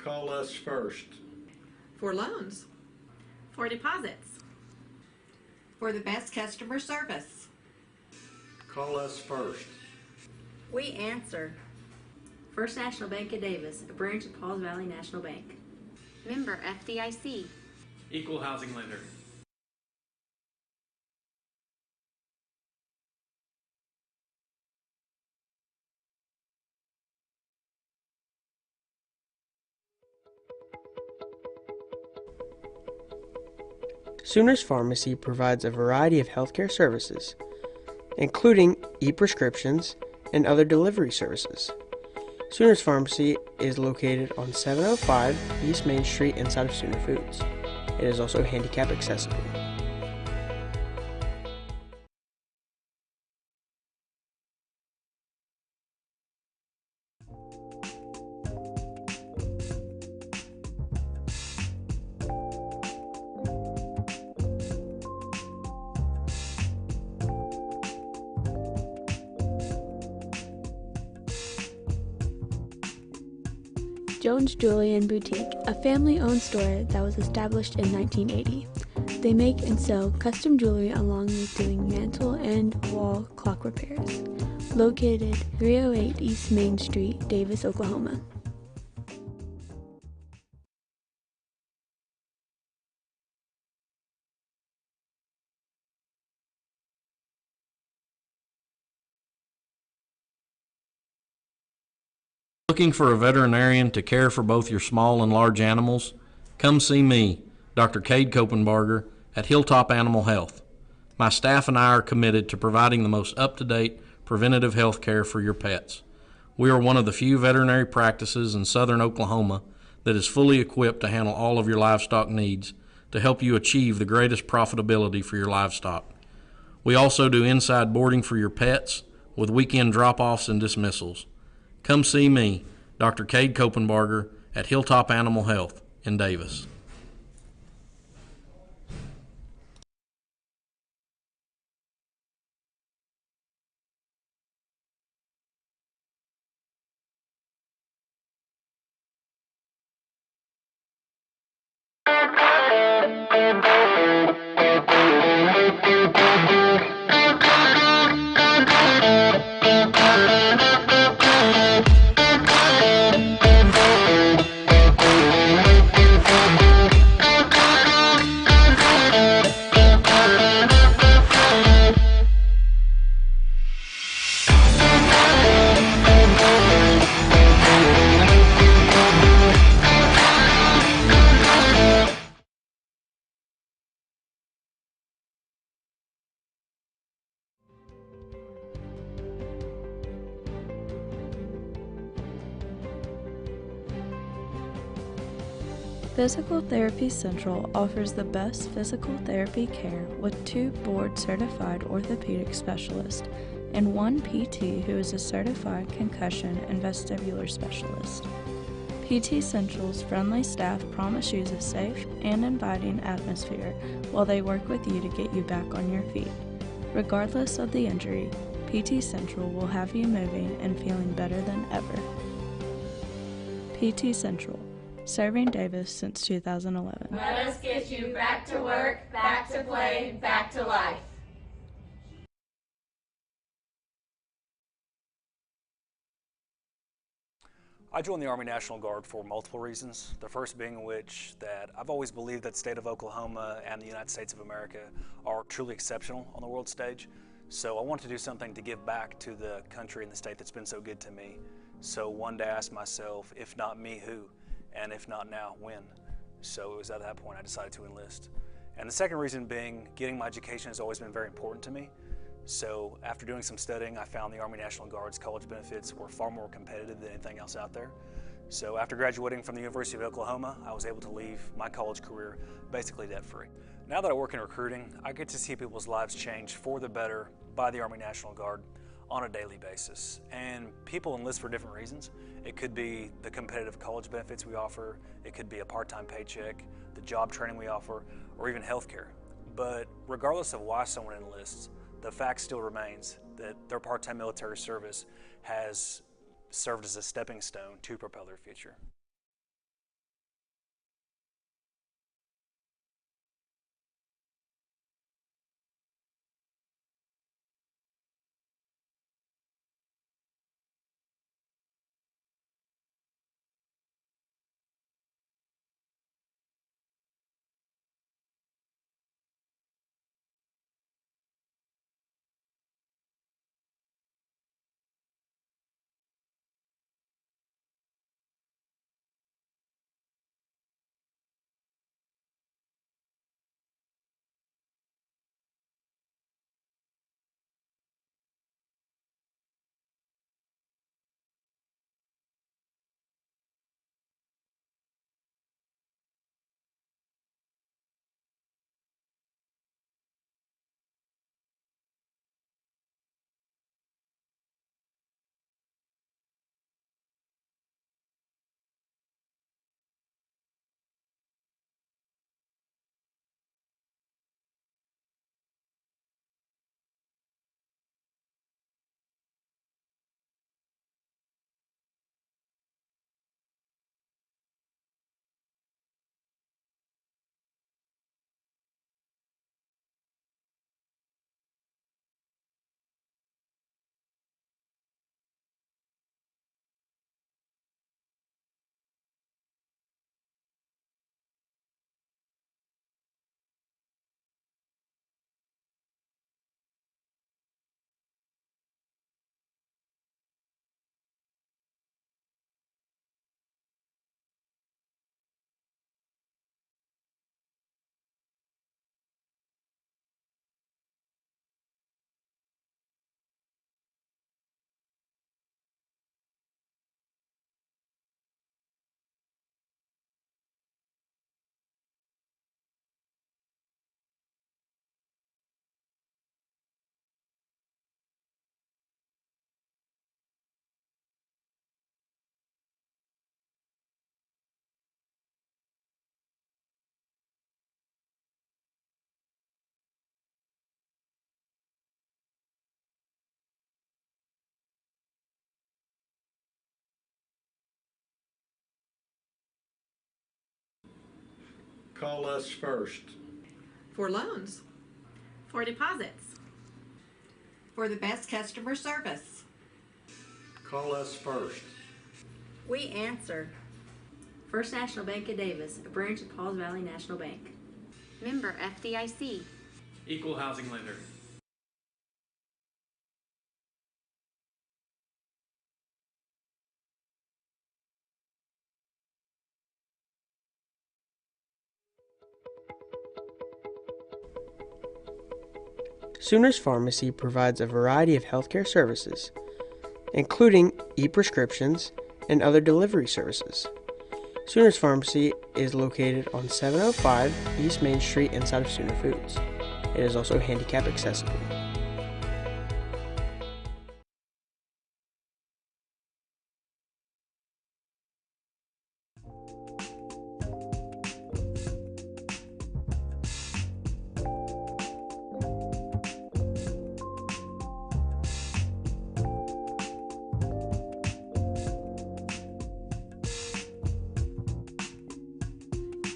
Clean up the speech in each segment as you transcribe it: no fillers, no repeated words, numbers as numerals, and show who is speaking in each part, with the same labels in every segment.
Speaker 1: Call us first.
Speaker 2: For loans.
Speaker 3: For deposits.
Speaker 4: For the best customer service.
Speaker 1: Call us first.
Speaker 3: We answer. First National Bank of Davis, a branch of Pauls Valley National Bank.
Speaker 5: Member FDIC.
Speaker 6: Equal housing lender.
Speaker 7: Sooners Pharmacy provides a variety of healthcare services, including e-prescriptions and other delivery services. Sooners Pharmacy is located on 705 East Main Street inside of Sooner Foods. It is also handicap accessible.
Speaker 8: Jones Jewelry and Boutique, a family-owned store that was established in 1980. They make and sell custom jewelry along with doing mantle and wall clock repairs. Located 308 East Main Street, Davis, Oklahoma.
Speaker 9: Looking for a veterinarian to care for both your small and large animals? Come see me, Dr. Cade Kopenbarger, at Hilltop Animal Health. My staff and I are committed to providing the most up-to-date preventative health care for your pets. We are one of the few veterinary practices in southern Oklahoma that is fully equipped to handle all of your livestock needs to help you achieve the greatest profitability for your livestock. We also do inside boarding for your pets with weekend drop-offs and dismissals. Come see me, Dr. Cade Kopenbarger, at Hilltop Animal Health in Davis.
Speaker 10: Physical Therapy Central offers the best physical therapy care with 2 board-certified orthopedic specialists and 1 PT who is a certified concussion and vestibular specialist. PT Central's friendly staff promise you a safe and inviting atmosphere while they work with you to get you back on your feet. Regardless of the injury, PT Central will have you moving and feeling better than ever. PT Central, serving Davis since 2011.
Speaker 11: Let us get you back to work, back to play, back to life.
Speaker 12: I joined the Army National Guard for multiple reasons. The first being which that I've always believed that the state of Oklahoma and the United States of America are truly exceptional on the world stage. So I wanted to do something to give back to the country and the state that's been so good to me. So one day I asked myself, if not me, who? And if not now, when? So it was at that point I decided to enlist. And the second reason being, getting my education has always been very important to me. So after doing some studying, I found the Army National Guard's college benefits were far more competitive than anything else out there. So after graduating from the University of Oklahoma, I was able to leave my college career basically debt-free. Now that I work in recruiting, I get to see people's lives change for the better by the Army National Guard on a daily basis. And people enlist for different reasons. It could be the competitive college benefits we offer, it could be a part-time paycheck, the job training we offer, or even healthcare. But regardless of why someone enlists, the fact still remains that their part-time military service has served as a stepping stone to propel their future.
Speaker 1: Call us first.
Speaker 2: For loans.
Speaker 3: For deposits.
Speaker 4: For the best customer service.
Speaker 1: Call us first.
Speaker 3: We answer. First National Bank of Davis, a branch of Pauls Valley National Bank.
Speaker 5: Member FDIC.
Speaker 6: Equal housing lender.
Speaker 7: Sooners Pharmacy provides a variety of healthcare services, including e-prescriptions and other delivery services. Sooners Pharmacy is located on 705 East Main Street inside of Sooner Foods. It is also handicap accessible.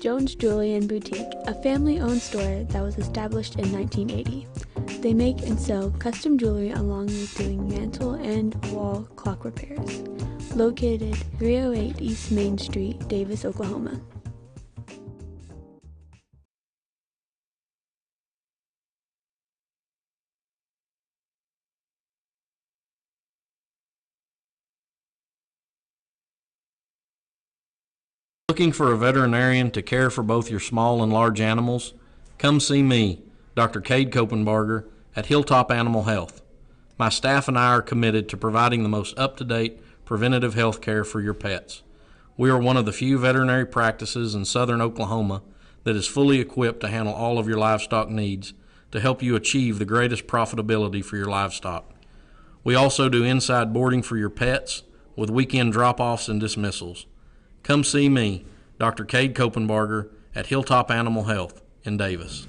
Speaker 8: Jones Jewelry and Boutique, a family-owned store that was established in 1980. They make and sell custom jewelry along with doing mantle and wall clock repairs. Located 308 East Main Street, Davis, Oklahoma.
Speaker 9: Looking for a veterinarian to care for both your small and large animals? Come see me, Dr. Cade Kopenbarger, at Hilltop Animal Health. My staff and I are committed to providing the most up-to-date preventative health care for your pets. We are one of the few veterinary practices in southern Oklahoma that is fully equipped to handle all of your livestock needs to help you achieve the greatest profitability for your livestock. We also do inside boarding for your pets with weekend drop-offs and dismissals. Come see me, Dr. Cade Kopenbarger, at Hilltop Animal Health in Davis.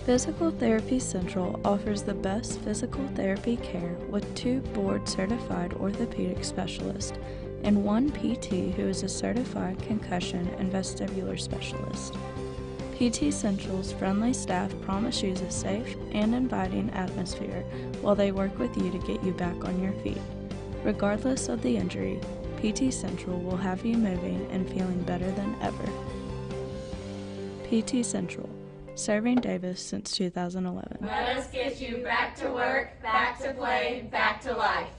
Speaker 10: Physical Therapy Central offers the best physical therapy care with 2 board-certified orthopedic specialists and 1 PT who is a certified concussion and vestibular specialist. PT Central's friendly staff promise you a safe and inviting atmosphere while they work with you to get you back on your feet. Regardless of the injury, PT Central will have you moving and feeling better than ever. PT Central, serving Davis since 2011.
Speaker 11: Let us get you back to work, back to play, back to life.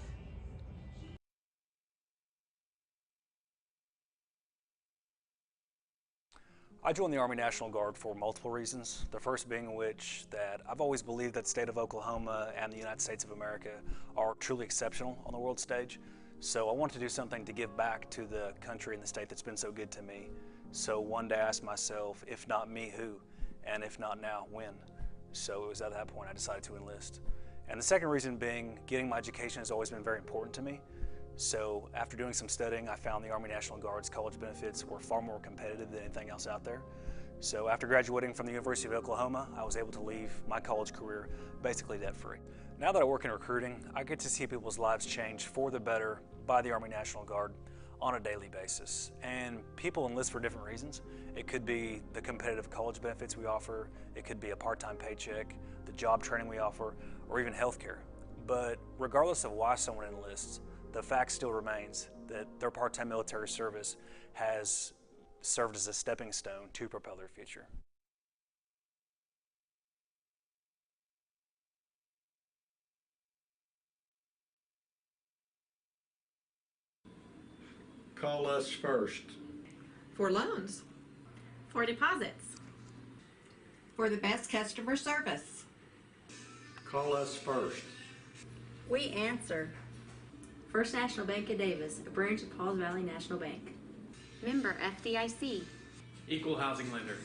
Speaker 12: I joined the Army National Guard for multiple reasons. The first being which that I've always believed that the state of Oklahoma and the United States of America are truly exceptional on the world stage. So I wanted to do something to give back to the country and the state that's been so good to me. So one day I asked myself, if not me, who? And if not now, when? So it was at that point I decided to enlist. And the second reason being, getting my education has always been very important to me. So after doing some studying, I found the Army National Guard's college benefits were far more competitive than anything else out there. So after graduating from the University of Oklahoma, I was able to leave my college career basically debt-free. Now that I work in recruiting, I get to see people's lives change for the better by the Army National Guard on a daily basis. And people enlist for different reasons. It could be the competitive college benefits we offer, it could be a part-time paycheck, the job training we offer, or even healthcare. But regardless of why someone enlists, the fact still remains that their part-time military service has served as a stepping stone to propel their future.
Speaker 1: Call us first.
Speaker 2: For loans.
Speaker 3: For deposits.
Speaker 4: For the best customer service.
Speaker 1: Call us first.
Speaker 3: We answer. First National Bank of Davis, a branch of Pauls Valley National Bank.
Speaker 5: Member FDIC.
Speaker 6: Equal housing lender.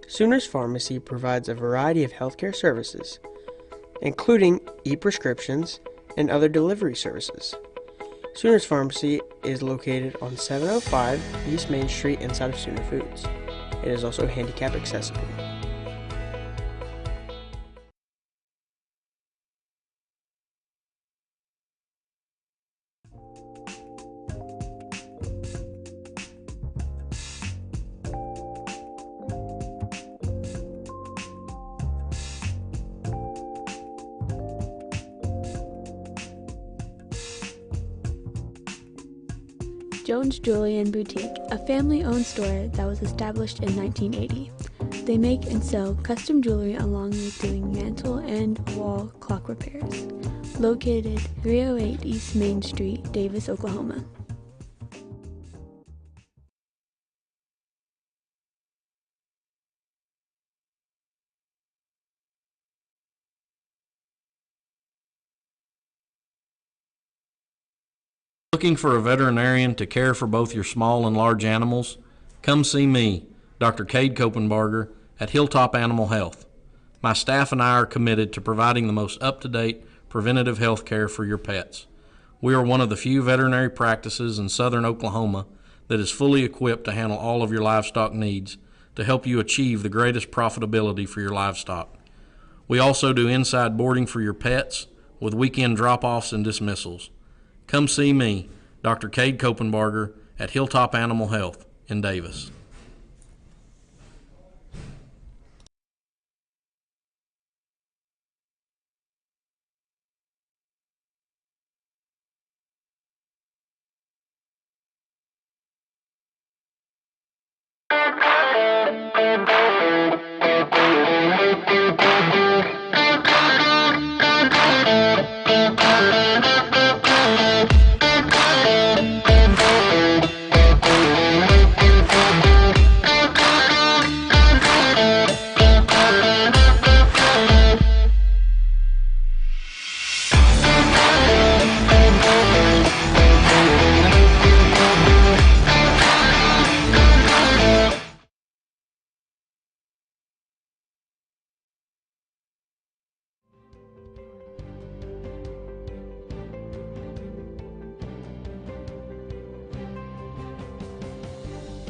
Speaker 7: Sooners Pharmacy provides a variety of healthcare services, including e-prescriptions and other delivery services. Sooners Pharmacy is located on 705 East Main Street inside of Sooner Foods. It is also handicap accessible.
Speaker 8: Jones Jewelry and Boutique, a family-owned store that was established in 1980. They make and sell custom jewelry along with doing mantle and wall clock repairs. Located 308 East Main Street, Davis, Oklahoma.
Speaker 9: Looking for a veterinarian to care for both your small and large animals? Come see me, Dr. Cade Kopenbarger, at Hilltop Animal Health. My staff and I are committed to providing the most up-to-date preventative health care for your pets. We are one of the few veterinary practices in southern Oklahoma that is fully equipped to handle all of your livestock needs to help you achieve the greatest profitability for your livestock. We also do inside boarding for your pets with weekend drop-offs and dismissals. Come see me, Dr. Cade Kopenbarger, at Hilltop Animal Health in Davis.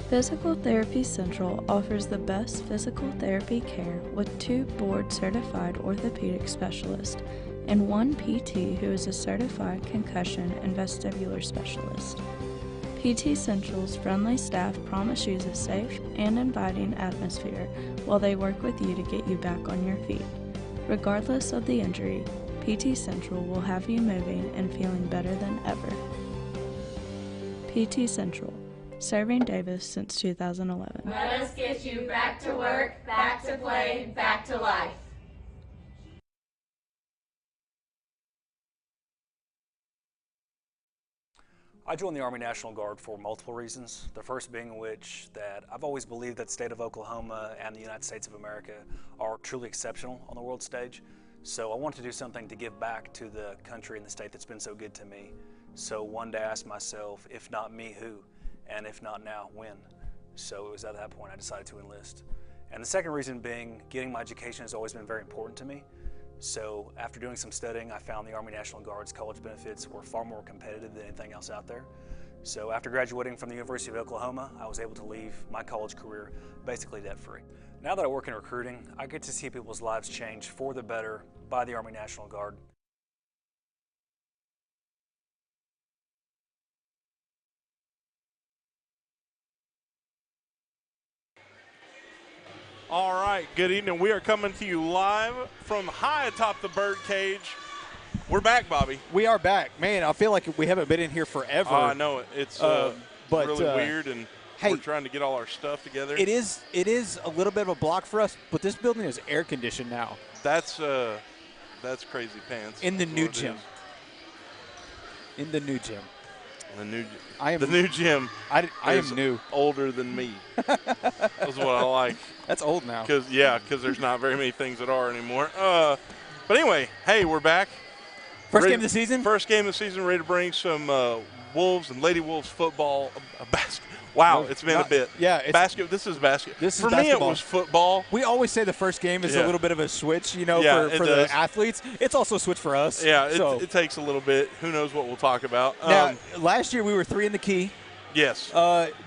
Speaker 10: Physical Therapy Central offers the best physical therapy care with 2 board-certified orthopedic specialists and 1 PT who is a certified concussion and vestibular specialist. PT Central's friendly staff promise you a safe and inviting atmosphere while they work with you to get you back on your feet. Regardless of the injury, PT Central will have you moving and feeling better than ever. PT Central, serving Davis since 2011.
Speaker 11: Let us get you back to work, back to play, back to life.
Speaker 12: I joined the Army National Guard for multiple reasons. The first being which that I've always believed that the state of Oklahoma and the United States of America are truly exceptional on the world stage. So I wanted to do something to give back to the country and the state that's been so good to me. So one day I asked myself, if not me, who? And if not now, when? So it was at that point I decided to enlist. And the second reason being, getting my education has always been very important to me. So after doing some studying, I found the Army National Guard's college benefits were far more competitive than anything else out there. So after graduating from the University of Oklahoma, I was able to leave my college career basically debt-free. Now that I work in recruiting, I get to see people's lives change for the better by the Army National Guard.
Speaker 13: All right, good evening. We are coming to you live from high atop the bird cage. We're back, Bobby.
Speaker 14: We are back. Man, I feel like we haven't been in here forever.
Speaker 13: I know it. It's
Speaker 14: But
Speaker 13: really weird, and
Speaker 14: hey,
Speaker 13: we're trying to get all our stuff together.
Speaker 14: It is a little bit of a block for us, but this building is air conditioned now.
Speaker 13: That's crazy pants.
Speaker 14: In the
Speaker 13: That's
Speaker 14: new
Speaker 13: what it
Speaker 14: gym.
Speaker 13: is.
Speaker 14: In the new gym.
Speaker 13: The new gym.
Speaker 14: I am new.
Speaker 13: Older than me. That's what I like.
Speaker 14: That's old now.
Speaker 13: Because there's not very many things that are anymore. But anyway, hey, we're back.
Speaker 14: First game of the season.
Speaker 13: First game of the season. Ready to bring some Wolves and Lady Wolves football. Wow, it's been a bit.
Speaker 14: Yeah, it's
Speaker 13: basket. This is basket.
Speaker 14: This is
Speaker 13: for
Speaker 14: basketball.
Speaker 13: me. It was football.
Speaker 14: We always say the first game is a little bit of a switch, for the athletes. It's also a switch for us.
Speaker 13: Yeah, it takes a little bit. Who knows what we'll talk about?
Speaker 14: Now, last year we were 3 in the key.
Speaker 13: Yes.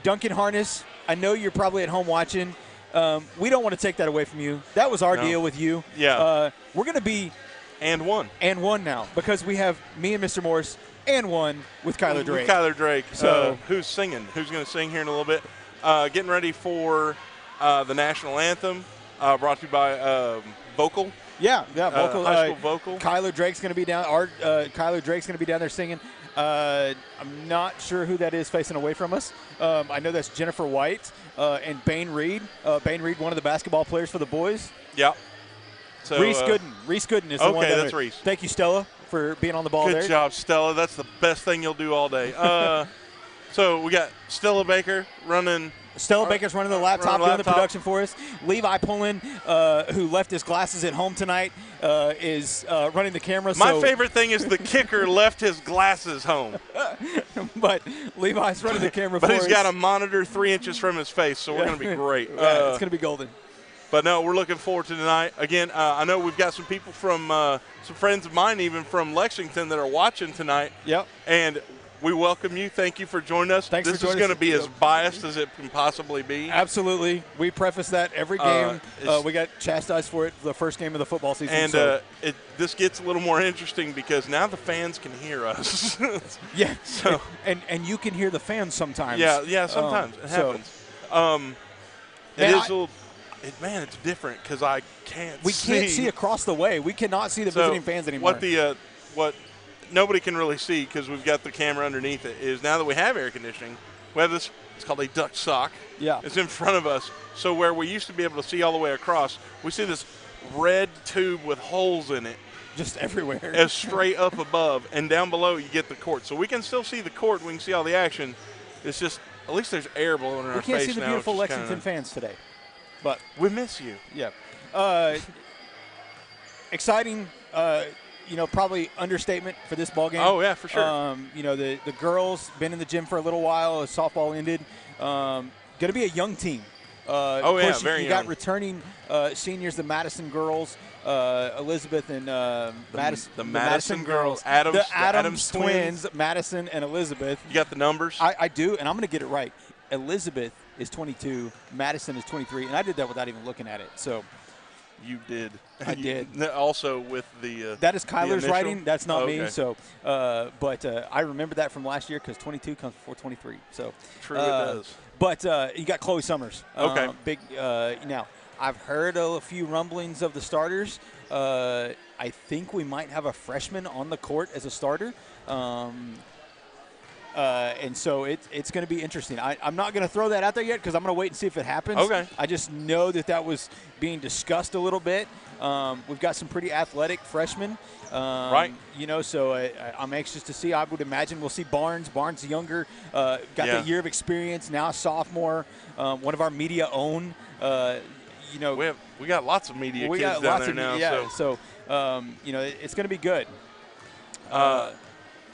Speaker 14: Duncan Harness. I know you're probably at home watching. We don't want to take that away from you. That was our deal with you.
Speaker 13: Yeah.
Speaker 14: We're going to be
Speaker 13: and one
Speaker 14: now because we have me and Mr. Morse and one with Kyler Drake.
Speaker 13: So who's singing? Who's going to sing here in a little bit? Getting ready for the national anthem, brought to you by Vocal.
Speaker 14: Yeah, Vocal.
Speaker 13: High School Vocal.
Speaker 14: Kyler Drake's going to be down. Kyler Drake's going to be down there singing. I'm not sure who that is facing away from us. I know that's Jennifer White and Bain Reed. Bain Reed, one of the basketball players for the boys.
Speaker 13: Yeah. So,
Speaker 14: Reese Gooden is the one.
Speaker 13: Okay, that's Reese.
Speaker 14: Thank you, Stella, for being on the ball there.
Speaker 13: Good job, Stella. That's the best thing you'll do all day. So we got Stella Baker running.
Speaker 14: Stella Baker's running the laptop, doing the production for us. Levi Pullen, who left his glasses at home tonight, is running the camera.
Speaker 13: My favorite thing is the kicker left his glasses home.
Speaker 14: But Levi's running the camera for us.
Speaker 13: But he's got a monitor 3 inches from his face, so we're going to be great.
Speaker 14: It's going to be golden.
Speaker 13: But, no, we're looking forward to tonight. Again, I know we've got some people from some friends of mine even from Lexington that are watching tonight.
Speaker 14: Yep.
Speaker 13: And we welcome you. Thank you for joining us.
Speaker 14: Thanks
Speaker 13: this
Speaker 14: for joining
Speaker 13: is going to be as biased as it can possibly be.
Speaker 14: Absolutely. We preface that every game. We got chastised for it the first game of the football season.
Speaker 13: And this gets a little more interesting because now the fans can hear us.
Speaker 14: Yeah. So and you can hear the fans sometimes.
Speaker 13: Yeah, sometimes. It happens. It's different because I can't see.
Speaker 14: We can't see across the way. We cannot see the visiting fans anymore.
Speaker 13: What nobody can really see because we've got the camera underneath it is now that we have air conditioning, we have this, it's called a duck sock.
Speaker 14: Yeah.
Speaker 13: It's in front of us. So where we used to be able to see all the way across, we see this red tube with holes in it.
Speaker 14: Just everywhere.
Speaker 13: As straight up above. And down below you get the court. So we can still see the court. We can see all the action. It's just, at least there's air blowing in our face now.
Speaker 14: We can't see the beautiful Lexington fans today. But
Speaker 13: we miss you.
Speaker 14: Yeah. Exciting, probably understatement for this ball game.
Speaker 13: Oh, yeah, for sure.
Speaker 14: The girls been in the gym for a little while as softball ended. Going to be a young team.
Speaker 13: Very young.
Speaker 14: You got returning seniors, the Madison girls, Elizabeth and Madison.
Speaker 13: The Madison girls.
Speaker 14: The Adams twins, Madison and Elizabeth.
Speaker 13: You got the numbers?
Speaker 14: I do, and I'm going to get it right. Elizabeth is 22, Madison is 23, and I did that without even looking at it. So
Speaker 13: you did.
Speaker 14: I did.
Speaker 13: Also with the
Speaker 14: that is Kyler's writing. That's not me.
Speaker 13: Okay.
Speaker 14: So, but I remember that from last year because 22 comes before 23. So
Speaker 13: true, it does.
Speaker 14: But you got Chloe Summers.
Speaker 13: Okay.
Speaker 14: Big. Now I've heard a few rumblings of the starters. I think we might have a freshman on the court as a starter. And so it's going to be interesting. I'm not going to throw that out there yet because I'm going to wait and see if it happens.
Speaker 13: Okay.
Speaker 14: I just know that was being discussed a little bit. We've got some pretty athletic freshmen.
Speaker 13: Right.
Speaker 14: So I'm anxious to see. I would imagine we'll see Barnes. Barnes younger, got that year of experience, now a sophomore, one of our media own.
Speaker 13: We got lots of media kids down there now.
Speaker 14: Yeah, so it's going to be good.
Speaker 13: It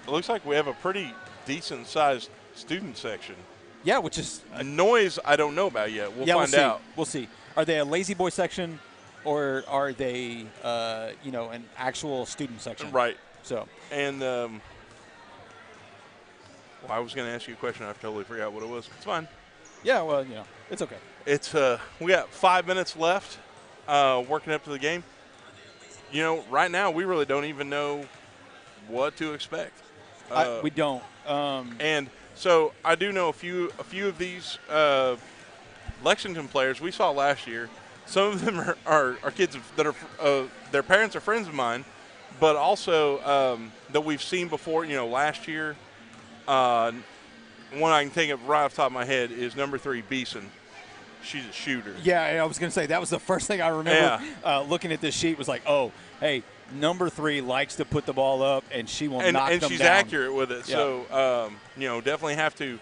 Speaker 13: looks like we have a pretty decent-sized student section.
Speaker 14: Yeah, which is
Speaker 13: noise I don't know about yet. We'll find out.
Speaker 14: We'll see. Are they a lazy boy section, or are they, an actual student section?
Speaker 13: Right.
Speaker 14: So.
Speaker 13: And I was going to ask you a question. I totally forgot what it was. It's fine.
Speaker 14: Yeah. Well, it's okay.
Speaker 13: It's we got 5 minutes left, working up to the game. Right now we really don't even know what to expect.
Speaker 14: We don't.
Speaker 13: And so I do know a few of these Lexington players we saw last year. Some of them are kids that are their parents are friends of mine, but also that we've seen before. Last year, one I can think of right off the top of my head is number 3, Beeson. She's a shooter.
Speaker 14: Yeah, I was going to say that was the first thing I remember looking at this sheet was like, oh, hey, number 3 likes to put the ball up, and she will knock them down.
Speaker 13: And she's accurate with it. Yeah. So, definitely have to,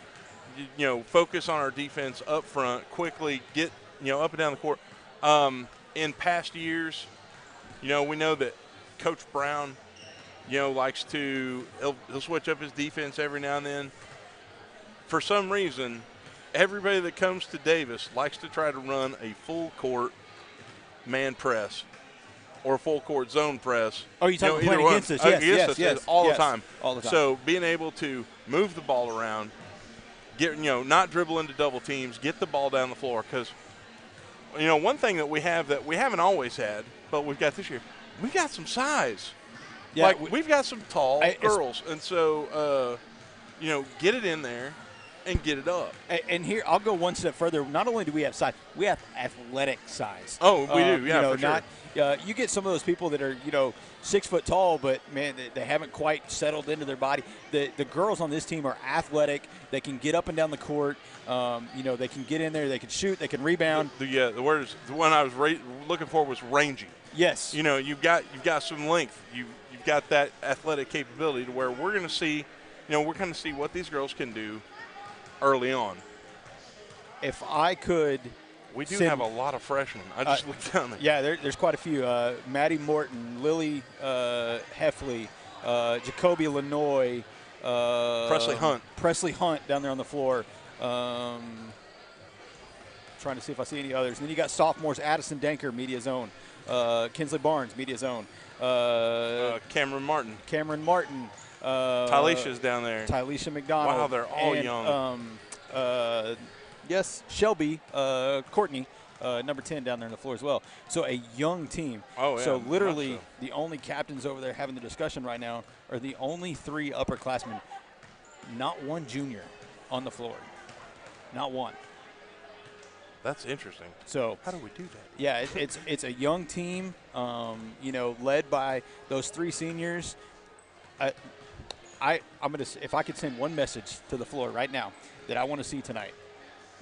Speaker 13: focus on our defense up front, quickly get, up and down the court. In past years, we know that Coach Brown, likes to he'll switch up his defense every now and then. For some reason, everybody that comes to Davis likes to try to run a full court man press or a full court zone press.
Speaker 14: Oh, you're talking playing against us? Yes,
Speaker 13: all the time.
Speaker 14: All the time.
Speaker 13: So being able to move the ball around, get not dribble into double teams, get the ball down the floor, because one thing that we have that we haven't always had, but we've got this year, we got some size.
Speaker 14: Yeah,
Speaker 13: we've got some tall girls, and so get it in there and get it up.
Speaker 14: And here, I'll go one step further. Not only do we have size, we have athletic size.
Speaker 13: Oh, we do, yeah, for sure.
Speaker 14: You get some of those people that are, 6 foot tall, but, man, they haven't quite settled into their body. The girls on this team are athletic. They can get up and down the court. They can get in there. They can shoot. They can rebound.
Speaker 13: The one I was looking for was rangy.
Speaker 14: Yes.
Speaker 13: You've got some length. You've got that athletic capability to where we're going to see, see what these girls can do early on.
Speaker 14: If I could,
Speaker 13: we do have a lot of freshmen. I just looked down there.
Speaker 14: Yeah, there's quite a few. Maddie Morton, Lily Heffley, Jacoby Lanoy, Presley Hunt down there on the floor. Trying to see if I see any others. And then you got sophomores: Addison Danker, media zone; Kinsley Barnes, media zone;
Speaker 13: Cameron Martin.
Speaker 14: Tylisha's
Speaker 13: down there.
Speaker 14: Tylisha McDonald.
Speaker 13: Wow, they're all young.
Speaker 14: Yes, Shelby Courtney, number 10 down there on the floor as well. So a young team.
Speaker 13: Oh, yeah.
Speaker 14: So literally the only captains over there having the discussion right now are the only 3 upperclassmen, not one junior on the floor. Not one.
Speaker 13: That's interesting.
Speaker 14: So
Speaker 13: how do we do that?
Speaker 14: Yeah, it's a young team, led by those 3 seniors. I'm gonna, if I could send one message to the floor right now that I want to see tonight,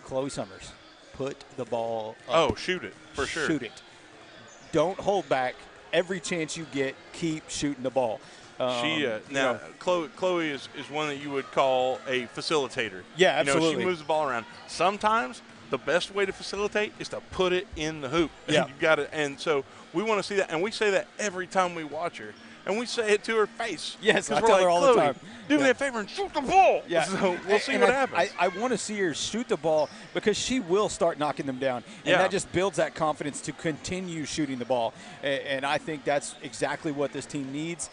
Speaker 14: Chloe Summers, put the ball up.
Speaker 13: Oh, shoot it, for sure.
Speaker 14: Shoot it. Don't hold back. Every chance you get, keep shooting the ball.
Speaker 13: Chloe is one that you would call a facilitator.
Speaker 14: Yeah, absolutely.
Speaker 13: She moves the ball around. Sometimes the best way to facilitate is to put it in the hoop.
Speaker 14: Yeah.
Speaker 13: You got it. And so we want to see that, and we say that every time we watch her. And we say it to her face.
Speaker 14: Yes, I tell her all the time.
Speaker 13: Do me a favor and shoot the ball.
Speaker 14: Yeah.
Speaker 13: So we'll see what happens.
Speaker 14: I want to see her shoot the ball because she will start knocking them down. And that just builds that confidence to continue shooting the ball. And I think that's exactly what this team needs,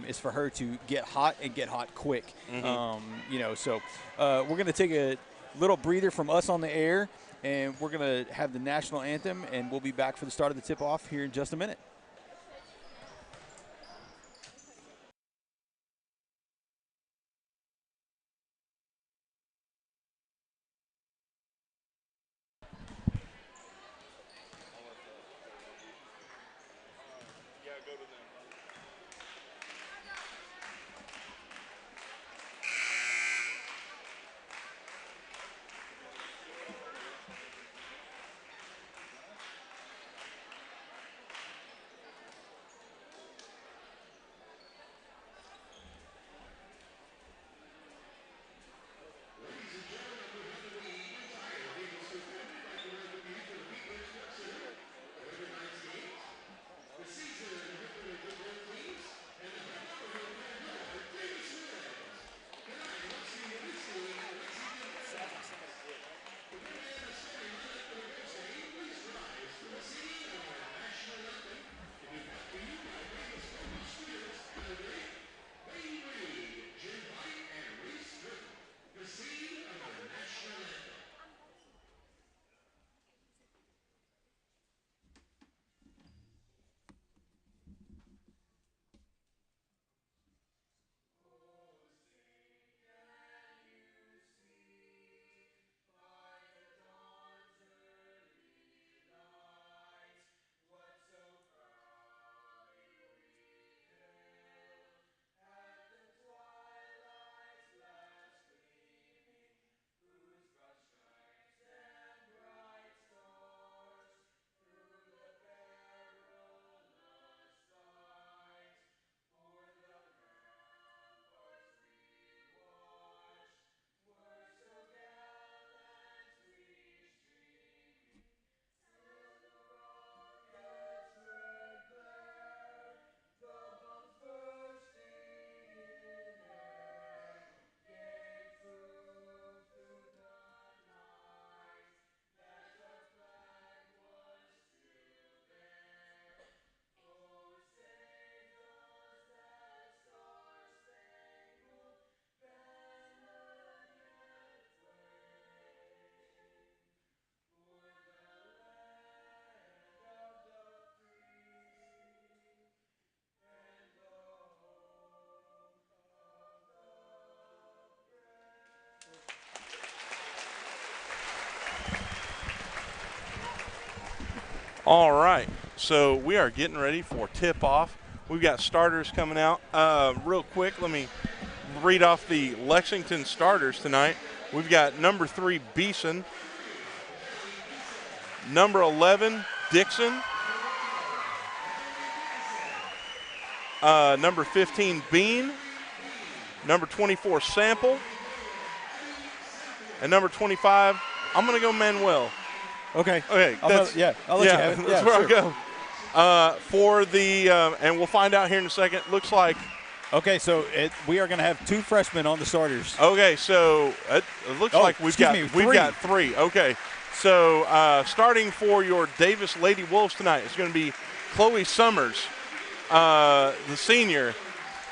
Speaker 14: is for her to get hot and get hot quick.
Speaker 13: Mm-hmm.
Speaker 14: So we're going to take a little breather from us on the air, and we're going to have the national anthem, and we'll be back for the start of the tip-off here in just a minute.
Speaker 13: All right, so we are getting ready for tip-off. We've got starters coming out. Real quick, let me read off the Lexington starters tonight. We've got number 3, Beeson. Number 11, Dixon. Number 15, Bean. Number 24, Sample. And number 25, I'm going to go Manuel.
Speaker 14: Okay.
Speaker 13: Okay.
Speaker 14: I'll let you have it.
Speaker 13: That's where I'll go. For the and we'll find out here in a second. Looks like.
Speaker 14: Okay, so we are going to have 2 freshmen on the starters.
Speaker 13: Okay, so it looks like we've got 3. Okay, so starting for your Davis Lady Wolves tonight, it's going to be Chloe Summers, the senior,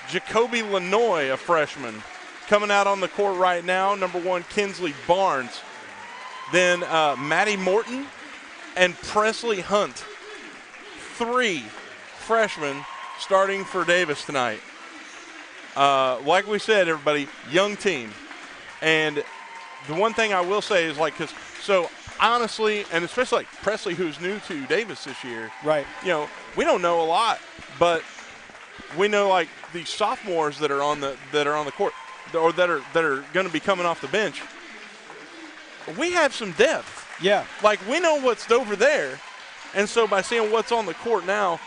Speaker 13: Jacoby Lanoy, a freshman, coming out on the court right now. Number 1, Kinsley Barnes. Then Maddie Morton and Presley Hunt. 3 freshmen starting for Davis tonight. Like we said, everybody, young team. And the one thing I will say is, so honestly, and especially like Presley, who's new to Davis this year.
Speaker 14: Right.
Speaker 13: We don't know a lot, but we know like the sophomores that are on the court, or that are going to be coming off the bench. We have some depth.
Speaker 14: Yeah.
Speaker 13: Like, we know what's over there. And so by seeing what's on the court now,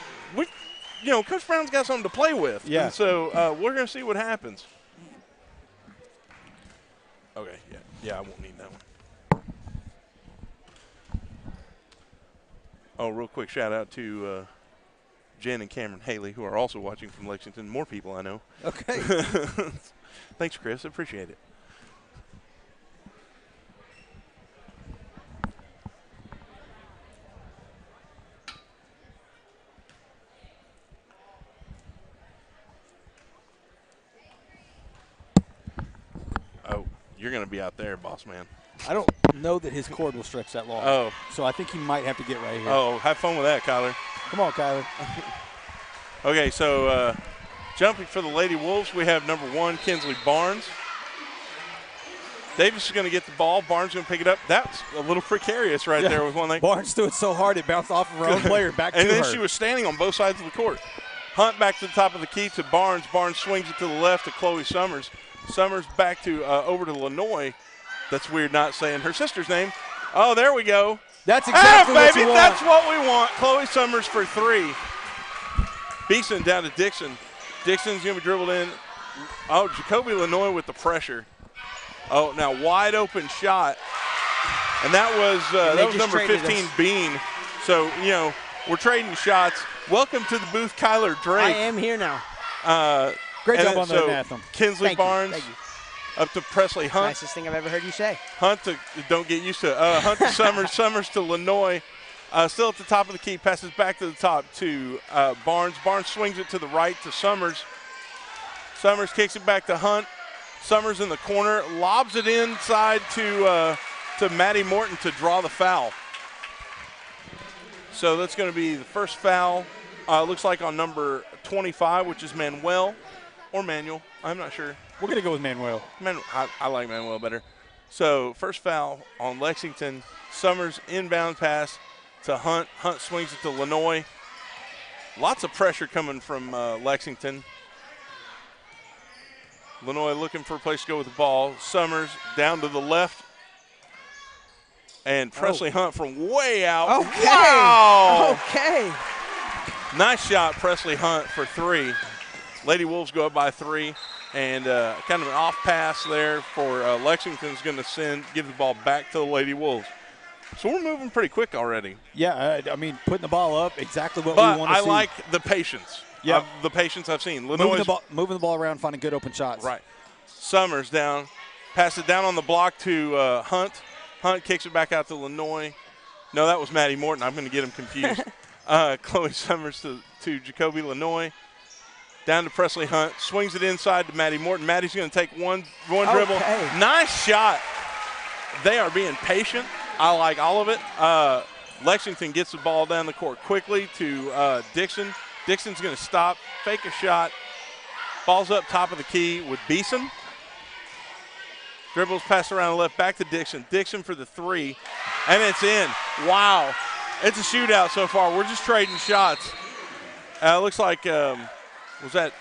Speaker 13: Coach Brown's got something to play with.
Speaker 14: Yeah.
Speaker 13: And so we're going to see what happens. Okay, yeah, I won't need that one. Oh, real quick shout out to Jen and Cameron Haley, who are also watching from Lexington. More people I know.
Speaker 14: Okay.
Speaker 13: Thanks, Chris. I appreciate it. Oh, you're going to be out there, boss man.
Speaker 14: I don't know that his cord will stretch that long.
Speaker 13: Oh.
Speaker 14: So I think he might have to get right here.
Speaker 13: Oh, have fun with that, Kyler.
Speaker 14: Come on, Kyler.
Speaker 13: Okay, so jumping for the Lady Wolves, we have number 1, Kinsley Barnes. Davis is going to get the ball. Barnes is going to pick it up. That's a little precarious right there with one thing.
Speaker 14: Barnes threw it so hard it bounced off of her own player back to her.
Speaker 13: And then she was standing on both sides of the court. Hunt back to the top of the key to Barnes. Barnes swings it to the left to Chloe Summers. Summers back to over to Lanoy. That's weird not saying her sister's name. Oh, there we go.
Speaker 14: That's exactly what you want.
Speaker 13: That's what we want. Chloe Summers for 3. Beeson down to Dixon. Dixon's going to be dribbled in. Oh, Jacoby Lanoy with the pressure. Oh, now wide open shot. And that was number 15, Bean. So, we're trading shots. Welcome to the booth, Kyler Drake.
Speaker 7: I am here now.
Speaker 14: Great job on that anthem.
Speaker 13: Kinsley Barnes up to Presley Hunt.
Speaker 7: Nicest thing I've ever heard you say.
Speaker 13: Hunt don't get used to it. Hunt to Summers. Summers to Lanoy. Still at the top of the key. Passes back to the top to Barnes. Barnes swings it to the right to Summers. Summers kicks it back to Hunt. Summers in the corner. Lobs it inside to Maddie Morton to draw the foul. So that's going to be the first foul. Looks like on number 25, which is Manuel or Manuel. I'm not sure.
Speaker 14: We're going to go with Manuel.
Speaker 13: I like Manuel better. So first foul on Lexington. Summers inbound pass to Hunt. Hunt swings it to Lanoy. Lots of pressure coming from Lexington. Lanoy looking for a place to go with the ball. Summers down to the left. And Presley Hunt from way out.
Speaker 7: Okay.
Speaker 13: Wow.
Speaker 7: Okay.
Speaker 13: Nice shot, Presley Hunt for 3. Lady Wolves go up by 3. And kind of an off pass there for Lexington's going to give the ball back to the Lady Wolves. So we're moving pretty quick already.
Speaker 14: Yeah, putting the ball up, exactly what we want to see.
Speaker 13: But I like the patience.
Speaker 14: Yeah.
Speaker 13: The patience I've seen.
Speaker 14: Moving the ball around, finding good open shots.
Speaker 13: Right. Summers down. Pass it down on the block to Hunt. Hunt kicks it back out to Lanoy. No, that was Maddie Morton. I'm going to get him confused. Chloe Summers to Jacoby Lanoy. Down to Presley Hunt. Swings it inside to Maddie Morton. Maddie's going to take one dribble. Nice shot. They are being patient. I like all of it. Lexington gets the ball down the court quickly to Dixon. Dixon's going to stop, fake a shot. Ball's up top of the key with Beeson. Dribbles passed around the left, back to Dixon. Dixon for the 3, and it's in. Wow. It's a shootout so far. We're just trading shots. Looks like was that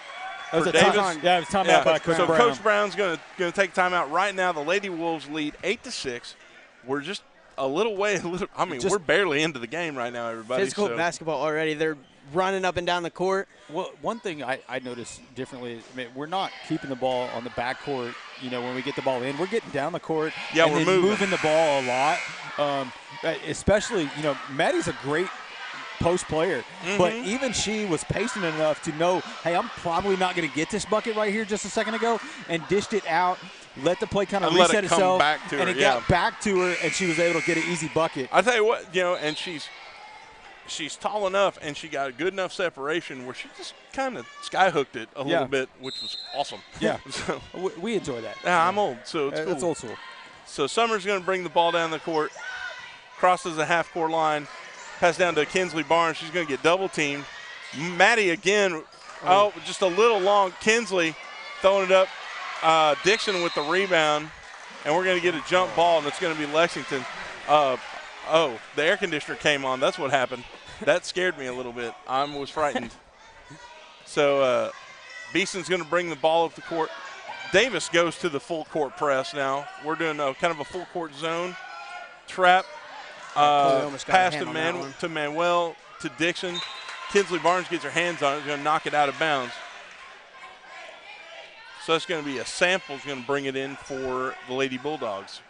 Speaker 13: for Davis?
Speaker 14: Yeah, it was timeout by Coach
Speaker 13: So
Speaker 14: Brown.
Speaker 13: Coach Brown's going to take timeout right now. The Lady Wolves lead 8-6. We're just a little way. We're barely into the game right now, everybody.
Speaker 7: Physical basketball already. They're running up and down the court.
Speaker 14: Well, one thing I noticed differently is, we're not keeping the ball on the backcourt. When we get the ball in, we're getting down the court.
Speaker 13: Yeah,
Speaker 14: and
Speaker 13: we're
Speaker 14: then
Speaker 13: moving
Speaker 14: the ball a lot. Especially, Maddie's a great post player, but even she was patient enough to know, hey, I'm probably not going to get this bucket right here just a second ago, and dished it out. Let the play kind of reset itself, and it got back to her, and she was able to get an easy bucket.
Speaker 13: I tell you what, and she's tall enough, and she got a good enough separation where she just kind of skyhooked it a little bit, which was awesome.
Speaker 14: Yeah,
Speaker 13: so,
Speaker 14: we enjoy that.
Speaker 13: Yeah, I'm old, so it's cool.
Speaker 14: It's old school.
Speaker 13: So Summers going to bring the ball down the court, crosses the half-court line, pass down to Kinsley Barnes. She's going to get double-teamed. Maddie again, just a little long. Kinsley throwing it up. Dixon with the rebound, and we're going to get a jump ball, and it's going to be Lexington. The air conditioner came on. That's what happened. That scared me a little bit. I was frightened. So Beeson's going to bring the ball up the court. Davis goes to the full court press now. We're doing kind of a full court zone trap. Pass to Manuel, to Dixon. Kinsley Barnes gets her hands on it. Is going to knock it out of bounds. So it's going to be a sample. Is going to bring it in for the Lady Bulldogs.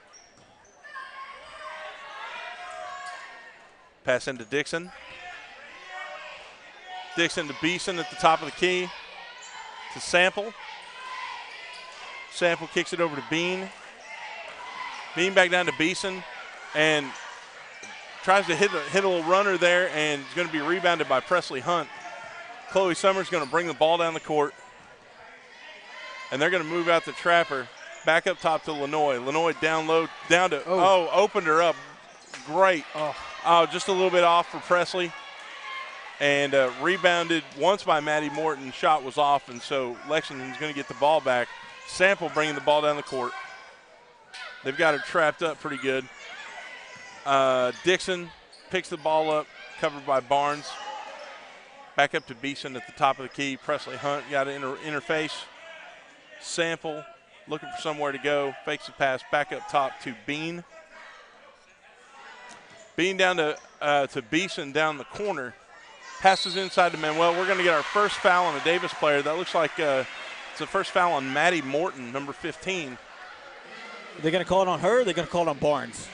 Speaker 13: Pass into Dixon. Dixon to Beeson at the top of the key. To Sample. Sample kicks it over to Bean. Bean back down to Beeson. And tries to hit a little runner there, and it's going to be rebounded by Presley Hunt. Chloe Summers going to bring the ball down the court. And they're going to move out the trapper. Back up top to Lenoy. Lenoy down low, down to, opened her up. Great. Just a little bit off for Presley. And rebounded once by Maddie Morton. Shot was off, and so Lexington's going to get the ball back. Sample bringing the ball down the court. They've got her trapped up pretty good. Dixon picks the ball up, covered by Barnes. Back up to Beeson at the top of the key. Presley Hunt got an interface. Sample looking for somewhere to go. Fakes the pass back up top to Bean. Bean down to Beeson down the corner. Passes inside to Manuel. We're going to get our first foul on a Davis player. That looks like it's the first foul on Maddie Morton, number 15.
Speaker 14: They're going to call it on her, or they're going to call it on Barnes?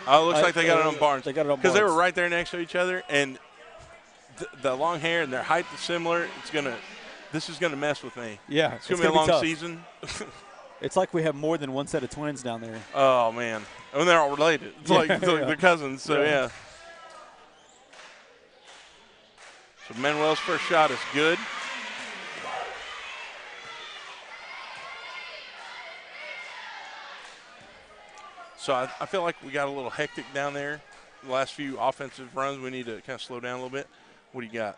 Speaker 13: It looks like they got it on Barnes.
Speaker 14: They got it on Barnes.
Speaker 13: Because they were right there next to each other, and the long hair and their height is similar. This is going to mess with me.
Speaker 14: Yeah.
Speaker 13: It's going to be a long
Speaker 14: tough.
Speaker 13: season.
Speaker 14: It's like we have more than one set of twins down there.
Speaker 13: Oh, man. And they're all related. It's like they're cousins, so yeah. So Manuel's first shot is good. So I feel like we got a little hectic down there. The last few offensive runs, we need to kind of slow down a little bit. What do you got?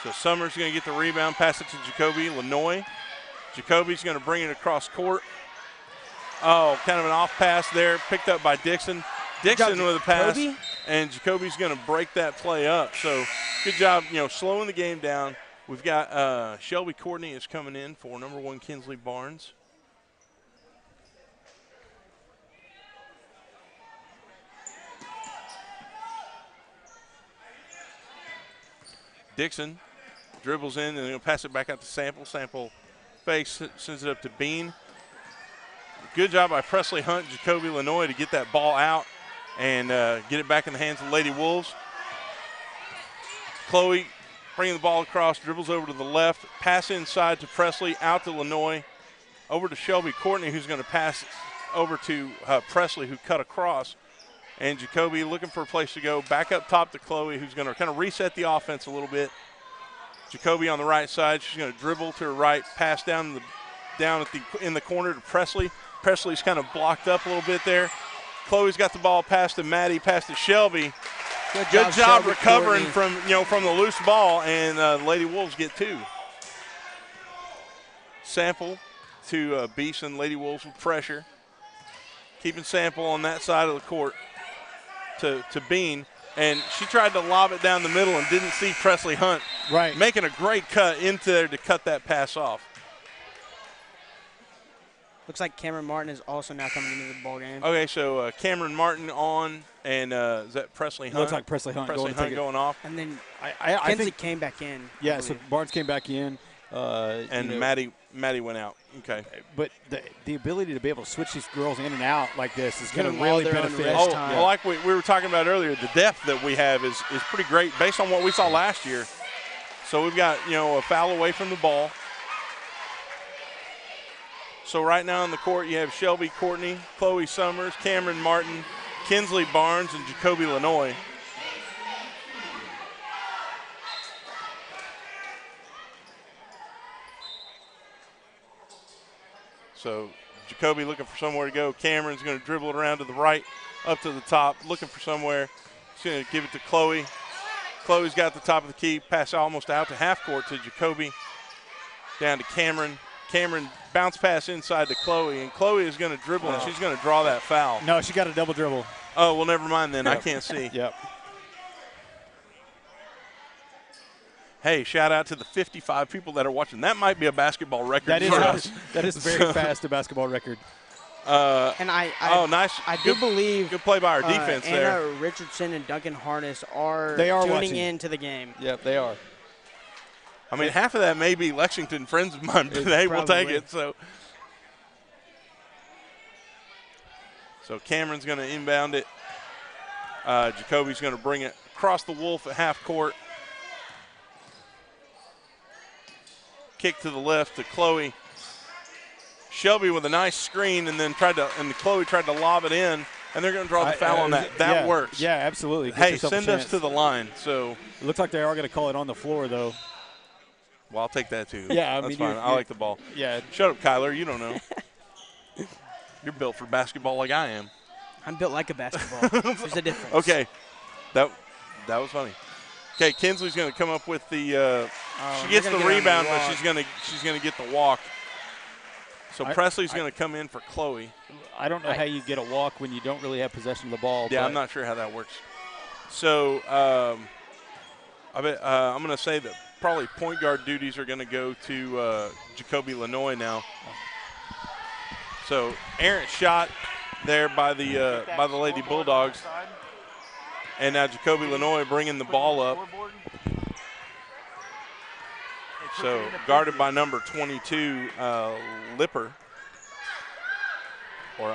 Speaker 13: So Summers going to get the rebound, pass it to Jacoby Lenoy. Jacoby's going to bring it across court. Kind of an off pass there, picked up by Dixon. Dixon with a pass, and Jacoby's going to break that play up. So good job, slowing the game down. We've got Shelby Courtney is coming in for number 1 Kinsley Barnes. Dixon dribbles in, and he'll pass it back out to Sample. Sample fakes, sends it up to Bean. Good job by Presley Hunt, Jacoby Lenoy to get that ball out and get it back in the hands of the Lady Wolves. Chloe bringing the ball across, dribbles over to the left, pass inside to Presley, out to Lenoy, over to Shelby Courtney, who's going to pass over to Presley, who cut across. And Jacoby looking for a place to go, back up top to Chloe, who's going to kind of reset the offense a little bit. Jacoby on the right side, she's going to dribble to her right, pass down in the corner to Presley. Presley's kind of blocked up a little bit there. Chloe's got the ball, pass to Maddie, pass to Shelby. Good job recovering from the loose ball, and the Lady Wolves get 2. Sample to Beeson. Lady Wolves with pressure. keeping Sample on that side of the court to Bean. And she tried to lob it down the middle and didn't see Presley Hunt making a great cut into there to cut that pass off.
Speaker 7: Looks like Cameron Martin is also now coming into the ball game.
Speaker 13: Okay, so Cameron Martin on, and is that Presley Hunt?
Speaker 14: Looks like Presley Hunt
Speaker 13: going off.
Speaker 7: And then
Speaker 14: I
Speaker 7: Kinsley
Speaker 14: think
Speaker 7: came back in.
Speaker 14: Yeah, so Barnes came back in.
Speaker 13: And Maddie went out. Okay.
Speaker 14: But the ability to be able to switch these girls in and out like this is going to
Speaker 7: them all
Speaker 14: really
Speaker 7: their own
Speaker 14: benefit.
Speaker 7: rest time.
Speaker 13: Well, like we were talking about earlier, the depth that we have is pretty great based on what we saw last year. So we've got, a foul away from the ball. So right now on the court, you have Shelby Courtney, Chloe Summers, Cameron Martin, Kinsley Barnes, and Jacoby Lanoy. So Jacoby looking for somewhere to go. Cameron's going to dribble it around to the right, up to the top, looking for somewhere. He's going to give it to Chloe. Chloe's got the top of the key, pass almost out to half court to Jacoby. Down to Cameron. Cameron bounce pass inside to Chloe, and Chloe is going to dribble, and she's going to draw that foul.
Speaker 14: No, she got a double dribble.
Speaker 13: Oh, well, never mind then.
Speaker 14: Yep.
Speaker 13: I can't see.
Speaker 14: Yep.
Speaker 13: Hey, shout out to the 55 people that are watching. That might be a basketball record.
Speaker 14: That is very fast, a basketball record.
Speaker 7: And
Speaker 13: nice.
Speaker 7: I do believe
Speaker 13: good play by our defense there.
Speaker 7: Anna Richardson and Duncan Harness are
Speaker 14: tuning
Speaker 7: watching into the game.
Speaker 14: Yep, they are.
Speaker 13: I mean, half of that may be Lexington friends of mine, but hey, we'll take it. So Cameron's going to inbound it. Jacoby's going to bring it across the Wolf at half court. Kick to the left to Chloe. Shelby with a nice screen, and then Chloe tried to lob it in, and they're going to draw the foul on that. That works.
Speaker 14: Yeah, absolutely.
Speaker 13: Hey, send us to the line. So
Speaker 14: it looks like they are going to call it on the floor, though.
Speaker 13: Well, I'll take that too.
Speaker 14: Yeah,
Speaker 13: that's fine. I like the ball.
Speaker 14: Yeah.
Speaker 13: Shut up, Kyler. You don't know. You're built for basketball like I am.
Speaker 7: I'm built like a basketball. There's a difference.
Speaker 13: Okay, that was funny. Okay, Kinsley's going to come up with the. She gets the rebound, but she's going to get the walk. So Presley's going to come in for Chloe.
Speaker 14: I don't know how you get a walk when you don't really have possession of the ball.
Speaker 13: Yeah, I'm not sure how that works. So I'm going to say that probably point guard duties are going to go to Jacoby Lanoy now. So errant shot there by the Lady Bulldogs, and now Jacoby Lanoy bringing the ball up. So guarded by number 22, Lipper, or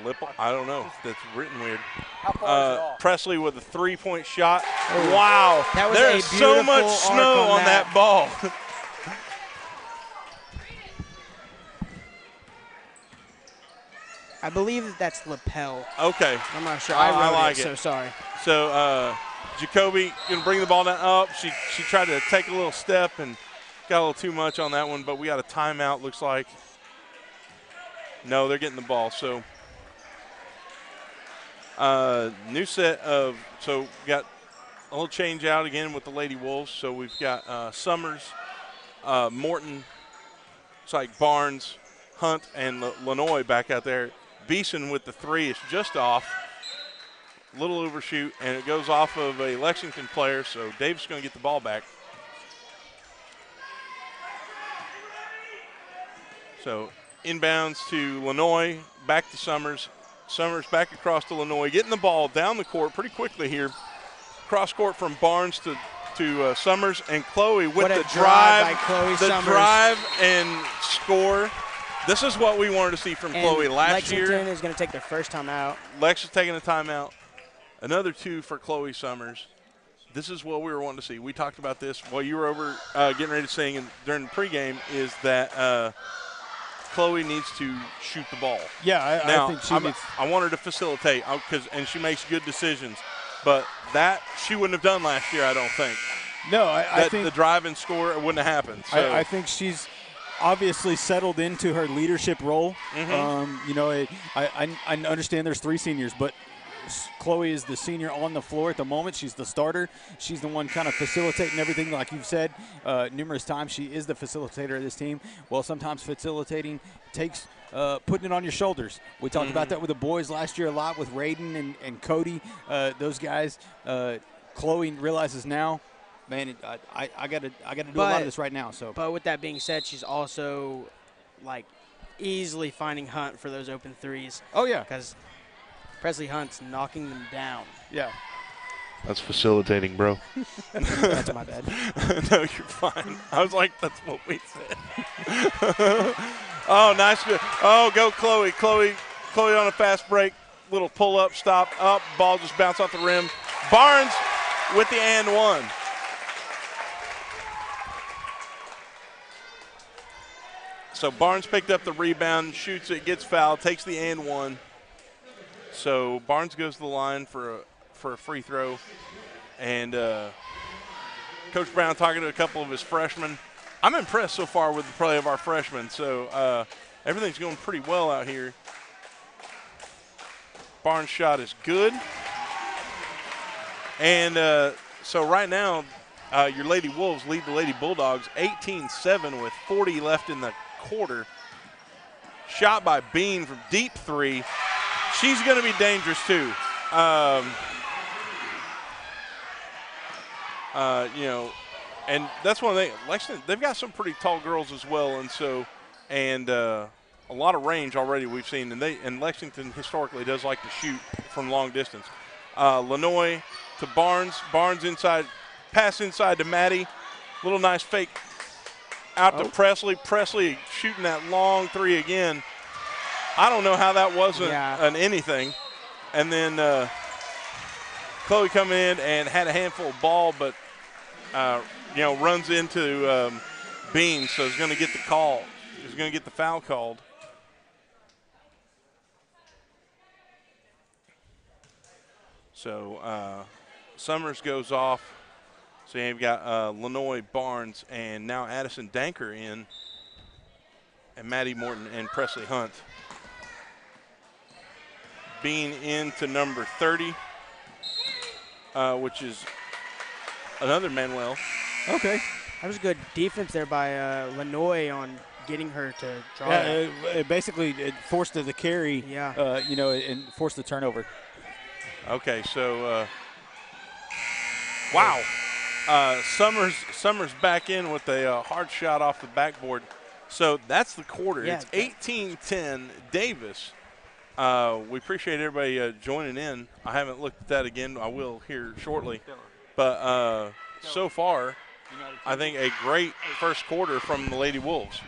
Speaker 13: Lipple. I don't know. That's written weird. Presley with a three-point shot.
Speaker 7: Oh,
Speaker 13: wow. There's so much snow on that ball.
Speaker 7: I believe that's lapel.
Speaker 13: Okay.
Speaker 7: I'm not sure.
Speaker 13: I like it.
Speaker 7: So sorry.
Speaker 13: So Jacoby going to bring the ball down. Up. She tried to take a little step and got a little too much on that one, but we got a timeout, looks like. No, they're getting the ball. So new set of – so we got a little change out again with the Lady Wolves. So we've got Summers, Morton, it's like Barnes, Hunt, and Lanoy back out there. Beeson with the three is just off. Little overshoot, and it goes off of a Lexington player, so Davis is going to get the ball back. So inbounds to Lanoy, back to Summers. Summers back across to Lanoy, getting the ball down the court pretty quickly here. Cross court from Barnes to Summers, and Chloe with the drive. Drive and score. This is what we wanted to see from Chloe last year.
Speaker 7: Lexington is going to take their first time out.
Speaker 13: Lex is taking a timeout. Another two for Chloe Summers. This is what we were wanting to see. We talked about this while you were over getting ready to sing during the pregame, is that Chloe needs to shoot the ball.
Speaker 14: Yeah, I think she needs.
Speaker 13: I want her to facilitate, and she makes good decisions. But that she wouldn't have done last year, I don't think.
Speaker 14: No, I think
Speaker 13: the drive and score wouldn't have happened. So.
Speaker 14: I think she's obviously settled into her leadership role.
Speaker 13: Mm-hmm.
Speaker 14: I understand there's three seniors, but Chloe is the senior on the floor at the moment. She's the starter. She's the one kind of facilitating everything, like you've said numerous times. She is the facilitator of this team. Well, sometimes facilitating takes putting it on your shoulders. We talked about that with the boys last year a lot with Raiden and Cody, those guys. Chloe realizes now, man, I got to do a lot of this right now. So,
Speaker 7: but with that being said, she's also like easily finding Hunt for those open threes.
Speaker 14: Oh yeah,
Speaker 7: because Presley Hunt's knocking them down.
Speaker 14: Yeah.
Speaker 13: That's facilitating, bro.
Speaker 7: That's my bad.
Speaker 13: No, you're fine. I was like, that's what we said. Oh, nice. Oh, go Chloe. Chloe on a fast break. Little pull-up, stop, up. Ball just bounced off the rim. Barnes with the and one. So Barnes picked up the rebound, shoots it, gets fouled, takes the and one. So Barnes goes to the line for a free throw. And Coach Brown talking to a couple of his freshmen. I'm impressed so far with the play of our freshmen. So everything's going pretty well out here. Barnes' shot is good. And so right now, your Lady Wolves lead the Lady Bulldogs 18-7 with 40 left in the quarter. Shot by Bean from deep three. She's going to be dangerous too. You know, and that's one thing. Lexington, they've got some pretty tall girls as well, and so, a lot of range already we've seen. And Lexington historically does like to shoot from long distance. Lenoy to Barnes. Barnes inside, pass inside to Maddie. Little nice fake out to Presley. Presley shooting that long three again. I don't know how that wasn't an anything. And then Chloe coming in and had a handful of ball, but you know, runs into Bean, so he's going to get the call. He's going to get the foul called. So Summers goes off. So you've got Lenoy, Barnes, and now Addison Danker in, and Maddie Morton and Presley Hunt. Bean into number 30, which is another Manuel.
Speaker 14: Okay.
Speaker 7: That was good defense there by Lenoy on getting her to draw.
Speaker 14: Yeah, it forced the carry.
Speaker 7: Yeah.
Speaker 14: You know, and forced the turnover.
Speaker 13: Okay, so wow. Summers back in with a hard shot off the backboard. So that's the quarter.
Speaker 7: Yeah,
Speaker 13: it's 18-10 Davis. We appreciate everybody joining in. I haven't looked at that again. I will here shortly. But so far, I think a great first quarter from the Lady Wolves.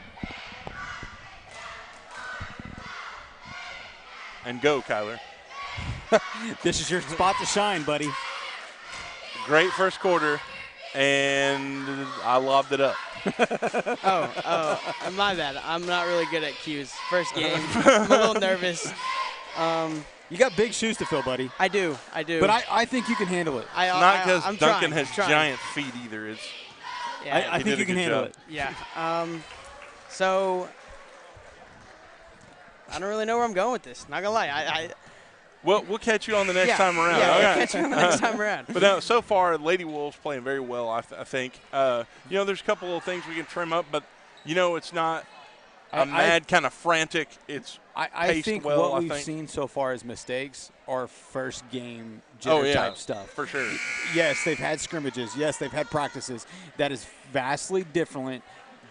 Speaker 13: And go, Kyler.
Speaker 14: This is your spot to shine, buddy.
Speaker 13: Great first quarter, and I lobbed it up.
Speaker 7: Oh, my bad. I'm not really good at cues. First game, I'm a little nervous.
Speaker 14: You got big shoes to fill, buddy.
Speaker 7: I do.
Speaker 14: But I think you can handle it.
Speaker 13: Not because Duncan has giant feet either. It's
Speaker 14: I think you can handle it.
Speaker 7: Yeah. So I don't really know where I'm going with this. Not gonna lie.
Speaker 13: Well, we'll catch you on the next time around.
Speaker 7: Yeah, we'll catch you on the next time around.
Speaker 13: But no, so far, Lady Wolves playing very well, I think. You know, there's a couple of things we can trim up, but, you know, it's not a mad kind of frantic. It's
Speaker 14: I think
Speaker 13: well,
Speaker 14: what we've seen so far as mistakes are first game type stuff.
Speaker 13: For sure.
Speaker 14: Yes, they've had scrimmages. Yes, they've had practices. That is vastly different.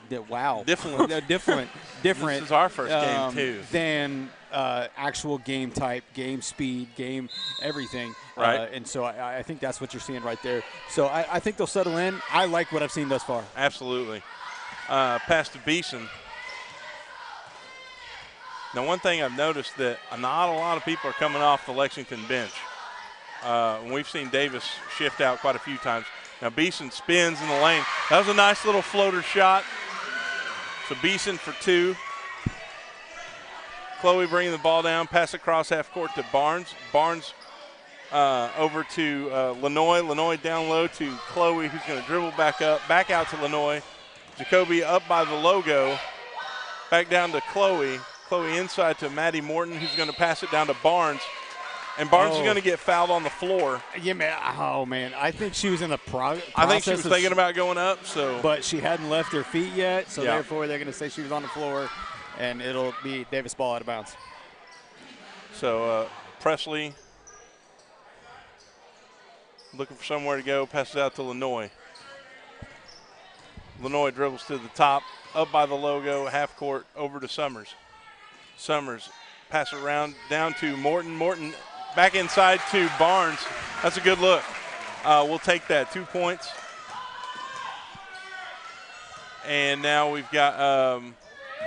Speaker 14: Different.
Speaker 13: This is our first game, too.
Speaker 14: Than actual game type, game speed, game everything.
Speaker 13: Right.
Speaker 14: And so I think that's what you're seeing right there. So I think they'll settle in. I like what I've seen thus far.
Speaker 13: Absolutely. Pass to Beeson. Now, one thing I've noticed that not a lot of people are coming off the Lexington bench. We've seen Davis shift out quite a few times. Now, Beeson spins in the lane. That was a nice little floater shot. So Beeson for two. Chloe bringing the ball down, pass across half court to Barnes. Barnes over to Lenoy. Lenoy down low to Chloe, who's going to dribble back out to Lenoy. Jacoby up by the logo. Back down to Chloe. Chloe inside to Maddie Morton, who's going to pass it down to Barnes. And Barnes is going to get fouled on the floor.
Speaker 14: Yeah, man. Oh, man. I think she was in the process.
Speaker 13: I think she was thinking about going up.
Speaker 14: But she hadn't left her feet yet, so
Speaker 13: Yeah.
Speaker 14: therefore they're going to say she was on the floor, and it'll be Davis ball out of bounds.
Speaker 13: So Presley looking for somewhere to go, passes out to Lenoy. Lenoy dribbles to the top, up by the logo, half court, over to Summers. Summers pass it around, down to Morton. Morton back inside to Barnes. That's a good look. We'll take that. 2 points. And now we've got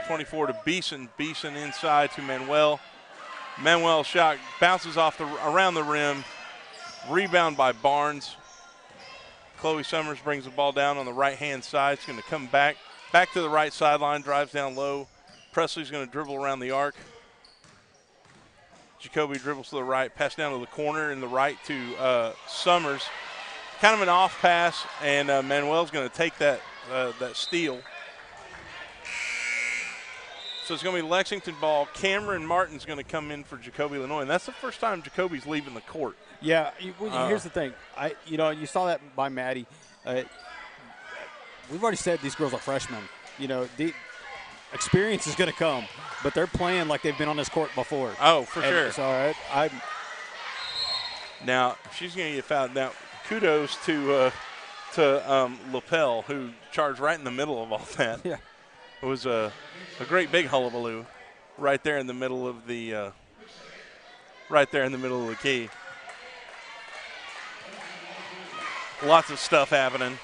Speaker 13: 24 to Beeson. Beeson inside to Manuel. Manuel's shot bounces off around the rim. Rebound by Barnes. Chloe Summers brings the ball down on the right-hand side. It's going to come back to the right sideline, drives down low. Presley's going to dribble around the arc. Jacoby dribbles to the right, pass down to the corner in the right to Summers. Kind of an off pass, and Manuel's going to take that steal. So it's going to be Lexington ball. Cameron Martin's going to come in for Jacoby Lenoy, and that's the first time Jacoby's leaving the court.
Speaker 14: Yeah, here's the thing. You saw that by Maddie. We've already said these girls are freshmen. The experience is going to come, but they're playing like they've been on this court before.
Speaker 13: Oh, for sure.
Speaker 14: It's all right.
Speaker 13: Now she's going to get fouled. Now kudos to Lapel, who charged right in the middle of all that.
Speaker 14: Yeah,
Speaker 13: it was a great big hullabaloo right there in the middle of the key. Lots of stuff happening.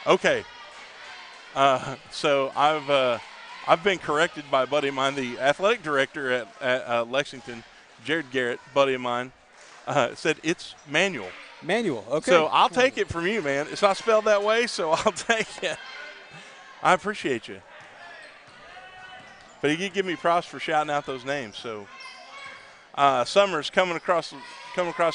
Speaker 13: Okay, so I've been corrected by a buddy of mine, the athletic director at Lexington, Jared Garrett, buddy of mine, said it's Manuel.
Speaker 14: Manuel, okay.
Speaker 13: So I'll take it from you, man. It's not spelled that way, so I'll take it. I appreciate you. But he did give me props for shouting out those names. So Summers coming across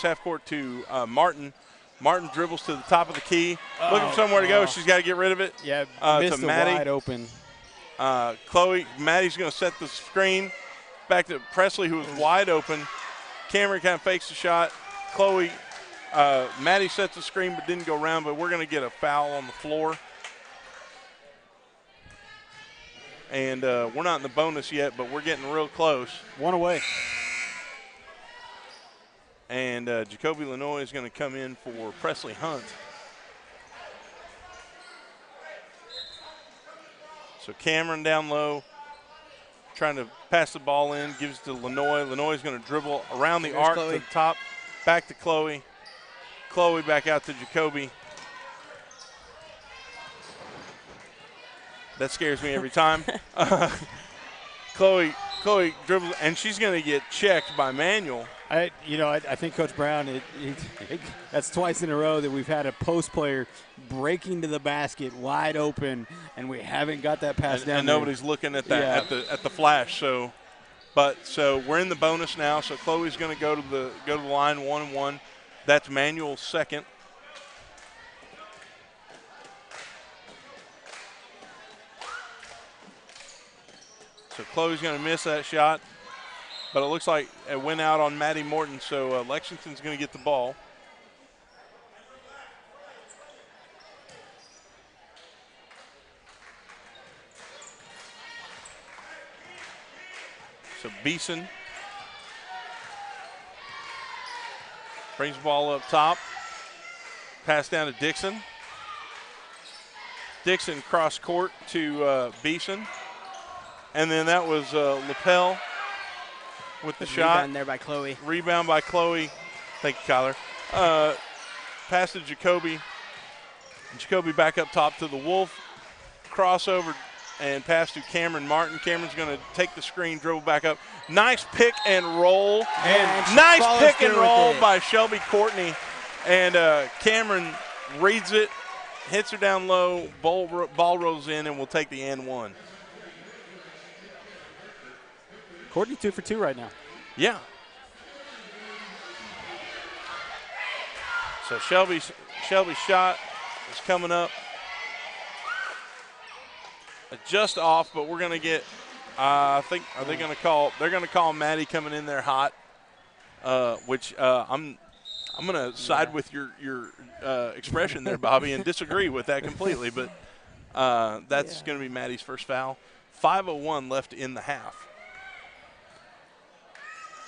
Speaker 13: half court to Martin. Martin dribbles to the top of the key, looking for somewhere to go. She's got to get rid of it.
Speaker 14: Yeah, missed
Speaker 13: to
Speaker 14: it
Speaker 13: Maddie.
Speaker 14: wide open.
Speaker 13: Maddie's going to set the screen back to Presley, who was wide open. Cameron kind of fakes the shot. Maddie sets the screen but didn't go around, but we're going to get a foul on the floor. And we're not in the bonus yet, but we're getting real close.
Speaker 14: One away.
Speaker 13: And Jacoby Lenoy is going to come in for Presley Hunt. So Cameron down low, trying to pass the ball in, gives it to Lenoy. Lenoy's going to dribble around the arc to the top, back to Chloe. Chloe back out to Jacoby. That scares me every time. Chloe dribbles, and she's going to get checked by Manuel.
Speaker 14: I think Coach Brown, that's twice in a row that we've had a post player breaking to the basket wide open, and we haven't got that pass down.
Speaker 13: And nobody's looking at that at the flash. So we're in the bonus now. So Chloe's going to go to the line 1-1. That's Manuel's second. So Chloe's going to miss that shot. But it looks like it went out on Maddie Morton, so Lexington's going to get the ball. So Beeson brings the ball up top. Pass down to Dixon. Dixon cross court to Beeson. And then that was Lapel with the shot.
Speaker 7: Rebound there by Chloe.
Speaker 13: Rebound by Chloe. Thank you, Kyler. Pass to Jacoby. Jacoby back up top to the Wolf. Crossover and pass to Cameron Martin. Cameron's going to take the screen, dribble back up. Nice pick and roll.
Speaker 14: And
Speaker 13: nice pick and roll by Shelby Courtney. And Cameron reads it, hits her down low, ball rolls in, and we'll take the and one.
Speaker 14: Courtney 2 for 2 right now.
Speaker 13: Yeah. So Shelby's shot is coming up. just off, but we're going to get. I think are they going to call? They're going to call Maddie coming in there hot, which I'm going to side with your expression there, Bobby, and disagree with that completely. But that's going to be Maddie's first foul. 5:01 left in the half.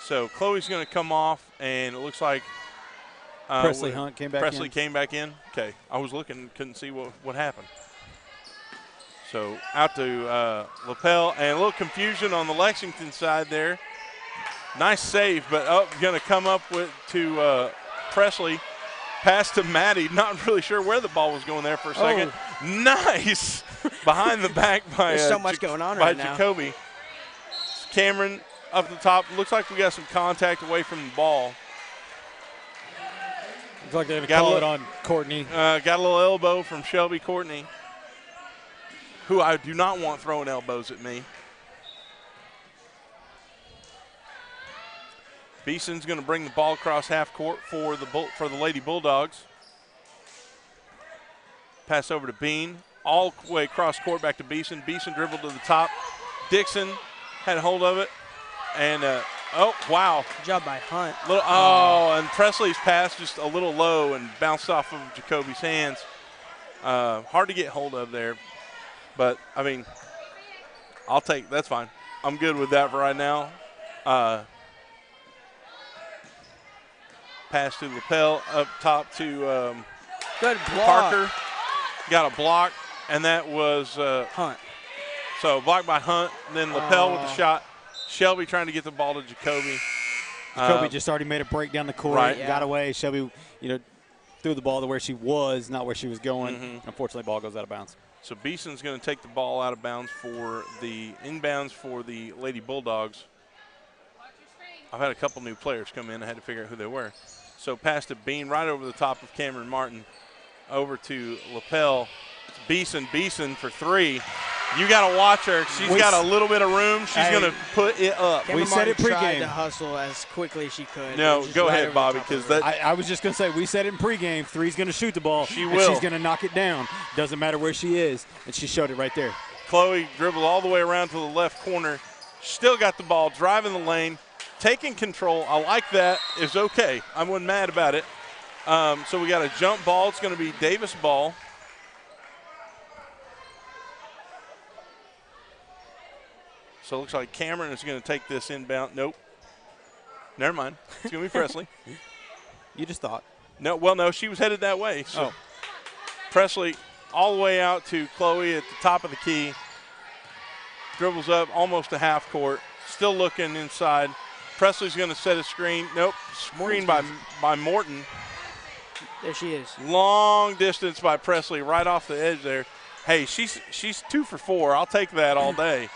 Speaker 13: So Chloe's going to come off, and it looks like
Speaker 14: Presley Hunt came back in.
Speaker 13: Presley came back in. Okay, I was looking, couldn't see what happened. So out to Lapel, and a little confusion on the Lexington side there. Nice save, but going to come up to Presley. Pass to Maddie. Not really sure where the ball was going there for a second. Nice behind the back by
Speaker 7: There's so much going on right now.
Speaker 13: Jacoby. Cameron up the top. Looks like we got some contact away from the ball.
Speaker 14: Looks like they're going to call it on Courtney.
Speaker 13: Got a little elbow from Shelby Courtney, who I do not want throwing elbows at me. Beeson's going to bring the ball across half court for the Lady Bulldogs. Pass over to Bean, all the way across court back to Beeson. Beeson dribbled to the top. Dixon had hold of it, and oh wow!
Speaker 7: Good job by Hunt.
Speaker 13: And Presley's pass just a little low and bounced off of Jacoby's hands. Hard to get hold of there, but I mean, that's fine. I'm good with that for right now. Pass to Lapel up top to
Speaker 7: good block.
Speaker 13: Parker. Got a block, and that was
Speaker 7: Hunt.
Speaker 13: So blocked by Hunt, and then Lapel with the shot. Shelby trying to get the ball to Jacoby.
Speaker 14: Jacoby just already made a break down the court,
Speaker 13: right.
Speaker 14: Got away. Shelby, threw the ball to where she was, not where she was going. Unfortunately, ball goes out of bounds.
Speaker 13: So Beeson's going to take the ball out of bounds for the inbounds for the Lady Bulldogs. I've had a couple new players come in. I had to figure out who they were. So pass to Bean right over the top of Cameron Martin. Over to Lapel. Beeson for three. You got to watch her. She's got a little bit of room. She's going to put it up.
Speaker 7: Cameron
Speaker 14: we said it
Speaker 7: tried
Speaker 14: pregame.
Speaker 7: to hustle as quickly as she could.
Speaker 13: No, go ahead, Bobby, because that.
Speaker 14: I was just going to say, we said it in pregame. Three's going to shoot the ball.
Speaker 13: She
Speaker 14: and
Speaker 13: will.
Speaker 14: She's going to knock it down. Doesn't matter where she is. And she showed it right there.
Speaker 13: Chloe dribbled all the way around to the left corner. Still got the ball, driving the lane, taking control. I like that. It's okay. I wasn't mad about it. So we got a jump ball. It's going to be Davis ball. So it looks like Cameron is going to take this inbound. Nope. Never mind. It's going to be Presley.
Speaker 14: You just thought.
Speaker 13: No, she was headed that way. So Presley all the way out to Chloe at the top of the key. Dribbles up almost to half court. Still looking inside. Presley's going to set a screen. Nope. Screen by Morton.
Speaker 7: There she is.
Speaker 13: Long distance by Presley right off the edge there. Hey, she's 2 for 4. I'll take that all day.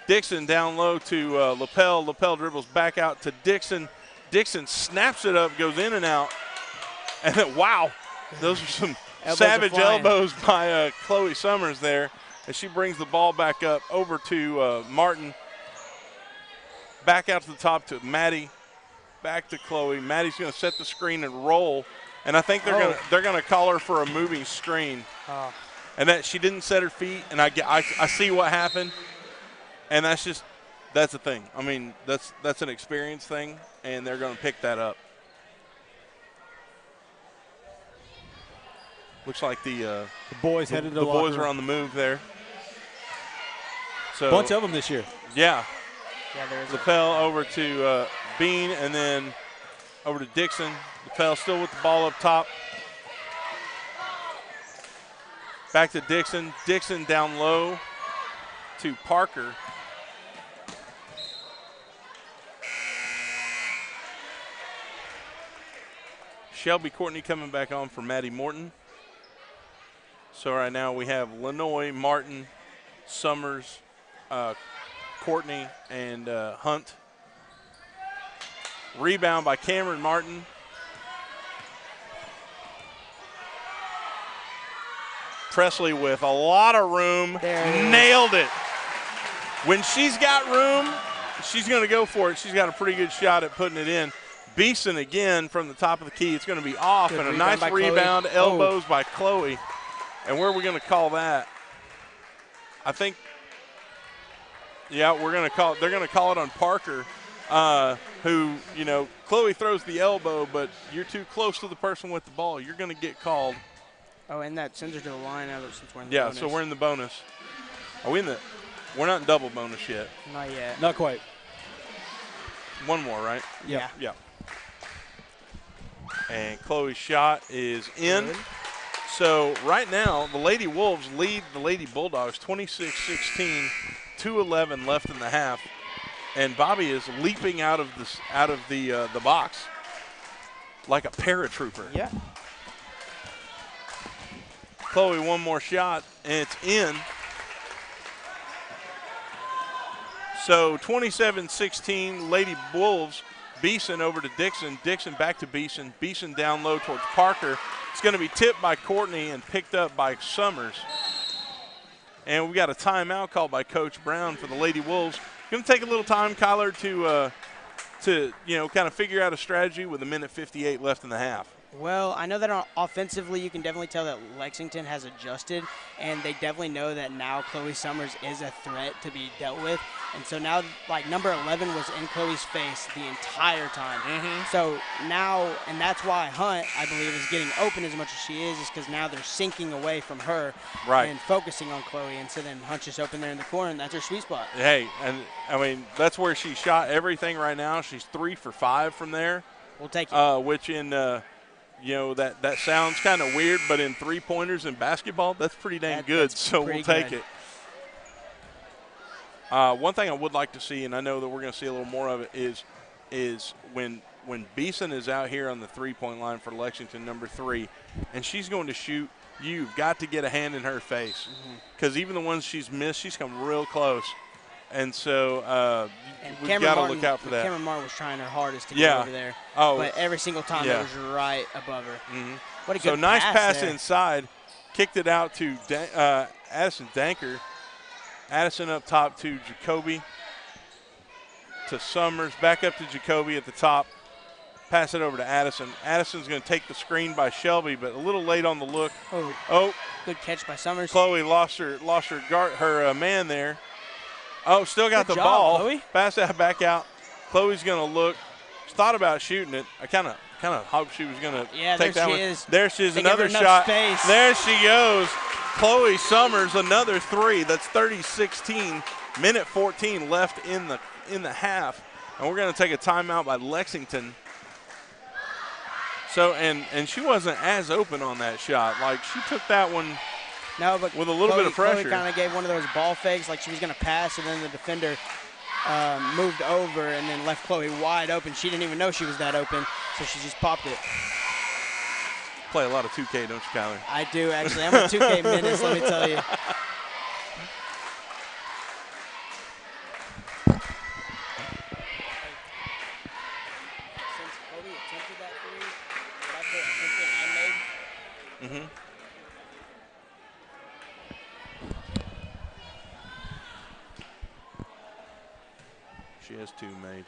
Speaker 13: Dixon down low to Lapel. Lapel dribbles back out to Dixon. Dixon snaps it up, goes in and out. And then, wow, those are some savage elbows by Chloe Summers there as she brings the ball back up over to Martin. Back out to the top to Maddie. Back to Chloe. Maddie's going to set the screen and roll. And I think they're gonna call her for a moving screen. And that she didn't set her feet, and I see what happened. And that's the thing. I mean, that's an experience thing, and they're going to pick that up. Looks like the
Speaker 14: boys headed to the
Speaker 13: boys
Speaker 14: locker
Speaker 13: are on the move there. So
Speaker 14: bunch of them this year.
Speaker 13: Yeah.
Speaker 7: There is.
Speaker 13: Lapel over to Bean, and then over to Dixon. Lapel still with the ball up top. Back to Dixon. Dixon down low to Parker. Shelby Courtney coming back on for Maddie Morton. So right now we have Lenoy, Martin, Summers, Courtney, and Hunt. Rebound by Cameron Martin. Presley with a lot of room. Nailed it. When she's got room, she's going to go for it. She's got a pretty good shot at putting it in. Beeson again from the top of the key. It's going to be off, and a nice rebound, elbows by Chloe. And where are we going to call that? I think, yeah, they're going to call it on Parker, who, you know, Chloe throws the elbow, but you're too close to the person with the ball. You're going to get called.
Speaker 7: Oh, and that sends her to the line now since we're in the
Speaker 13: Yeah,
Speaker 7: bonus.
Speaker 13: so we're in the bonus. Are we in the – we're not in double bonus yet.
Speaker 7: Not yet.
Speaker 14: Not quite.
Speaker 13: One more, right?
Speaker 7: Yeah.
Speaker 13: Yeah. And Chloe's shot is in.
Speaker 7: Good.
Speaker 13: So right now, the Lady Wolves lead the Lady Bulldogs 26-16, 2:11 left in the half, and Bobby is leaping out of the box like a paratrooper.
Speaker 7: Yeah.
Speaker 13: Chloe, one more shot, and it's in. So 27-16, Lady Wolves. Beeson over to Dixon. Dixon back to Beeson. Beeson down low towards Parker. It's going to be tipped by Courtney and picked up by Summers. And we got a timeout called by Coach Brown for the Lady Wolves. Going to take a little time, Kyler, to kind of figure out a strategy with 1:58 left in the half.
Speaker 7: Well, I know that offensively you can definitely tell that Lexington has adjusted, and they definitely know that now Chloe Summers is a threat to be dealt with. And so now, like, number 11 was in Chloe's face the entire time. So now, and that's why Hunt, I believe, is getting open as much as she is because now they're sinking away from her and focusing on Chloe. And so then Hunt's just open there in the corner, and that's her sweet spot.
Speaker 13: Hey, and, I mean, that's where she shot everything right now. She's 3 for 5 from there.
Speaker 7: We'll take it.
Speaker 13: Which in that sounds kind of weird, but in three-pointers in basketball, that's pretty dang good, so we'll take it. One thing I would like to see, and I know that we're going to see a little more of it, is when Beeson is out here on the three-point line for Lexington, number 3, and she's going to shoot, you've got to get a hand in her face. Because even the ones she's missed, she's come real close. And so we've got to look out for that.
Speaker 7: Cameron Martin was trying her hardest to get over there. But every single time it was right above her. What a good
Speaker 13: nice pass
Speaker 7: there.
Speaker 13: inside. Kicked it out to Addison Danker. Addison up top to Jacoby. To Summers. Back up to Jacoby at the top. Pass it over to Addison. Addison's going to take the screen by Shelby, but a little late on the look.
Speaker 7: Oh. Good catch by Summers.
Speaker 13: Chloe lost her man there. Oh, still got
Speaker 7: Good
Speaker 13: the
Speaker 7: job,
Speaker 13: ball.
Speaker 7: Chloe.
Speaker 13: Pass that back out. Chloe's going to look. She thought about shooting it. I kind of hoped she was going to take that one. There she is, another shot.
Speaker 7: Space.
Speaker 13: There she goes. Chloe Summers, another 3. That's 30-16. Minute 14 left in the half. And we're going to take a timeout by Lexington. So, and she wasn't as open on that shot. Like, she took that one.
Speaker 7: No, but
Speaker 13: with a little bit of pressure.
Speaker 7: Chloe kind of gave one of those ball fakes like she was going to pass, and then the defender moved over and then left Chloe wide open. She didn't even know she was that open, so she just popped it.
Speaker 13: Play a lot of 2K, don't you, Kyler?
Speaker 7: I do, actually. I'm a 2K menace, let me tell you. Since Chloe attempted that 3, did I put attempted and made?
Speaker 13: She has 2 made.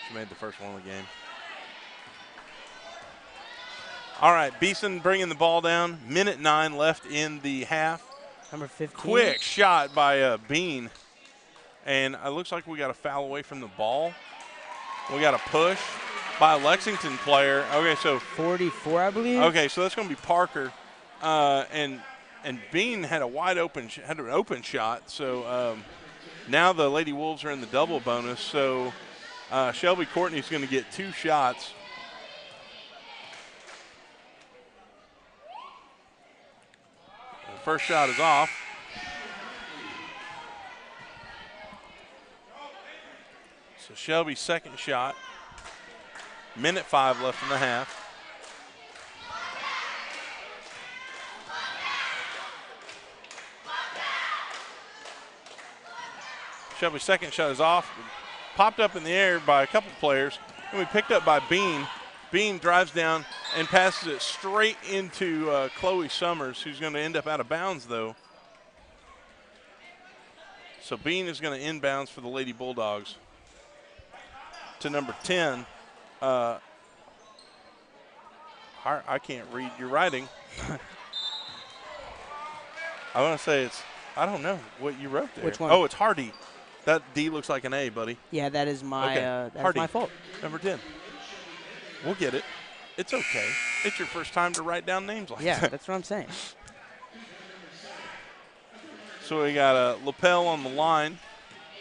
Speaker 13: She made the first one of the game. All right, Beeson bringing the ball down. Minute 9 left in the half.
Speaker 7: Number 15.
Speaker 13: Quick shot by Bean. And it looks like we got a foul away from the ball. We got a push by a Lexington player. Okay, so
Speaker 7: 44, I believe.
Speaker 13: Okay, so that's going to be Parker. And Bean had a wide open shot. So now the Lady Wolves are in the double bonus. So Shelby Courtney's going to get 2 shots. The first shot is off. So Shelby's second shot. Minute 5 left in the half. Shelby's second shot is off. Popped up in the air by a couple players. And we picked up by Bean. Bean drives down and passes it straight into Chloe Summers, who's going to end up out of bounds, though. So Bean is going to inbounds for the Lady Bulldogs to number 10. I can't read your writing. I want to say it's I don't know what you wrote there.
Speaker 7: Which one?
Speaker 13: Oh, it's Hardy. That D looks like an A, buddy.
Speaker 7: Yeah, that is my
Speaker 13: Okay.
Speaker 7: that is my fault.
Speaker 13: Number 10. We'll get it. It's okay. It's your first time to write down names like
Speaker 7: Yeah,
Speaker 13: that.
Speaker 7: that's what I'm saying.
Speaker 13: So we got a lapel on the line.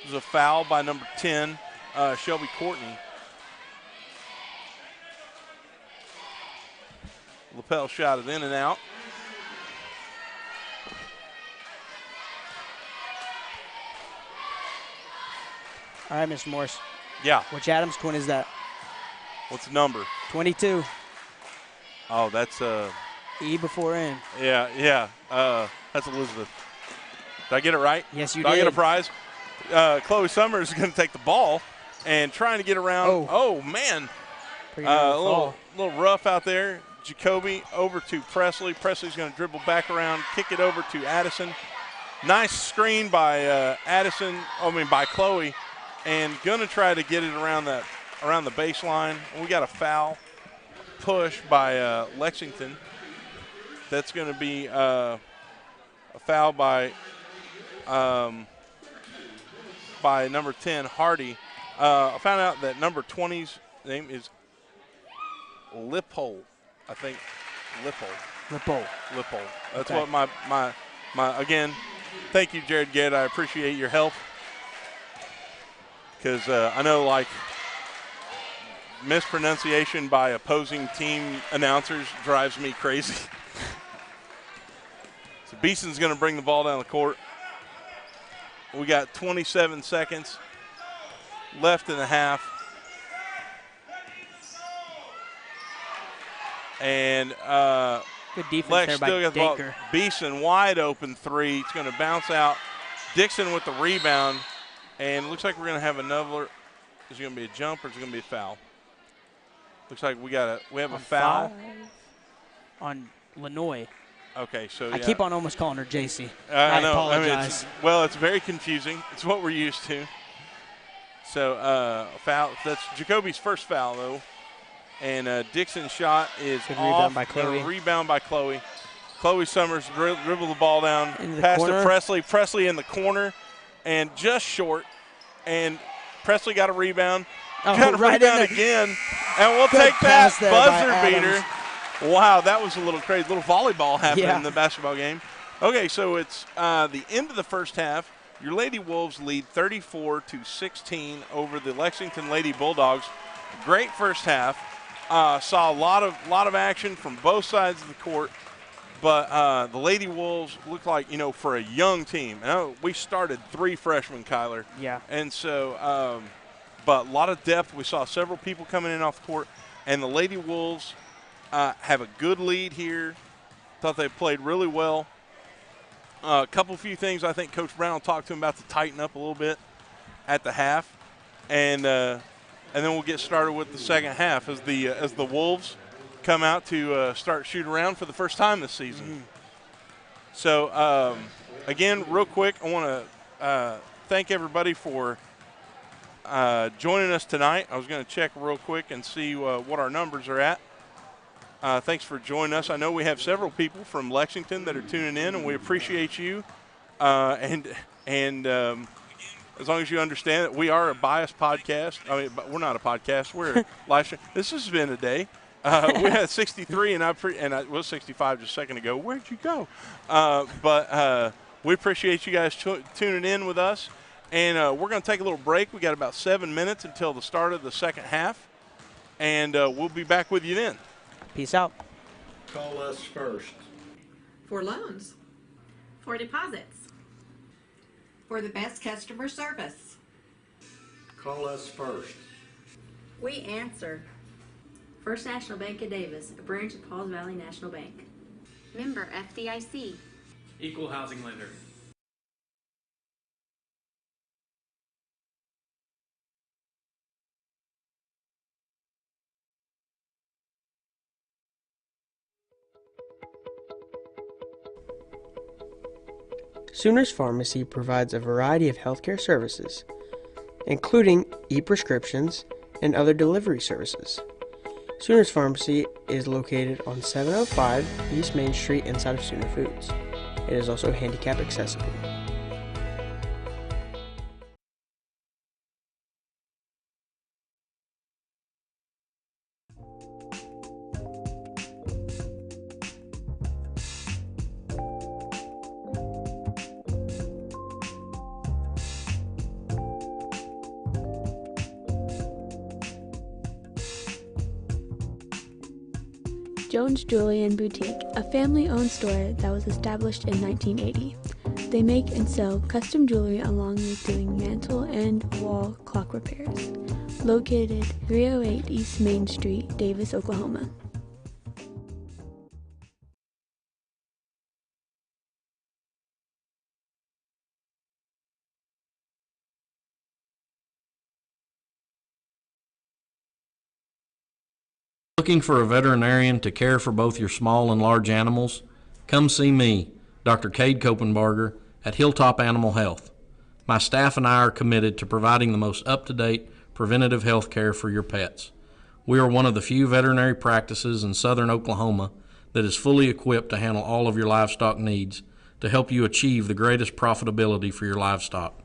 Speaker 13: There's a foul by number 10, Shelby Courtney. Lapel shot it in and out.
Speaker 7: All right, Mr. Morris.
Speaker 13: Yeah.
Speaker 7: Which Adams twin is that?
Speaker 13: What's the number?
Speaker 7: 22.
Speaker 13: Oh, that's
Speaker 7: E before N.
Speaker 13: Yeah. That's Elizabeth. Did I get it right?
Speaker 7: Yes, you
Speaker 13: did. I get
Speaker 7: did.
Speaker 13: a prize? Chloe Summers is going to take the ball and trying to get around. Oh man. A little rough out there. Jacoby over to Presley. Presley's going to dribble back around, kick it over to Addison. Nice screen by by Chloe, and going to try to get it around the baseline. We got a foul push by Lexington. That's going to be a foul by number 10, Hardy. I found out that number 20's name is Liphole. I think Liphole. That's
Speaker 7: Okay.
Speaker 13: what my again. Thank you, Jared Gedd. I appreciate your help because I know like mispronunciation by opposing team announcers drives me crazy. So Beeson's going to bring the ball down the court. We got 27 seconds left in the half. And
Speaker 7: good defense
Speaker 13: Lex
Speaker 7: there by
Speaker 13: still got the ball.
Speaker 7: Dinker.
Speaker 13: Beeson wide open three. It's going to bounce out. Dixon with the rebound. And it looks like we're going to have another. Is it going to be a jump or is it going to be a foul? Looks like we have a foul.
Speaker 7: On Lenoy.
Speaker 13: Okay, so
Speaker 7: I keep on almost calling her JC.
Speaker 13: I know.
Speaker 7: apologize.
Speaker 13: It's very confusing. It's what we're used to. So foul. That's Jacoby's first foul though, and Dixon's shot is
Speaker 7: Good
Speaker 13: off.
Speaker 7: rebound by Chloe.
Speaker 13: Rebound by Chloe. Chloe Summers dribbled the ball down, pass to Presley. Presley in the corner, and just short. And Presley got a rebound. Got a rebound again, and we'll take that buzzer beater. Wow, that was a little crazy. Little volleyball happened in the basketball game. Okay, so it's the end of the first half. Your Lady Wolves lead 34-16 over the Lexington Lady Bulldogs. Great first half. Saw a lot of action from both sides of the court. But the Lady Wolves look like, for a young team. We started 3 freshmen, Kyler.
Speaker 7: Yeah.
Speaker 13: And so, but a lot of depth. We saw several people coming in off the court. And the Lady Wolves have a good lead here. Thought they played really well. A few things I think Coach Brown will talk to him about to tighten up a little bit at the half. And then we'll get started with the second half as the Wolves come out to start shooting around for the first time this season. Mm-hmm. So, again, real quick, I want to thank everybody for joining us tonight. I was going to check real quick and see what our numbers are at. Thanks for joining us. I know we have several people from Lexington that are tuning in, and we appreciate you. And as long as you understand that we are a biased podcast. I mean, we're not a podcast. We're a live stream. This has been a day. We had 63, and I was 65 just a second ago. Where'd you go? But we appreciate you guys tuning in with us. And we're going to take a little break. We got about 7 minutes until the start of the second half. And we'll be back with you then.
Speaker 7: Peace out.
Speaker 1: Call us first.
Speaker 2: For loans.
Speaker 3: For deposits.
Speaker 4: For the best customer service.
Speaker 1: Call us first.
Speaker 3: We answer. First National Bank of Davis, a branch of Pauls Valley National Bank.
Speaker 5: Member FDIC.
Speaker 6: Equal housing lender.
Speaker 7: Sooners Pharmacy provides a variety of healthcare services, including e-prescriptions and other delivery services. Sooners Pharmacy is located on 705 East Main Street inside of Sooner Foods. It is also handicap accessible.
Speaker 8: Jones Jewelry and Boutique, a family-owned store that was established in 1980. They make and sell custom jewelry along with doing mantle and wall clock repairs. Located 308 East Main Street, Davis, Oklahoma.
Speaker 9: Looking for a veterinarian to care for both your small and large animals? Come see me, Dr. Cade Kopenbarger, at Hilltop Animal Health. My staff and I are committed to providing the most up-to-date preventative health care for your pets. We are one of the few veterinary practices in southern Oklahoma that is fully equipped to handle all of your livestock needs to help you achieve the greatest profitability for your livestock.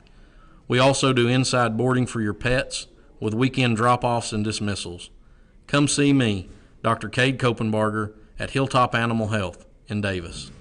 Speaker 9: We also do inside boarding for your pets with weekend drop-offs and dismissals. Come see me, Dr. Cade Kopenbarger, at Hilltop Animal Health in Davis.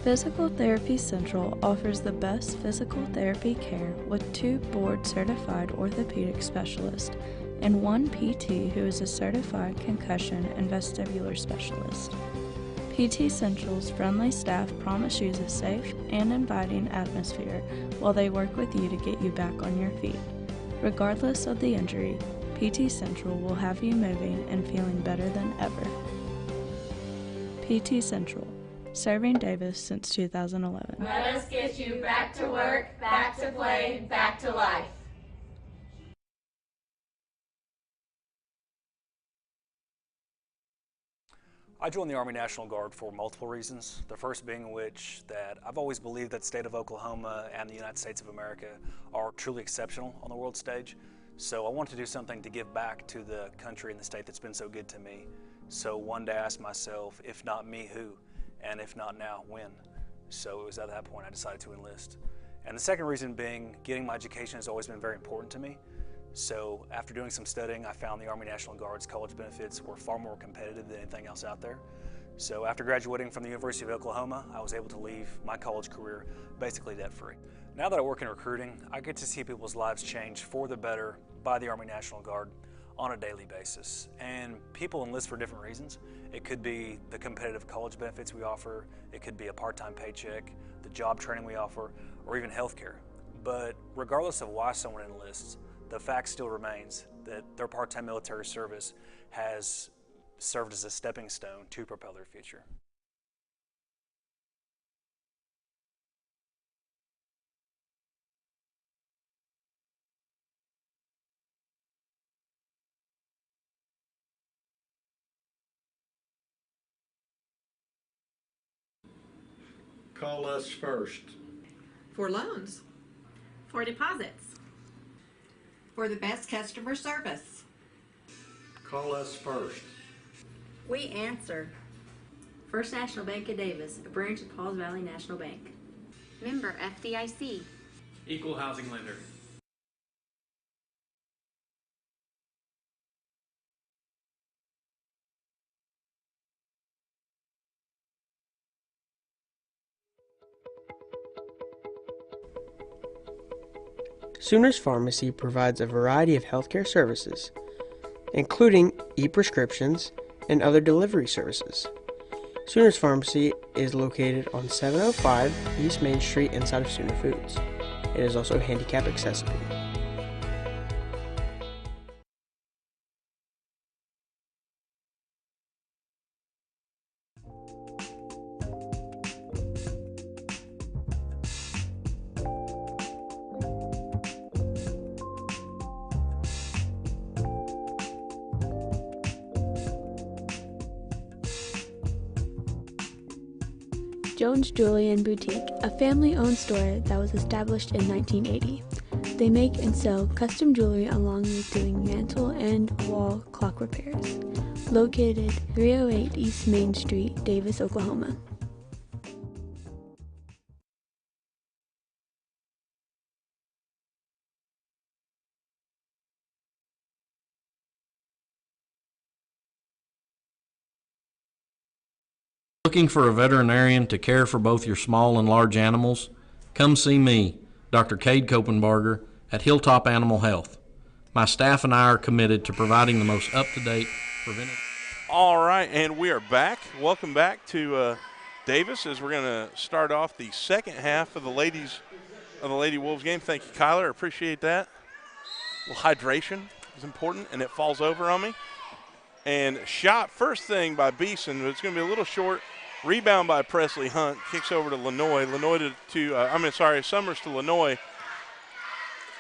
Speaker 10: Physical Therapy Central offers the best physical therapy care with 2 board-certified orthopedic specialists and 1 PT who is a certified concussion and vestibular specialist. PT Central's friendly staff promise you a safe and inviting atmosphere while they work with you to get you back on your feet. Regardless of the injury, PT Central will have you moving and feeling better than ever. PT Central, serving Davis since 2011.
Speaker 11: Let us get you back to work, back to play, back to life.
Speaker 12: I joined the Army National Guard for multiple reasons. The first being which that I've always believed that the state of Oklahoma and the United States of America are truly exceptional on the world stage. So I wanted to do something to give back to the country and the state that's been so good to me. So one day I asked myself, if not me, who? And if not now, when? So it was at that point I decided to enlist. And the second reason being, getting my education has always been very important to me. So after doing some studying, I found the Army National Guard's college benefits were far more competitive than anything else out there. So after graduating from the University of Oklahoma, I was able to leave my college career basically debt-free. Now that I work in recruiting, I get to see people's lives change for the better by the Army National Guard on a daily basis. And people enlist for different reasons. It could be the competitive college benefits we offer, it could be a part-time paycheck, the job training we offer, or even healthcare. But regardless of why someone enlists, the fact still remains that their part-time military service has served as a stepping stone to propel their future.
Speaker 1: Call us first.
Speaker 2: For loans.
Speaker 3: For deposits.
Speaker 4: For the best customer service.
Speaker 1: Call us first.
Speaker 3: We answer. First National Bank of Davis, a branch of Pauls Valley National Bank.
Speaker 5: Member FDIC.
Speaker 6: Equal housing lender.
Speaker 7: Sooners Pharmacy provides a variety of healthcare services, including e-prescriptions and other delivery services. Sooners Pharmacy is located on 705 East Main Street inside of Sooner Foods. It is also handicap accessible.
Speaker 8: Jones Jewelry and Boutique, a family-owned store that was established in 1980. They make and sell custom jewelry along with doing mantle and wall clock repairs. Located 308 East Main Street, Davis, Oklahoma.
Speaker 9: Looking for a veterinarian to care for both your small and large animals? Come see me, Dr. Cade Kopenbarger, at Hilltop Animal Health. My staff and I are committed to providing the most up-to-date preventative.
Speaker 13: All right, and we are back. Welcome back to Davis as we're going to start off the second half of the Lady Wolves game. Thank you, Kyler. I appreciate that. A little hydration is important, and it falls over on me. And shot first thing by Beeson, but it's going to be a little short. Rebound by Presley Hunt. Kicks over to Lenoy. Summers to Lenoy.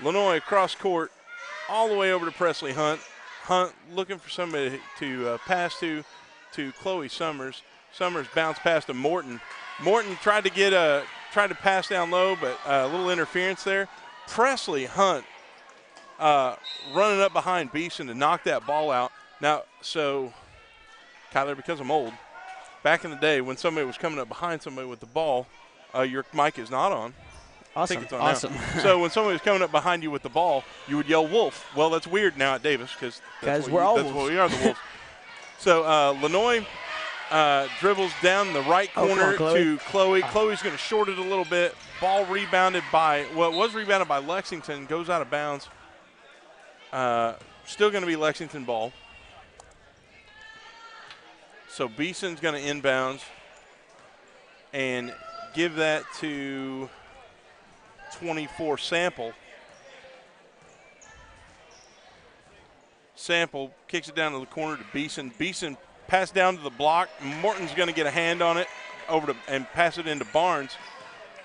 Speaker 13: Lenoy across court all the way over to Presley Hunt. Hunt looking for somebody to pass to Chloe Summers. Summers bounced past to Morton. Morton tried to pass down low, but a little interference there. Presley Hunt running up behind Beeson to knock that ball out. Now, so Kyler, because I'm old, back in the day when somebody was coming up behind somebody with the ball, your mic is not on.
Speaker 7: Awesome.
Speaker 13: I think it's on
Speaker 7: awesome.
Speaker 13: now. So when somebody was coming up behind you with the ball, you would yell "Wolf." Well, that's weird now at Davis because that's
Speaker 7: we're all
Speaker 13: that's what we are, the Wolves. So Lenoy dribbles down the right corner to Chloe. Chloe's going to short it a little bit. Ball rebounded by Lexington. Goes out of bounds. Still going to be Lexington ball. So Beeson's going to inbounds and give that to 24 Sample. Sample kicks it down to the corner to Beeson. Beeson passed down to the block. Morton's going to get a hand on it and pass it into Barnes.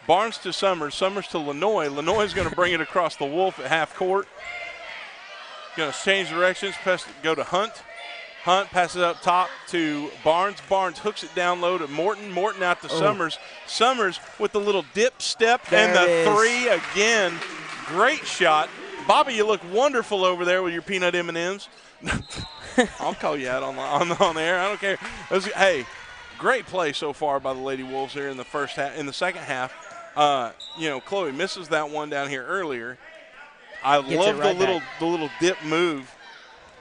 Speaker 13: Barnes to Summers. Summers to Lenoy. Lenoy's going to bring it across the Wolf at half court. Going to change directions. Go to Hunt. Hunt passes up top to Barnes. Barnes hooks it down low to Morton. Morton out to Summers. Summers with the little dip step and the three again. Great shot. Bobby, you look wonderful over there with your peanut M&Ms. I'll call you out on the air. I don't care. Hey, great play so far by the Lady Wolves here in the first half. In the second half, Chloe misses that one down here earlier. I love the little dip move.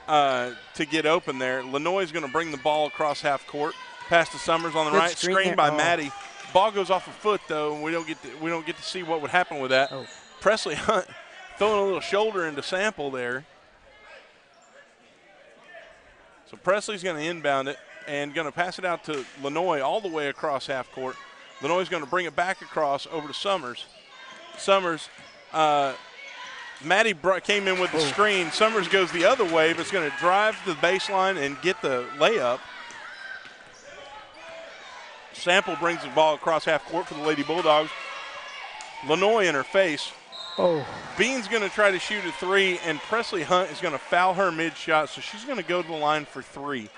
Speaker 13: To get open there. Lenoy's going to bring the ball across half court. Pass to Summers on the right. Screened by Maddie. Ball goes off a foot though, and we don't get to see what would happen with that. Presley Hunt throwing a little shoulder into Sample there. So Presley's going to inbound it and going to pass it out to Lenoy all the way across half court. Lenoy's going to bring it back across over to Summers. Summers. Maddie came in with the screen. Summers goes the other way, but it's going to drive to the baseline and get the layup. Sample brings the ball across half court for the Lady Bulldogs. Lenoy in her face. Bean's going to try to shoot a three, and Presley Hunt is going to foul her mid-shot, so she's going to go to the line for three.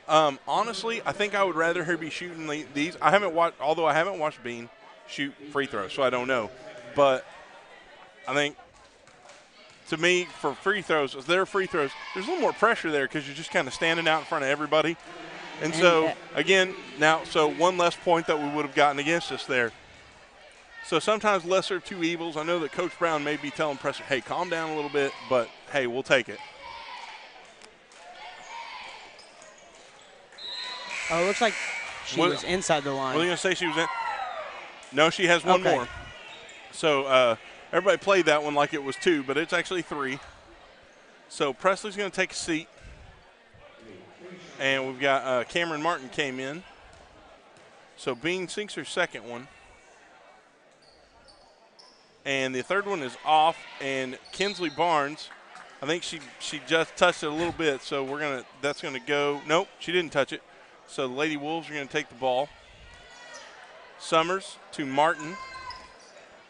Speaker 13: Honestly, I think I would rather her be shooting these. I haven't watched Bean shoot free throws, so I don't know. But I think, to me, for free throws, as their free throws, there's a little more pressure there because you're just kind of standing out in front of everybody. And so, again, so one less point that we would have gotten against us there. So sometimes lesser of two evils. I know that Coach Brown may be telling Preston, hey, calm down a little bit, but, hey, we'll take it.
Speaker 7: Oh, it looks like she was inside the line.
Speaker 13: Were you going to say she was in? No, she has one more. So everybody played that one like it was two, but it's actually three. So Presley's going to take a seat. And we've got Cameron Martin came in. So Bean sinks her second one. And the third one is off. And Kinsley Barnes, I think she just touched it a little bit. So that's going to go. Nope, she didn't touch it. So the Lady Wolves are going to take the ball. Summers to Martin.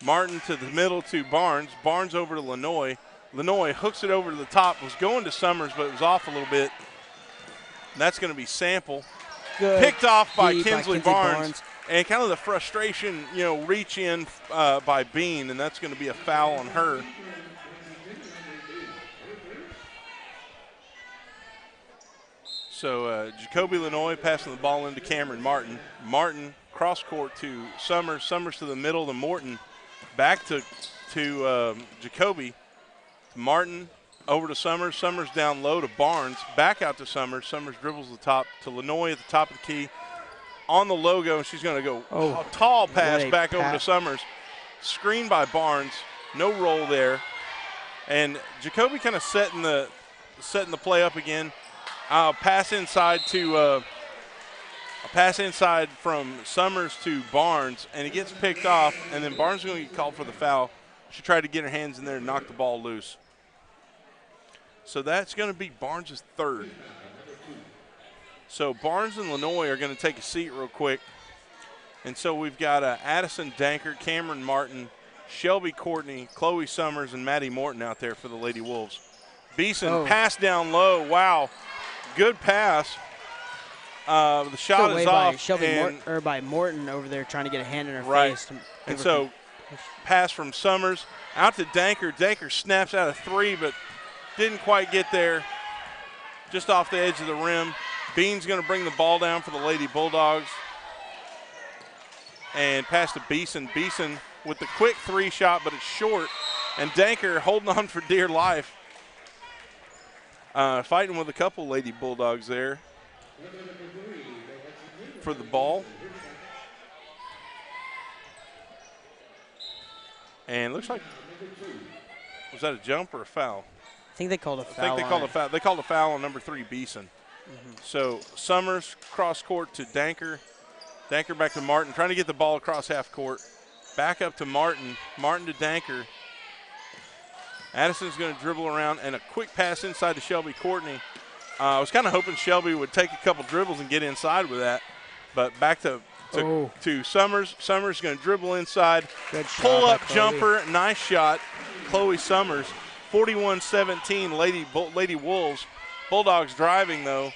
Speaker 13: Martin to the middle to Barnes. Barnes over to Lenoy. Lenoy hooks it over to the top. Was going to Summers, but it was off a little bit. And that's going to be Sample.
Speaker 14: Good
Speaker 9: picked off by
Speaker 7: D
Speaker 9: Kinsley Barnes. And kind of the frustration, reach in by Bean, and that's going to be a foul on her. So Jacoby Lenoy passing the ball into Cameron Martin. Martin cross court to Summers. Summers to the middle to Morton. Back to Jacoby. Martin over to Summers. Summers down low to Barnes. Back out to Summers. Summers dribbles the top to Lenoy at the top of the key. On the logo, and she's going to go a tall pass back over to Summers. Screened by Barnes. No roll there. And Jacoby kind of setting the play up again. Pass inside from Summers to Barnes, and it gets picked off, and then Barnes is going to get called for the foul. She tried to get her hands in there and knock the ball loose. So that's going to be Barnes' third. So Barnes and Lenoy are going to take a seat real quick. And so we've got Addison Dankert, Cameron Martin, Shelby Courtney, Chloe Summers, and Maddie Morton out there for the Lady Wolves. Beeson pass down low. Wow. Good pass. The shot is off.
Speaker 7: By Morton over there trying to get a hand in her face.
Speaker 9: And so pass from Summers out to Dankert. Dankert snaps out of three, but didn't quite get there. Just off the edge of the rim. Bean's going to bring the ball down for the Lady Bulldogs. And pass to Beeson. Beeson with the quick three shot, but it's short. And Dankert holding on for dear life. Fighting with a couple Lady Bulldogs there for the ball. And looks like, was that a jump or a foul?
Speaker 7: I think they called a foul.
Speaker 9: I think they called a foul. They called a foul on number 3, Beeson. So Summers cross court to Dankert. Dankert back to Martin, trying to get the ball across half court. Back up to Martin. Martin to Dankert. Addison's going to dribble around, and a quick pass inside to Shelby Courtney. I was kind of hoping Shelby would take a couple dribbles and get inside with that. But back to Summers. Summers going to dribble inside. Pull-up jumper. Nice shot. Chloe Summers. 41-17 Lady Wolves. Bulldogs driving, though.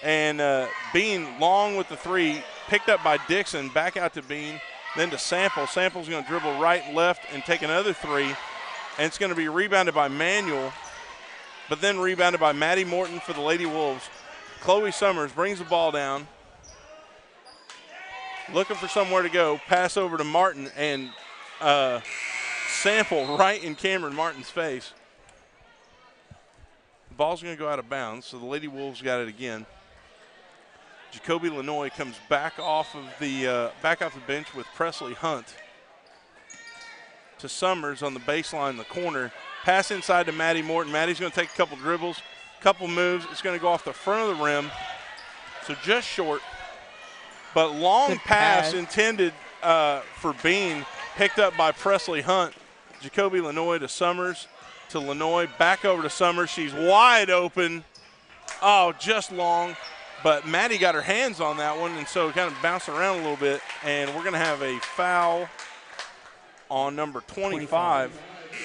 Speaker 9: And Bean long with the three. Picked up by Dixon. Back out to Bean. Then to Sample. Sample's going to dribble right and left and take another three. And it's going to be rebounded by Manuel, but then rebounded by Maddie Morton for the Lady Wolves. Chloe Summers brings the ball down. Looking for somewhere to go. Pass over to Martin, and Sample right in Cameron Martin's face. The ball's going to go out of bounds, so the Lady Wolves got it again. Jacoby Lenoy comes back off the bench with Presley Hunt. To Summers on the baseline in the corner. Pass inside to Maddie Morton. Maddie's going to take a couple dribbles, couple moves. It's going to go off the front of the rim, so just short. But long pass intended for Bean, picked up by Presley Hunt. Jacoby Lenoy to Summers, to Lenoy, back over to Summers. She's wide open. Oh, just long. But Maddie got her hands on that one, and so kind of bounced around a little bit. And we're going to have a foul on number 25.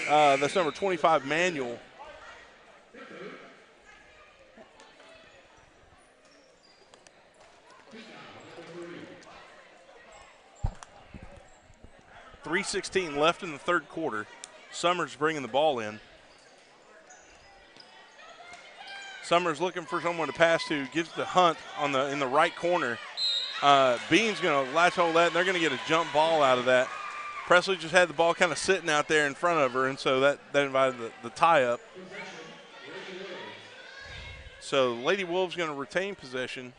Speaker 9: That's number 25, Manuel. .316 left in the third quarter. Summers bringing the ball in. Summers looking for someone to pass to, gives to Hunt in the right corner. Bean's going to latch hold that, and they're going to get a jump ball out of that. Presley just had the ball kind of sitting out there in front of her, and so that invited the tie-up. So Lady Wolves going to retain possession.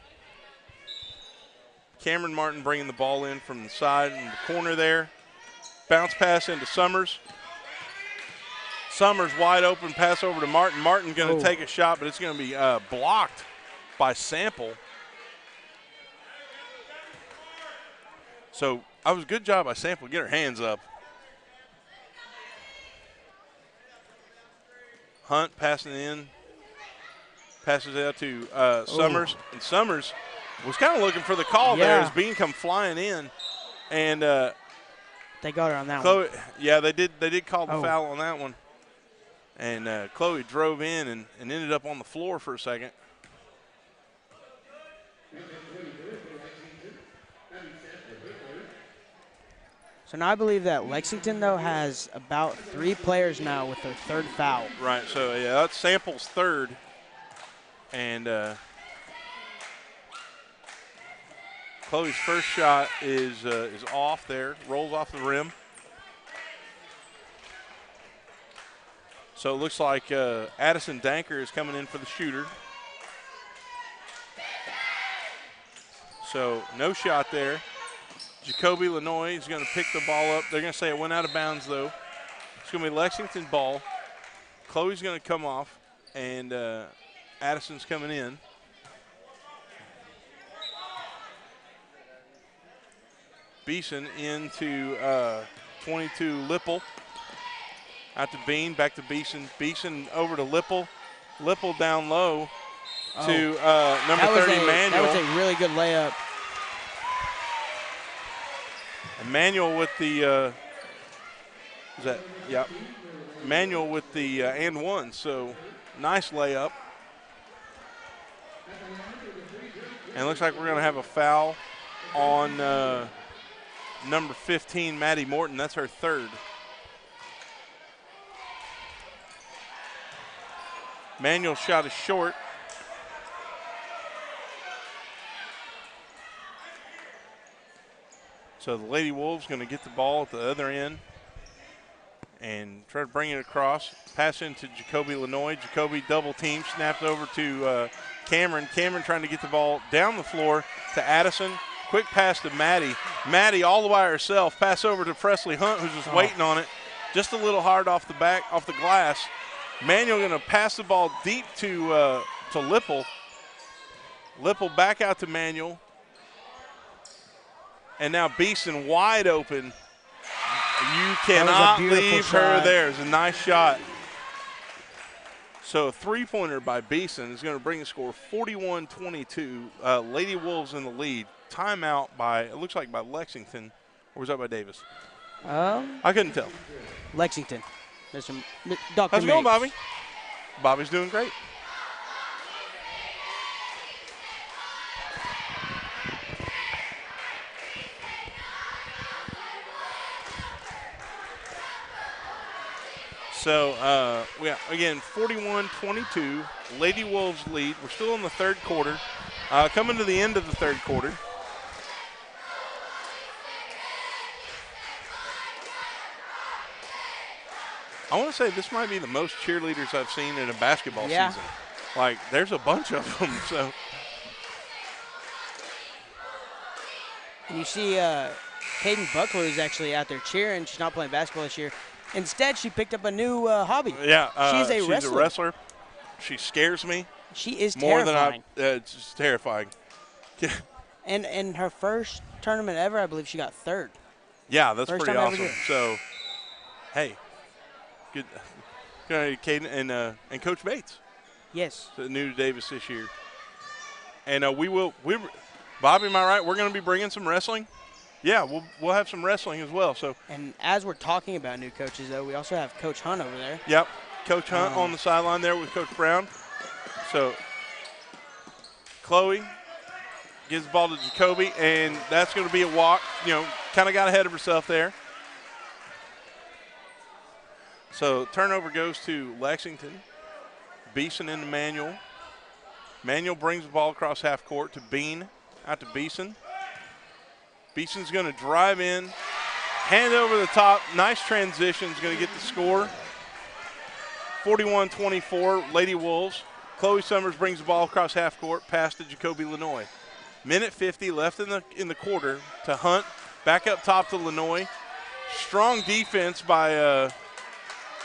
Speaker 9: Cameron Martin bringing the ball in from the side in the corner there. Bounce pass into Summers. Summers wide open, pass over to Martin. Martin going to take a shot, but it's going to be blocked by Sample. So that was a good job by Sample. Get her hands up. Hunt passing in. Passes out to Summers. And Summers was kind of looking for the call there as Bean come flying in. And
Speaker 7: they got her on that one.
Speaker 9: Yeah, they did call the foul on that one. And Chloe drove in and ended up on the floor for a second.
Speaker 7: So now I believe that Lexington, though, has about 3 players now with their 3rd foul.
Speaker 13: Right, so, yeah, that's Sample's 3rd. And Chloe's first shot is off there, rolls off the rim. So it looks like Addison Danker is coming in for the shooter. So no shot there. Jacoby Lanoy is going to pick the ball up. They're going to say it went out of bounds, though. It's going to be Lexington ball. Chloe's going to come off, and Addison's coming in. Beeson into 22 Lipple. Out to Bean, back to Beeson. Beeson over to Lipple. Lipple down low to number 30, Manuel.
Speaker 7: That was a really good layup.
Speaker 13: Manuel with the Manuel with the and one, so nice layup. And it looks like we're going to have a foul on number 15, Maddie Morton. That's her 3rd. Manuel's shot is short. So the Lady Wolves going to get the ball at the other end and try to bring it across. Pass into Jacoby Lanoy. Jacoby double team, snapped over to Cameron. Cameron trying to get the ball down the floor to Addison. Quick pass to Maddie. Maddie all by herself. Pass over to Presley Hunt, who's just waiting on it. Just a little hard off the glass. Manuel going to pass the ball deep to Lipple. Lipple back out to Manuel. And now Beeson wide open. You cannot leave her there. It's a nice shot. So a 3-pointer by Beeson is going to bring the score 41-22. Lady Wolves in the lead. Timeout by, it looks like by Lexington. Or was that by Davis? I couldn't tell.
Speaker 7: Lexington. Dr.
Speaker 13: How's it going, Bobby? Bobby's doing great. So, again, 41-22, Lady Wolves lead. We're still in the 3rd quarter. Coming to the end of the 3rd quarter. I want to say this might be the most cheerleaders I've seen in a basketball season. Like, there's a bunch of them. So,
Speaker 7: and you see Caden Buckler is actually out there cheering. She's not playing basketball this year. Instead, she picked up a new hobby.
Speaker 13: Yeah,
Speaker 7: she's a
Speaker 13: wrestler. She scares me.
Speaker 7: She is
Speaker 13: more
Speaker 7: terrifying.
Speaker 13: It's just terrifying.
Speaker 7: And in her first tournament ever, I believe she got 3rd.
Speaker 13: Yeah, that's
Speaker 7: first
Speaker 13: pretty awesome. So, hey, good night, Caden and Coach Bates.
Speaker 7: Yes.
Speaker 13: The new Davis this year. And Bobby, am I right? We're going to be bringing some wrestling. Yeah, we'll have some wrestling as well. So,
Speaker 7: and as we're talking about new coaches, though, we also have Coach Hunt over there.
Speaker 13: Yep, Coach Hunt on the sideline there with Coach Brown. So, Chloe gives the ball to Jacoby, and that's going to be a walk. Kind of got ahead of herself there. So, turnover goes to Lexington. Beeson into Manuel. Manuel brings the ball across half court to Bean, out to Beeson. Beeson's going to drive in, hand over the top. Nice transition. Is going to get the score. 41-24, Lady Wolves. Chloe Summers brings the ball across half court, pass to Jacoby Lanoy. Minute 50 left in the quarter to Hunt. Back up top to Lanoy. Strong defense by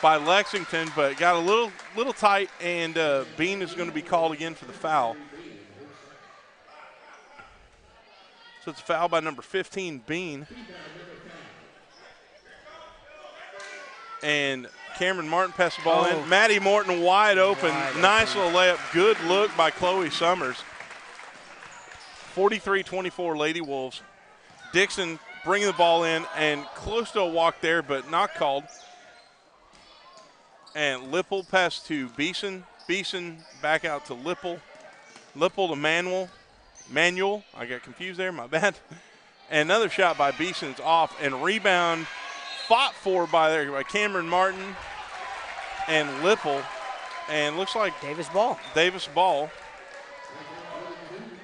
Speaker 13: Lexington, but got a little tight, and Bean is going to be called again for the foul. So it's a foul by number 15, Bean. And Cameron Martin passed the ball in. Maddie Morton wide open. Nice little layup. Good look by Chloe Summers. 43-24 Lady Wolves. Dixon bringing the ball in and close to a walk there, but not called. And Lipple pass to Beeson. Beeson back out to Lipple. Lipple to Manuel. I got confused there, my bad. And another shot by Beeson's off, and rebound fought for by Cameron Martin and Lipple. And looks like
Speaker 7: Davis ball.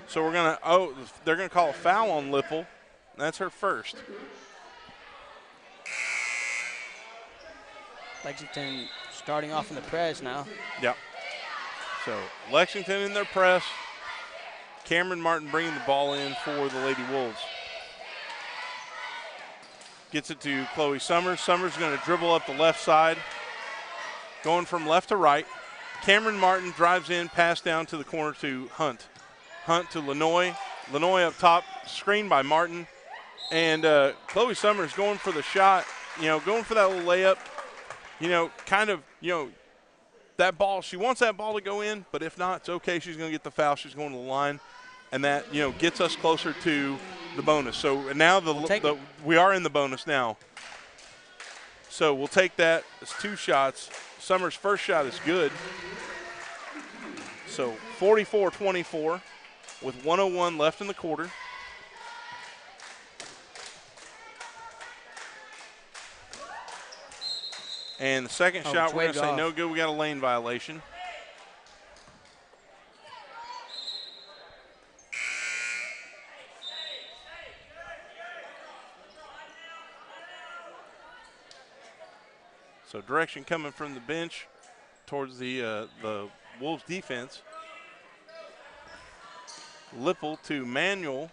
Speaker 13: So we're going to, they're going to call a foul on Lipple. That's her first.
Speaker 7: Lexington starting off in the press now.
Speaker 13: Yep. So Lexington in their press. Cameron Martin bringing the ball in for the Lady Wolves. Gets it to Chloe Summers. Summers going to dribble up the left side. Going from left to right. Cameron Martin drives in, pass down to the corner to Hunt. Hunt to Lanoy. Lanoy up top, screened by Martin. And Chloe Summers going for the shot, going for that little layup. That ball, she wants that ball to go in, but if not, it's okay. She's going to get the foul. She's going to the line. And that, gets us closer to the bonus. So now we are in the bonus now. So we'll take that. It's 2 shots. Summers' first shot is good. So 44-24 with 1:01 left in the quarter. And the second shot, we're going to say no good. We got a lane violation. So direction coming from the bench towards the Wolves defense. Lipple to Manuel.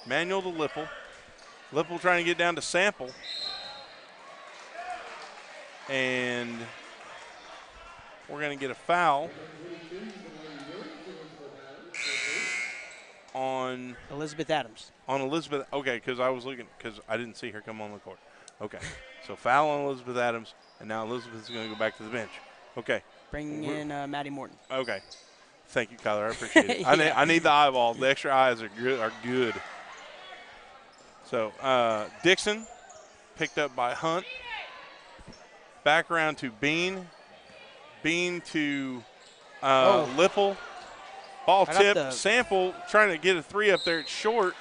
Speaker 13: Manuel to Lipple. Lipple trying to get down to Sample. And we're going to get a foul on
Speaker 7: Elizabeth Adams.
Speaker 13: Okay, because I was looking, because I didn't see her come on the court. Okay, so foul on Elizabeth Adams, and now Elizabeth's going to go back to the bench. Okay.
Speaker 7: Bringing in Maddie Morton.
Speaker 13: Okay. Thank you, Kyler. I appreciate it. Yeah. I need the eyeball. The extra eyes are good. So Dixon picked up by Hunt. Back around to Bean. Bean to Lipple. Ball tip. Sample trying to get a 3 up there. It's short.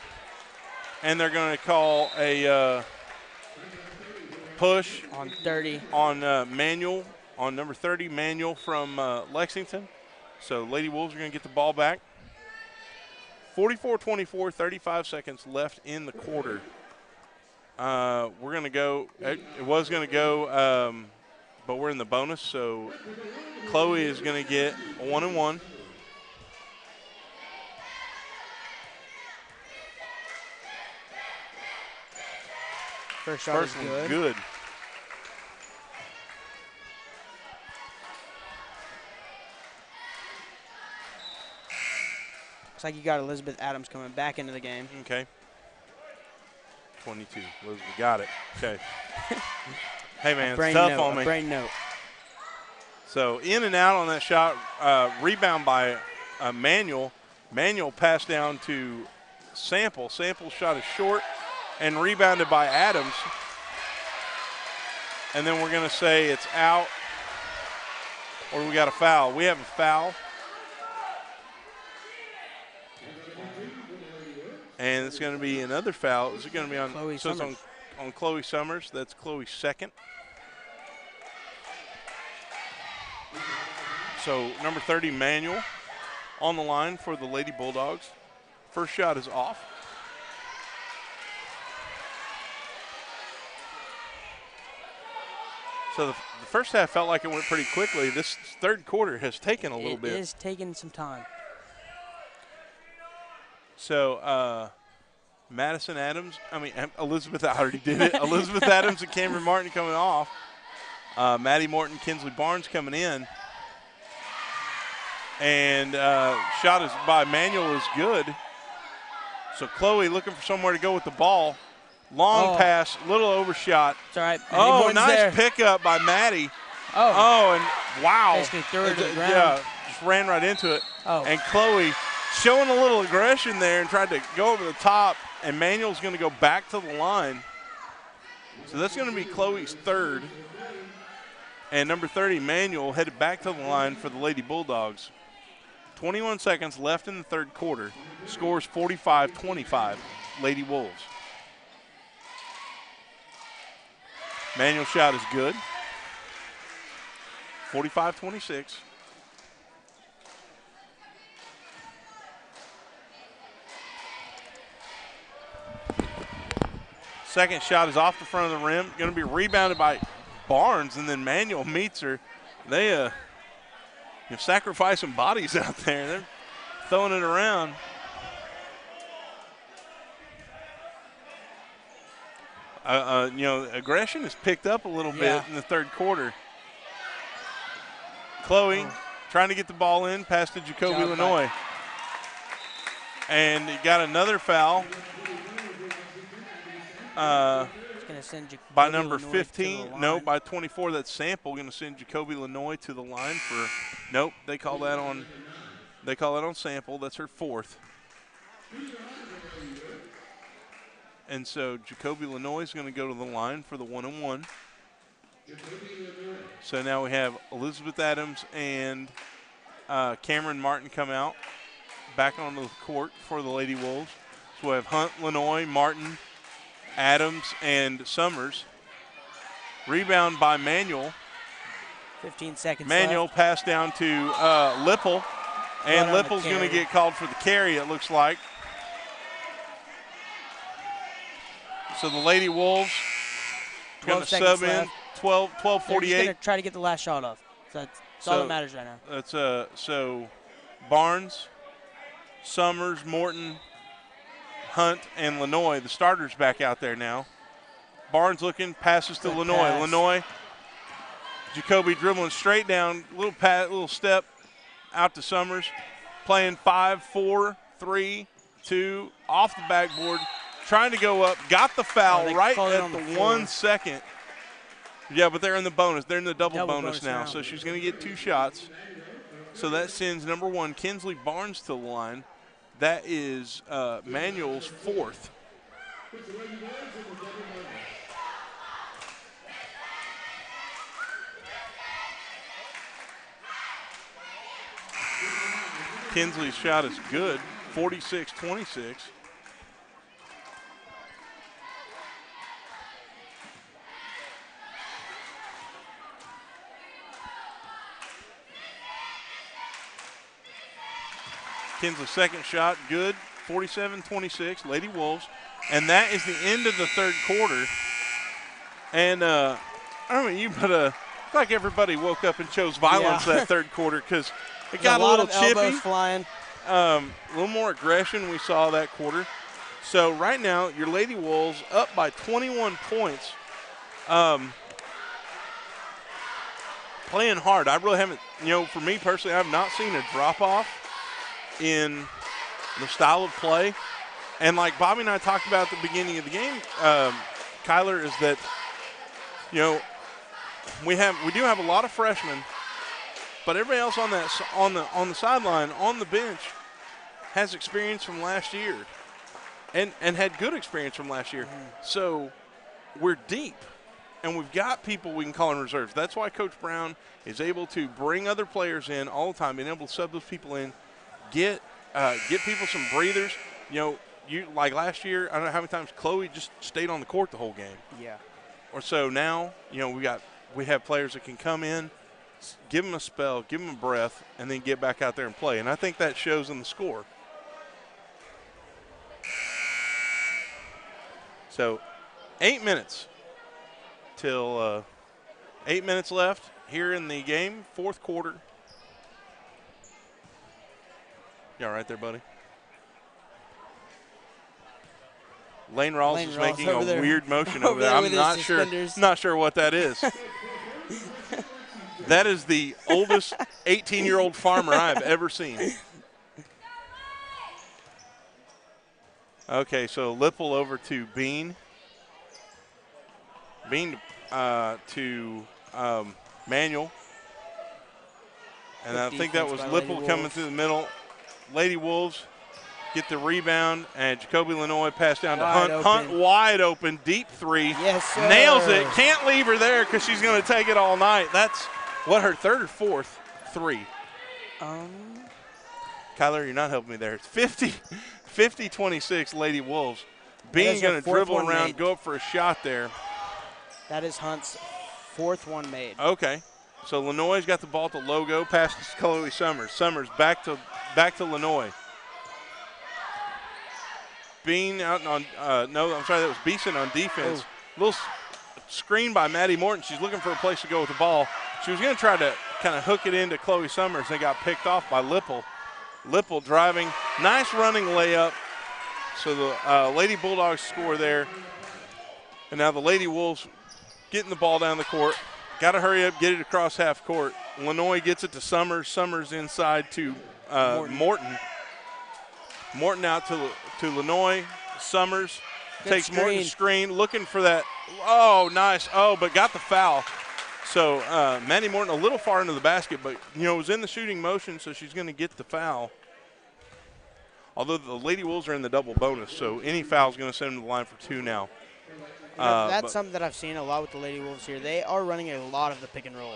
Speaker 13: And they're going to call a push.
Speaker 7: On 30.
Speaker 13: On Manuel. On number 30, Manuel from Lexington. So Lady Wolves are going to get the ball back. 44-24, 35 seconds left in the quarter. We're going to go. It was going to go, but we're in the bonus. So Chloe is going to get a 1-and-1.
Speaker 7: First shot is good. Looks like you got Elizabeth Adams coming back into the game.
Speaker 13: Okay. 22. Elizabeth got it. Okay. Hey, man, it's tough on me.
Speaker 7: Brain note.
Speaker 13: So in and out on that shot. Rebound by Manuel. Manuel passed down to Sample. Sample's shot is short and rebounded by Adams. And then we're going to say it's out, or we got a foul. We have a foul. And it's going to be another foul. Is it going to be on
Speaker 7: Chloe
Speaker 13: so
Speaker 7: Summers?
Speaker 13: It's on Chloe Summers. That's Chloe's second. So number 30, Manuel, on the line for the Lady Bulldogs. First shot is off. So the first half felt like it went pretty quickly. This third quarter has taken a little bit.
Speaker 7: It is taking some time.
Speaker 13: So Elizabeth already did it. Elizabeth Adams and Cameron Martin coming off. Maddie Morton, Kinsley Barnes coming in. And shot is by Manuel is good. So Chloe looking for somewhere to go with the ball. Long pass, little overshot.
Speaker 7: It's all right.
Speaker 13: Oh, nice pickup by Maddie. And wow.
Speaker 7: Basically threw it to the ground.
Speaker 13: Yeah, just ran right into it. And Chloe showing a little aggression there and tried to go over the top, and Manuel's going to go back to the line. So that's going to be Chloe's third. And number 30, Manuel, headed back to the line for the Lady Bulldogs. 21 seconds left in the third quarter. Scores 45-25, Lady Wolves. Manual shot is good. 45-26. Second shot is off the front of the rim. Going to be rebounded by Barnes, and then Manuel meets her. They sacrificing bodies out there. They're throwing it around. Aggression has picked up a little bit in the third quarter. Chloe trying to get the ball in, pass to Jacoby Lenoy. And he got another foul by number 15. No, by 24. That's Sample. Going to send Jacoby Lenoy to the line for. Nope, they call that on. They call that on Sample. That's her fourth. And so Jacoby Lenoy is going to go to the line for the 1-on-1. So now we have Elizabeth Adams and Cameron Martin come out back onto the court for the Lady Wolves. So we have Hunt, Lenoy, Martin, Adams, and Summers. Rebound by Manuel.
Speaker 7: 15 seconds
Speaker 13: Manuel
Speaker 7: left.
Speaker 13: pass down to Lipple. And Lipple's going to get called for the carry, it looks like. So the Lady Wolves going to sub in 12:48.
Speaker 7: They're going to try to get the last shot off. So that's all that matters right now.
Speaker 13: That's so Barnes, Summers, Morton, Hunt, and Lenoy, the starters back out there now. Barnes looking, passes to Lenoy.
Speaker 7: Pass.
Speaker 13: Lenoy, Jacoby dribbling straight down, little step out to Summers, playing 5, 4, 3, 2, off the backboard. Trying to go up, got the foul right at the 1 second. Yeah, but they're in the bonus. They're in the double bonus now, so she's going to get 2 shots. So that sends number 1, Kinsley Barnes, to the line. That is Manuel's 4th. Kinsley's shot is good, 46-26. Kinsley's second shot, good, 47-26, Lady Wolves. And that is the end of the third quarter. And, I don't know you, but it's like everybody woke up and chose violence that third quarter because it got a little chippy.
Speaker 7: Elbows flying.
Speaker 13: A little more aggression we saw that quarter. So right now, your Lady Wolves up by 21 points. Playing hard. I really haven't, for me personally, I have not seen a drop-off in the style of play. And like Bobby and I talked about at the beginning of the game, Kyler, is that, we do have a lot of freshmen, but everybody else on the sideline, on the bench, has experience from last year and had good experience from last year. So we're deep, and we've got people we can call in reserves. That's why Coach Brown is able to bring other players in all the time, being able to sub those people in, get people some breathers. You like last year, I don't know how many times Chloe just stayed on the court the whole game.
Speaker 7: Yeah.
Speaker 13: Or so now, we have players that can come in, give them a spell, give them a breath, and then get back out there and play. And I think that shows in the score. So 8 minutes till 8 minutes left here in the game, fourth quarter. You all right there, buddy? Lane Rawls is making a weird motion over there. I'm not sure what that is. That is the oldest 18-year-old farmer I've ever seen. Okay, so Lipple over to Bean. Bean to Manuel. And I think that was Lipple coming through the middle. Lady Wolves get the rebound, and Jacoby Lenoy pass down to Hunt. Hunt wide open, deep three.
Speaker 7: Yes, sir.
Speaker 13: Nails it. Can't leave her there because she's going to take it all night. That's her third or fourth three. Kyler, you're not helping me there. It's 50-26 Lady Wolves. Bean going to dribble around, go up for a shot there.
Speaker 7: That is Hunt's 4th one made.
Speaker 13: Okay. So Lenoy's got the ball to Logo, passes to Chloe Summers. Summers back to Lenoy. Bean out on, no, I'm sorry, that was Beeson on defense. Little screen by Maddie Morton. She's looking for a place to go with the ball. She was going to try to kind of hook it into Chloe Summers. They got picked off by Lipple. Lipple driving. Nice running layup. So the Lady Bulldogs score there. And now the Lady Wolves getting the ball down the court. Got to hurry up, get it across half court. Lenoy gets it to Summers. Summers inside to Morton. Morton out to Lenoy. Summers takes Morton's screen, looking for that. Oh, nice. Oh, but got the foul. So Maddie Morton a little far into the basket, but, was in the shooting motion, so she's going to get the foul. Although the Lady Wolves are in the double bonus, so any foul is going to send them to the line for 2 now.
Speaker 7: That's something that I've seen a lot with the Lady Wolves here. They are running a lot of the pick and roll.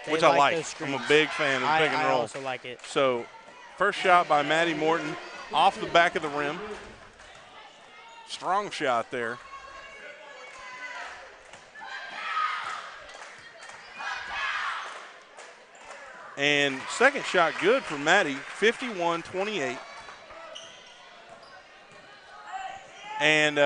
Speaker 13: Which I like. I'm a big fan of pick and roll.
Speaker 7: I also like it.
Speaker 13: So first shot by Maddie Morton off the back of the rim. Strong shot there. And second shot good for Maddie, 51-28. And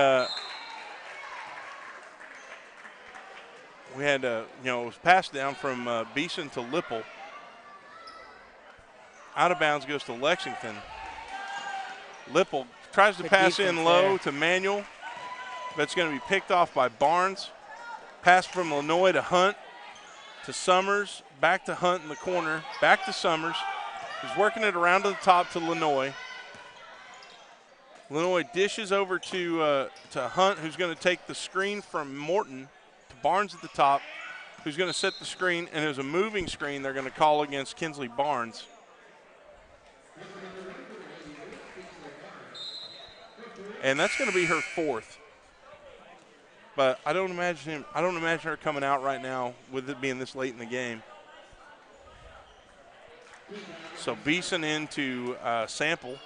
Speaker 13: we had, it was passed down from Beeson to Lipple. Out of bounds goes to Lexington. Lipple tries to pass in low to Manuel. That's going to be picked off by Barnes. Pass from Lenoy to Hunt, to Summers, back to Hunt in the corner, back to Summers. He's working it around to the top to Lenoy. Lenoy dishes over to Hunt, who's going to take the screen from Morton to Barnes at the top, who's going to set the screen, and there's a moving screen they're going to call against Kinsley Barnes. And that's going to be her 4th. But I don't imagine her coming out right now with it being this late in the game. So Beeson into Sample.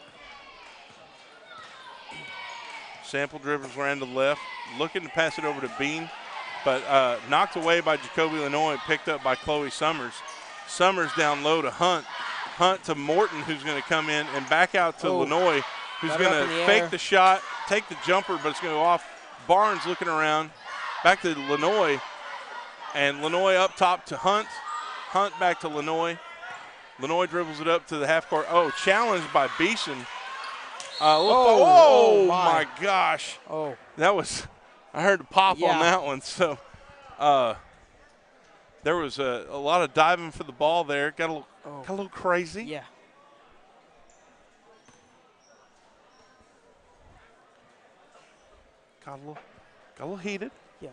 Speaker 13: Sample dribbles around to the left, looking to pass it over to Bean, but knocked away by Jacoby Lenoy, picked up by Chloe Summers. Summers down low to Hunt. Hunt to Morton, who's going to come in, and back out to Lenoy, who's going to fake the shot, take the jumper, but it's going to go off. Barnes looking around, back to Lenoy, and Lenoy up top to Hunt. Hunt back to Lenoy. Lenoy dribbles it up to the half court. Oh, challenged by Beeson. Oh my gosh.
Speaker 7: Oh.
Speaker 13: That was, I heard a pop on that one. So there was a lot of diving for the ball there. Got a little crazy.
Speaker 7: Yeah.
Speaker 13: Got a little heated.
Speaker 7: Yeah.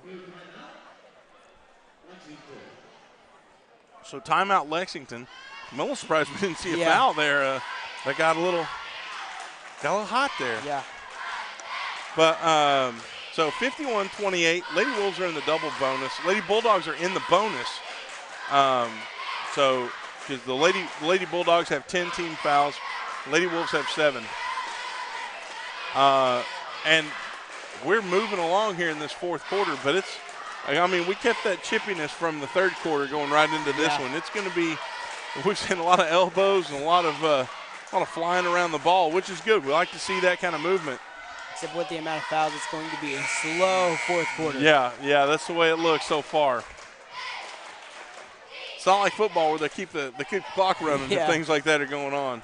Speaker 13: So timeout Lexington. I'm a little surprised we didn't see a foul there. That got a little hot there.
Speaker 7: Yeah.
Speaker 13: But so 51-28. Lady Wolves are in the double bonus. Lady Bulldogs are in the bonus. So because the Lady Bulldogs have 10 team fouls, Lady Wolves have 7. And we're moving along here in this 4th quarter, but we kept that chippiness from the 3rd quarter going right into this one. It's going to be, we've seen a lot of elbows and a lot of flying around the ball, which is good. We like to see that kind of movement.
Speaker 7: Except with the amount of fouls, it's going to be a slow 4th quarter.
Speaker 13: Yeah, that's the way it looks so far. It's not like football where they keep the clock running and things like that are going on.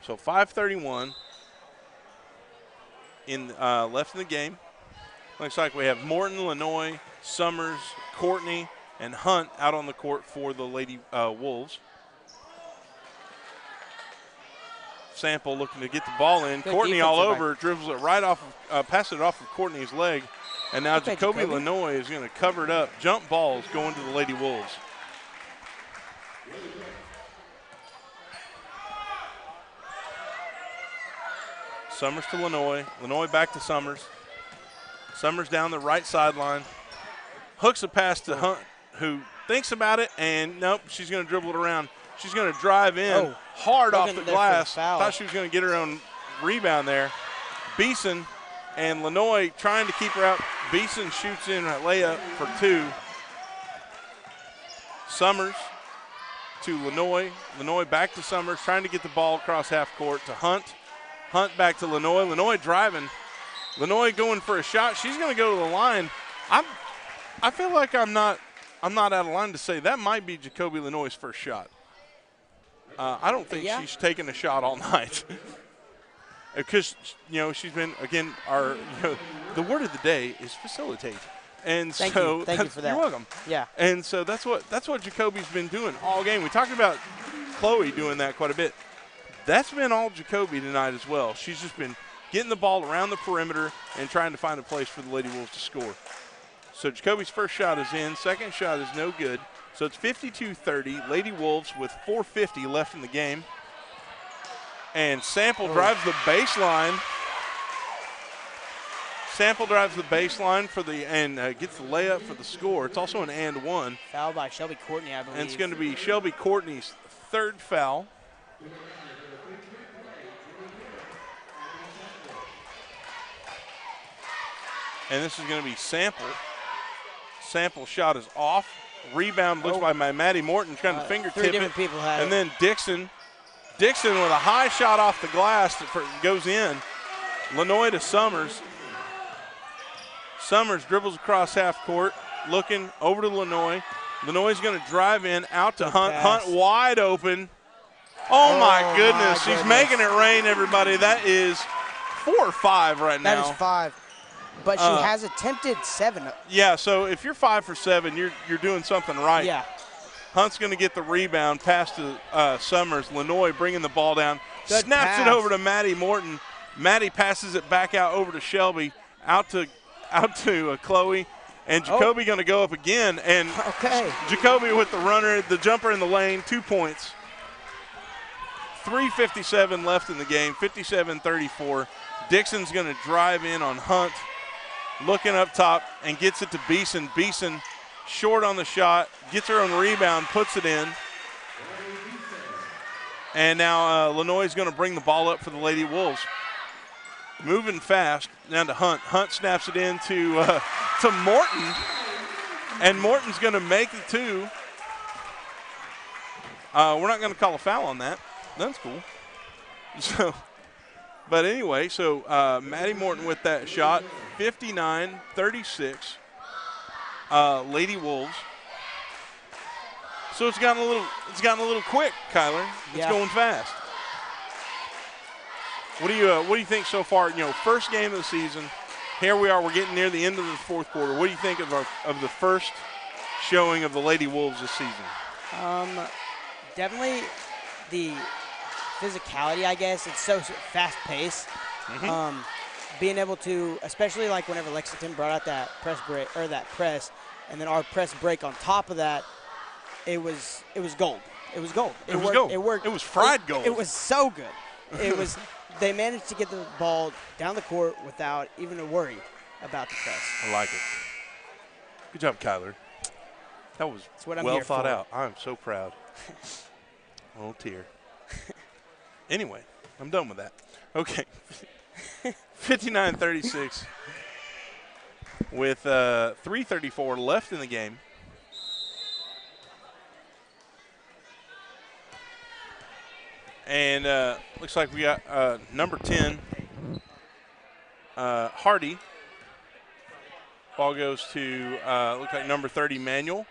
Speaker 13: So 5:31 left in the game. Looks like we have Morton, Lenoy, Summers, Courtney, and Hunt out on the court for the Lady Wolves. Sample looking to get the ball in. Courtney all over, dribbles it right off, passes it off of Courtney's leg. And now Jacoby Lenoy is going to cover it up. Jump balls going to the Lady Wolves. Summers to Lenoy. Lenoy back to Summers. Summers down the right sideline. Hooks a pass to Hunt, who thinks about it, and nope, she's going to dribble it around. She's going to drive in hard off the glass. Thought she was going to get her own rebound there. Beeson and Lenoy trying to keep her out. Beeson shoots in a layup for 2. Summers to Lenoy. Lenoy back to Summers, trying to get the ball across half court to Hunt. Hunt back to Lenoy. Lenoy driving. Lenoy going for a shot. She's going to go to the line. I feel like I'm not out of line to say that might be Jacoby Lenoy's first shot. I don't think she's taken a shot all night. Because, she's been, again, the word of the day is facilitate. And
Speaker 7: Thank
Speaker 13: so
Speaker 7: you for that.
Speaker 13: You're welcome.
Speaker 7: Yeah.
Speaker 13: And so that's what Jacoby's been doing all game. We talked about Chloe doing that quite a bit. That's been all Jacoby tonight as well. She's just been getting the ball around the perimeter and trying to find a place for the Lady Wolves to score. So Jacoby's first shot is in. Second shot is no good. So it's 52-30. Lady Wolves with 4:50 left in the game. And Sample drives the baseline. Sample drives the baseline and gets the layup for the score. It's also an and one.
Speaker 7: Foul by Shelby Courtney, I believe.
Speaker 13: And it's going to be Shelby Courtney's third foul. And this is going to be Sample. Sample shot is off. Rebound looks by Maddie Morton trying to fingertip
Speaker 7: three different people had
Speaker 13: and
Speaker 7: it.
Speaker 13: then Dixon with a high shot off the glass that goes in. Lenoy to Summers. Summers dribbles across half court, looking over to Lenoy. Lenoy's going to drive in, out to Hunt. Hunt wide open. Oh my goodness. She's making it rain, everybody. That is 4 or 5 right now.
Speaker 7: That is 5. But she has attempted 7.
Speaker 13: Yeah, so if you're 5 for 7, you're doing something right.
Speaker 7: Yeah.
Speaker 13: Hunt's going to get the rebound, pass to Summers. Lenoy bringing the ball down.
Speaker 7: Good
Speaker 13: Snaps
Speaker 7: pass.
Speaker 13: it over to Maddie Morton. Maddie passes it back out over to Shelby, out to Chloe. And Jacoby going to go up again. And Jacoby with the runner, the jumper in the lane, 2 points. 3:57 left in the game, 57-34. Dixon's going to drive in on Hunt, looking up top, and gets it to Beeson. Beeson short on the shot, gets her own rebound, puts it in. And now Lenoy's going to bring the ball up for the Lady Wolves. Moving fast, down to Hunt. Hunt snaps it in to Morton, and Morton's going to make the 2. We're not going to call a foul on that. That's cool. But anyway, so Maddie Morton with that shot, 59-36. Lady Wolves. So it's gotten a little quick, Kyler. It's going fast. What do you think so far? First game of the season. Here we are. We're getting near the end of the fourth quarter. What do you think of the first showing of the Lady Wolves this season?
Speaker 7: Definitely the physicality, I guess. It's so fast-paced.
Speaker 13: Mm-hmm.
Speaker 7: Being able to, especially like whenever Lexington brought out that press break or that press, and then our press break on top of that, it was gold. It was gold.
Speaker 13: It was gold.
Speaker 7: It worked.
Speaker 13: It was fried gold.
Speaker 7: It was so good. It was. They managed to get the ball down the court without even a worry about the press.
Speaker 13: I like it. Good job, Kyler. That was well thought out. I'm so proud. Oh, tear. Anyway, I'm done with that. Okay. 59-36 with 3:34 left in the game. And looks like we got number 10, Hardy. Ball goes to, looks like number 30, Manuel.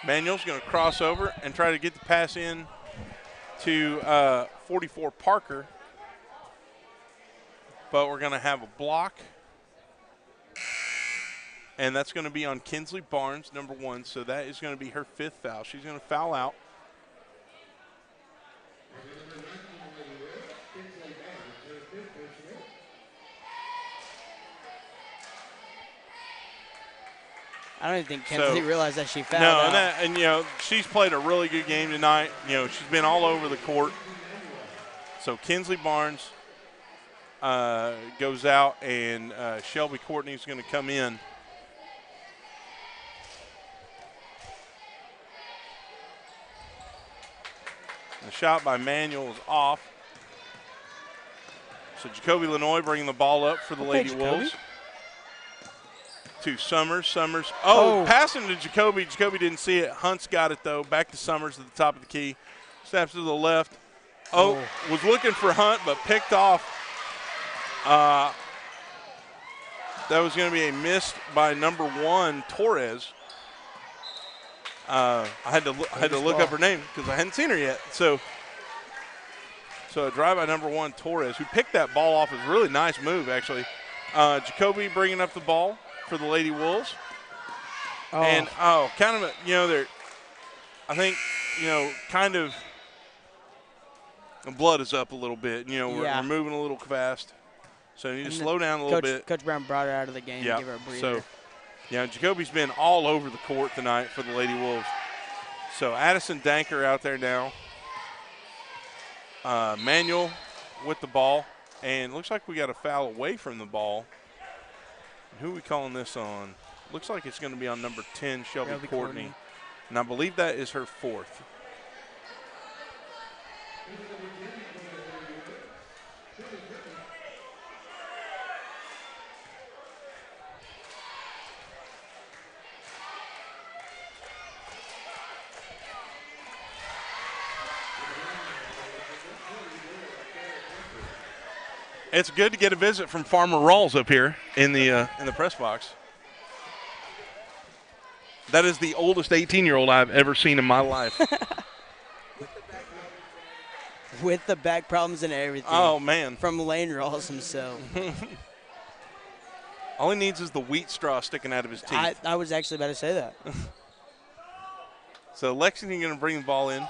Speaker 13: Manuel's going to cross over and try to get the pass in to 44, Parker. But we're going to have a block. And that's going to be on Kinsley Barnes, number 1. So that is going to be her 5th foul. She's going to foul out.
Speaker 7: I don't even think Kinsley realized that she fouled
Speaker 13: out.
Speaker 7: No,
Speaker 13: and she's played a really good game tonight. She's been all over the court. So Kinsley Barnes goes out, and Shelby Courtney's going to come in. The shot by Manuel is off. So Jacoby Lenoy bringing the ball up for the Lady Wolves. To Summers. Summers. Passing to Jacoby. Jacoby didn't see it. Hunt's got it, though. Back to Summers at the top of the key. Snaps to the left. Was looking for Hunt, but picked off. That was going to be a miss by number 1, Torres. I had to look up her name because I hadn't seen her yet. So a drive by number 1, Torres, who picked that ball off. Is a really nice move, actually. Jacoby bringing up the ball for the Lady Wolves. And, kind of, they're, I think, kind of the blood is up a little bit. We're moving a little fast. So you need to slow down a little bit.
Speaker 7: Coach Brown brought her out of the game to give her a breather.
Speaker 13: So, Jacoby's been all over the court tonight for the Lady Wolves. So Addison Danker out there now. Manuel with the ball. And looks like we got a foul away from the ball. Who are we calling this on? Looks like it's going to be on number 10, Shelby Courtney. And I believe that is her 4th. It's good to get a visit from Farmer Rawls up here in the press box. That is the oldest 18-year-old I've ever seen in my life.
Speaker 7: With the back problems and everything.
Speaker 13: Oh, man.
Speaker 7: From Lane Rawls himself.
Speaker 13: All he needs is the wheat straw sticking out of his teeth.
Speaker 7: I was actually about to say that.
Speaker 13: So Lexington going to bring the ball in.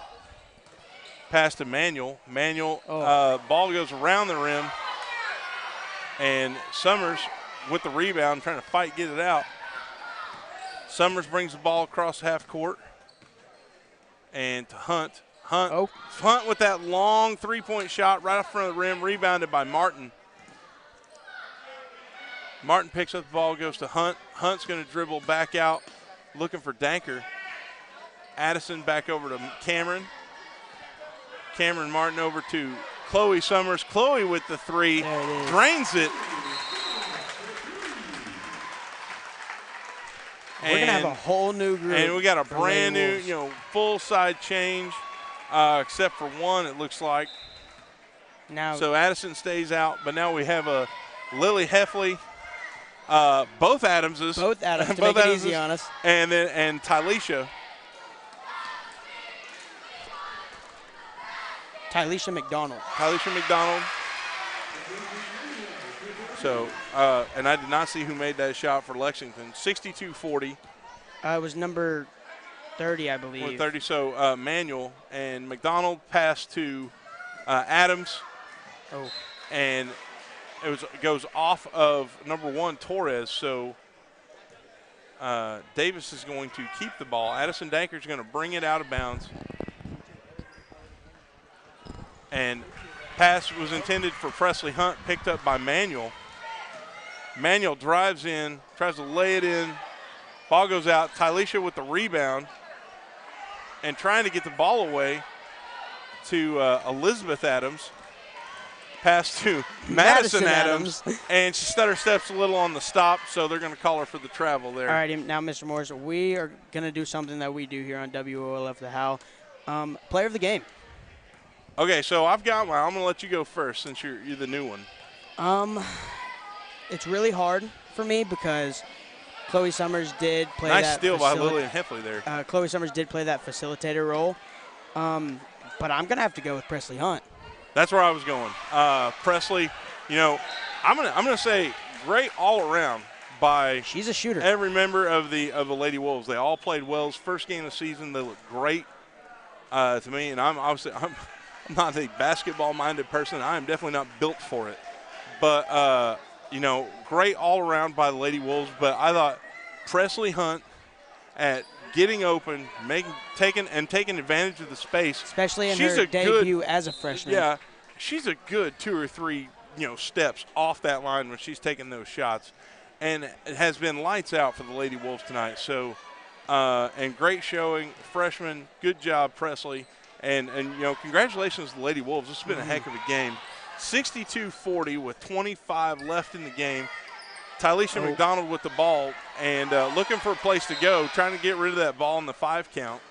Speaker 13: Pass to Manuel. Manuel, ball goes around the rim. And Summers with the rebound, trying to fight, get it out. Summers brings the ball across half court. And to Hunt. Hunt with that long three-point shot right off front of the rim, rebounded by Martin. Martin picks up the ball, goes to Hunt. Hunt's going to dribble back out, looking for Danker. Addison back over to Cameron. Cameron Martin over to Chloe Summers. Chloe with the three, drains it.
Speaker 7: We're going to have a whole new group.
Speaker 13: And we got a brand new, full side change, except for one, it looks like. So Addison stays out, but now we have a Lily Heffley, both Adamses.
Speaker 7: Both Adams, to make it easy on us.
Speaker 13: And Tylisha.
Speaker 7: Tylisha McDonald.
Speaker 13: So, and I did not see who made that shot for Lexington. 62-40.
Speaker 7: It was number 30, I believe.
Speaker 13: 30, so Manuel and McDonald passed to Adams. And it goes off of number 1, Torres. So Davis is going to keep the ball. Addison Danker is going to bring it out of bounds. And pass was intended for Presley Hunt, picked up by Manuel. Manuel drives in, tries to lay it in. Ball goes out. Tylisha with the rebound and trying to get the ball away to Elizabeth Adams. Pass to Madison Adams. And she stutter steps a little on the stop, so they're going to call her for the travel there.
Speaker 7: All right, now, Mr. Morris, we are going to do something that we do here on WOLF The How. Player of the game.
Speaker 13: Okay, so I've got one. I'm going to let you go first since you're the new one.
Speaker 7: It's really hard for me because Chloe Summers did play
Speaker 13: nice steal by Lillian Heffley there.
Speaker 7: Chloe Summers did play that facilitator role. But I'm going to have to go with Presley Hunt.
Speaker 13: That's where I was going. Presley, I'm gonna say great all around by
Speaker 7: she's a shooter.
Speaker 13: Every member of the Lady Wolves. They all played well. First game of the season, they looked great to me. And I'm not a basketball-minded person. I am definitely not built for it. But great all around by the Lady Wolves. But I thought Presley Hunt at getting open, taking advantage of the space.
Speaker 7: Especially in her debut as a freshman.
Speaker 13: Yeah, she's a good 2 or 3, steps off that line when she's taking those shots. And it has been lights out for the Lady Wolves tonight. So, and great showing. Freshman, good job, Presley. And you know, congratulations to the Lady Wolves. This has been a heck of a game. 62-40 with 25 left in the game. Tylisha McDonald with the ball and looking for a place to go, trying to get rid of that ball in the 5 count.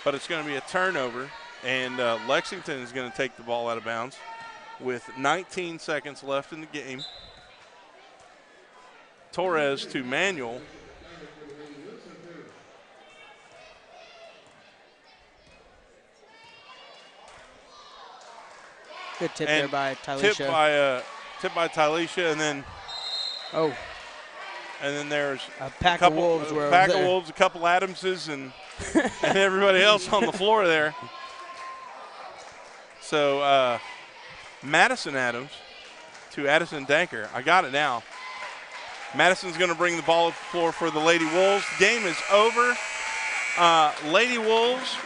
Speaker 13: But it's going to be a turnover, and Lexington is going to take the ball out of bounds with 19 seconds left in the game. Torres to Manuel.
Speaker 7: Good tip there by Tylisha.
Speaker 13: Tip by Tylisha, and then there's
Speaker 7: a pack of wolves.
Speaker 13: A couple Adamses, and and everybody else on the floor there. So Madison Adams to Addison Danker. I got it now. Madison's going to bring the ball up the floor for the Lady Wolves. Game is over. Lady Wolves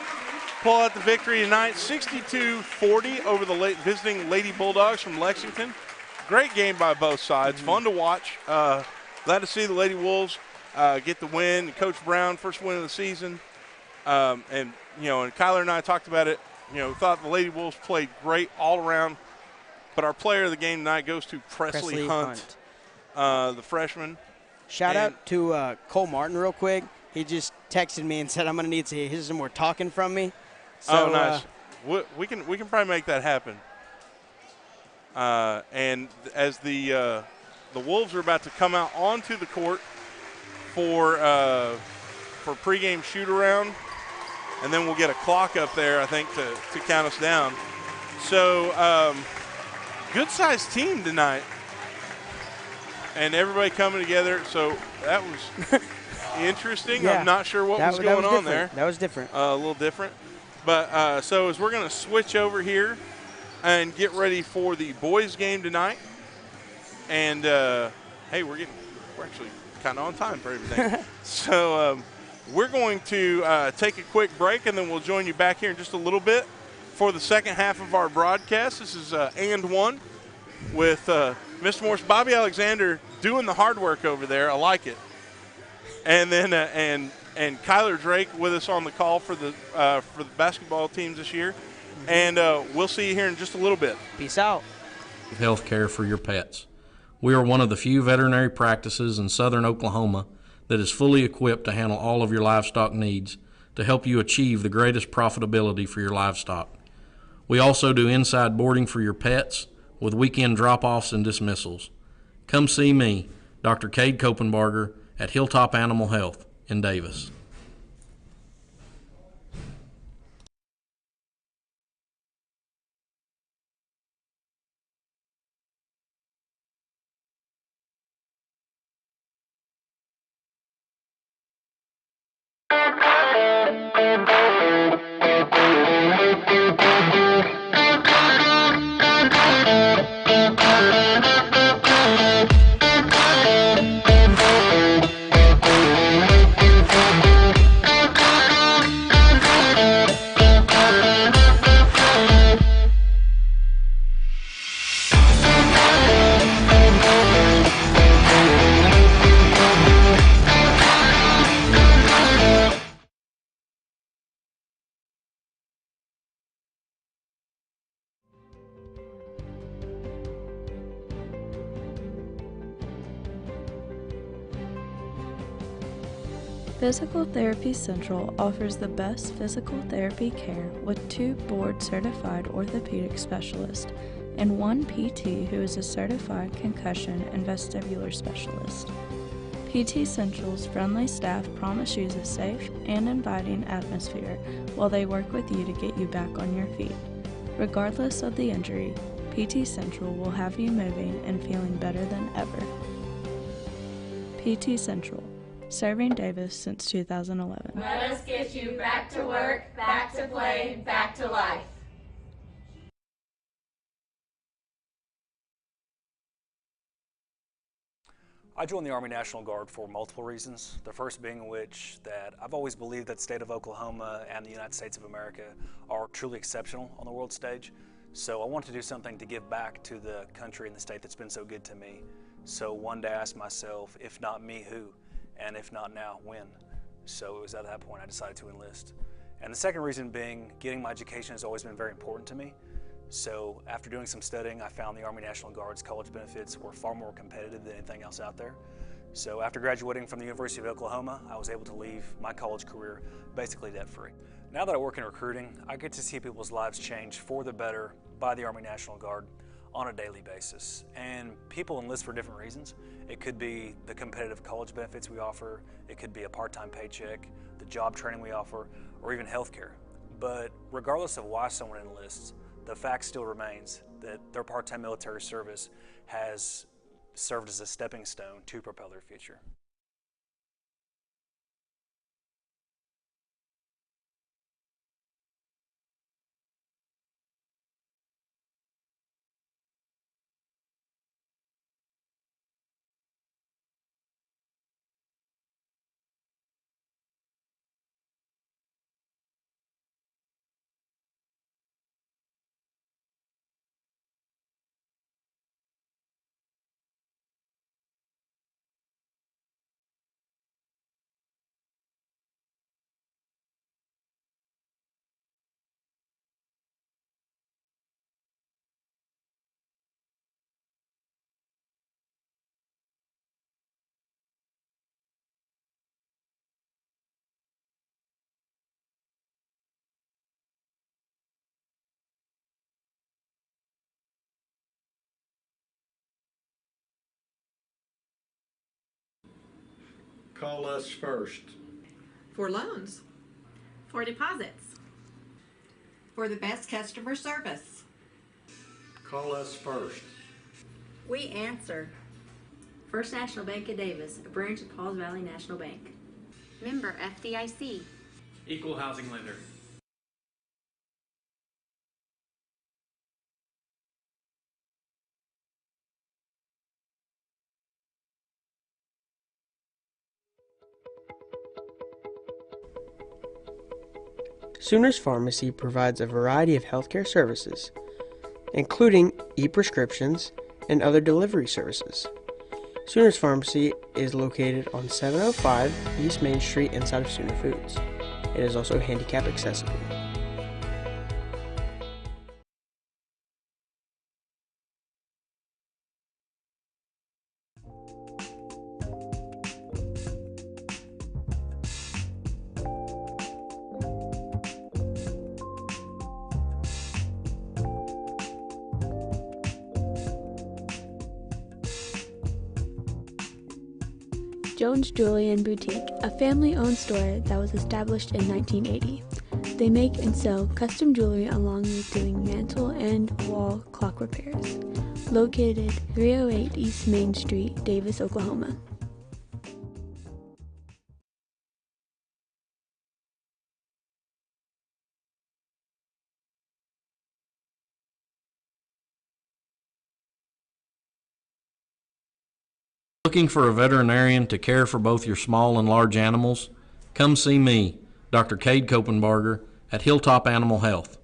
Speaker 13: pull out the victory tonight, 62-40 over the visiting Lady Bulldogs from Lexington. Great game by both sides. Fun to watch. Glad to see the Lady Wolves get the win. Coach Brown, first win of the season. And Kyler and I talked about it. Thought the Lady Wolves played great all around. But our player of the game tonight goes to Presley Hunt. The freshman.
Speaker 7: Shout out to Cole Martin real quick. He just texted me and said, I'm going to need to hear some more talking from me. So,
Speaker 13: nice. We can probably make that happen. And as the Wolves are about to come out onto the court for pregame shoot-around, and then we'll get a clock up there, I think, to count us down. So good-sized team tonight. And everybody coming together, so that was interesting.
Speaker 7: Yeah.
Speaker 13: I'm not sure what was going on there.
Speaker 7: That was different.
Speaker 13: A little different. But so as we're going to switch over here and get ready for the boys' game tonight. And, hey, we're actually kind of on time for everything. So we're going to take a quick break, and then we'll join you back here in just a little bit for the second half of our broadcast. This is And One with Mr. Morris. Bobby Alexander doing the hard work over there. I like it. And then and Kyler Drake with us on the call for the basketball teams this year. And we'll see you here in just a little bit.
Speaker 7: Peace out.
Speaker 9: Health care for your pets. We are one of the few veterinary practices in southern Oklahoma that is fully equipped to handle all of your livestock needs to help you achieve the greatest profitability for your livestock. We also do inside boarding for your pets with weekend drop-offs and dismissals. Come see me, Dr. Cade Kopenbarger, at Hilltop Animal Health in Davis.
Speaker 10: Physical Therapy Central offers the best physical therapy care with 2 board-certified orthopedic specialists and 1 PT who is a certified concussion and vestibular specialist. PT Central's friendly staff promise you a safe and inviting atmosphere while they work with you to get you back on your feet. Regardless of the injury, PT Central will have you moving and feeling better than ever. PT Central, serving Davis since 2011.
Speaker 11: Let us get you back to work, back to play, back to life.
Speaker 12: I joined the Army National Guard for multiple reasons. The first being which that I've always believed that the state of Oklahoma and the United States of America are truly exceptional on the world stage. So I wanted to do something to give back to the country and the state that's been so good to me. So one day I asked myself, if not me, who? And if not now, when? So it was at that point I decided to enlist. And the second reason being, getting my education has always been very important to me. So after doing some studying, I found the Army National Guard's college benefits were far more competitive than anything else out there. So after graduating from the University of Oklahoma, I was able to leave my college career basically debt-free. Now that I work in recruiting, I get to see people's lives change for the better by the Army National Guard on a daily basis. And people enlist for different reasons. It could be the competitive college benefits we offer, it could be a part-time paycheck, the job training we offer, or even healthcare. But regardless of why someone enlists, the fact still remains that their part-time military service has served as a stepping stone to propel their future.
Speaker 1: Call us first.
Speaker 2: For loans.
Speaker 3: For deposits.
Speaker 4: For the best customer service.
Speaker 1: Call us first.
Speaker 3: We answer. First National Bank of Davis, a branch of Pauls Valley National Bank.
Speaker 5: Member FDIC.
Speaker 6: Equal housing lender.
Speaker 7: Sooners Pharmacy provides a variety of healthcare services, including e-prescriptions and other delivery services. Sooners Pharmacy is located on 705 East Main Street inside of Sooner Foods. It is also handicap accessible.
Speaker 8: Jones Jewelry and Boutique, a family-owned store that was established in 1980. They make and sell custom jewelry along with doing mantle and wall clock repairs. Located 308 East Main Street, Davis, Oklahoma.
Speaker 9: Looking for a veterinarian to care for both your small and large animals? Come see me, Dr. Cade Kopenbarger, at Hilltop Animal Health.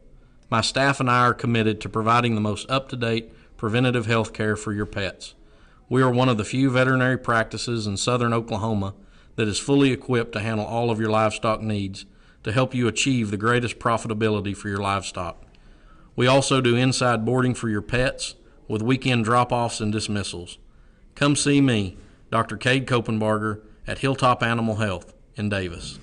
Speaker 9: My staff and I are committed to providing the most up-to-date preventative health care for your pets. We are one of the few veterinary practices in southern Oklahoma that is fully equipped to handle all of your livestock needs to help you achieve the greatest profitability for your livestock. We also do inside boarding for your pets with weekend drop-offs and dismissals. Come see me, Dr. Cade Kopenbarger, at Hilltop Animal Health in Davis.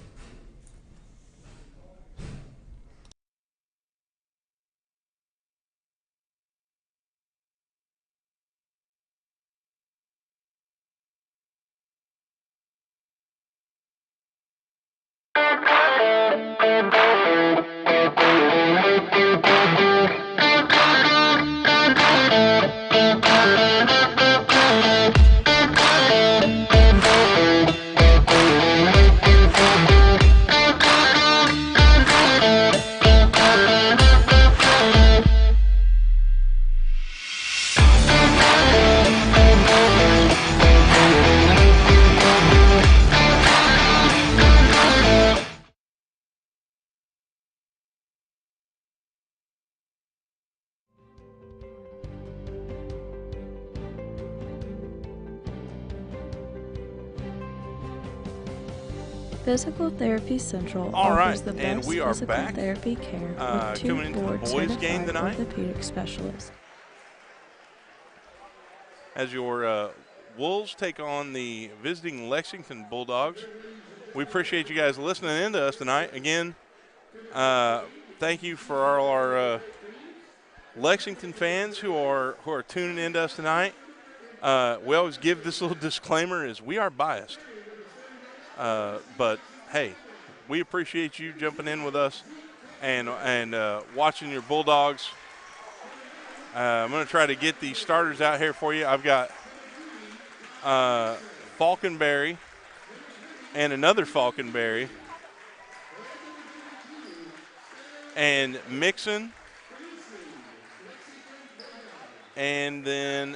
Speaker 10: Physical Therapy Central
Speaker 13: All right,
Speaker 10: offers the
Speaker 13: and
Speaker 10: best
Speaker 13: we are
Speaker 10: physical
Speaker 13: back,
Speaker 10: therapy care with 2
Speaker 13: coming into the boys' game
Speaker 10: board-certified
Speaker 13: tonight.
Speaker 10: orthopedic specialists.
Speaker 13: As your Wolves take on the visiting Lexington Bulldogs. We appreciate you guys listening in to us tonight. Again, thank you for all our Lexington fans who are tuning in to us tonight. We always give this little disclaimer is we are biased. But, hey, we appreciate you jumping in with us and watching your Bulldogs. I'm going to try to get these starters out here for you. I've got Falconberry and another Falconberry and Mixon. And then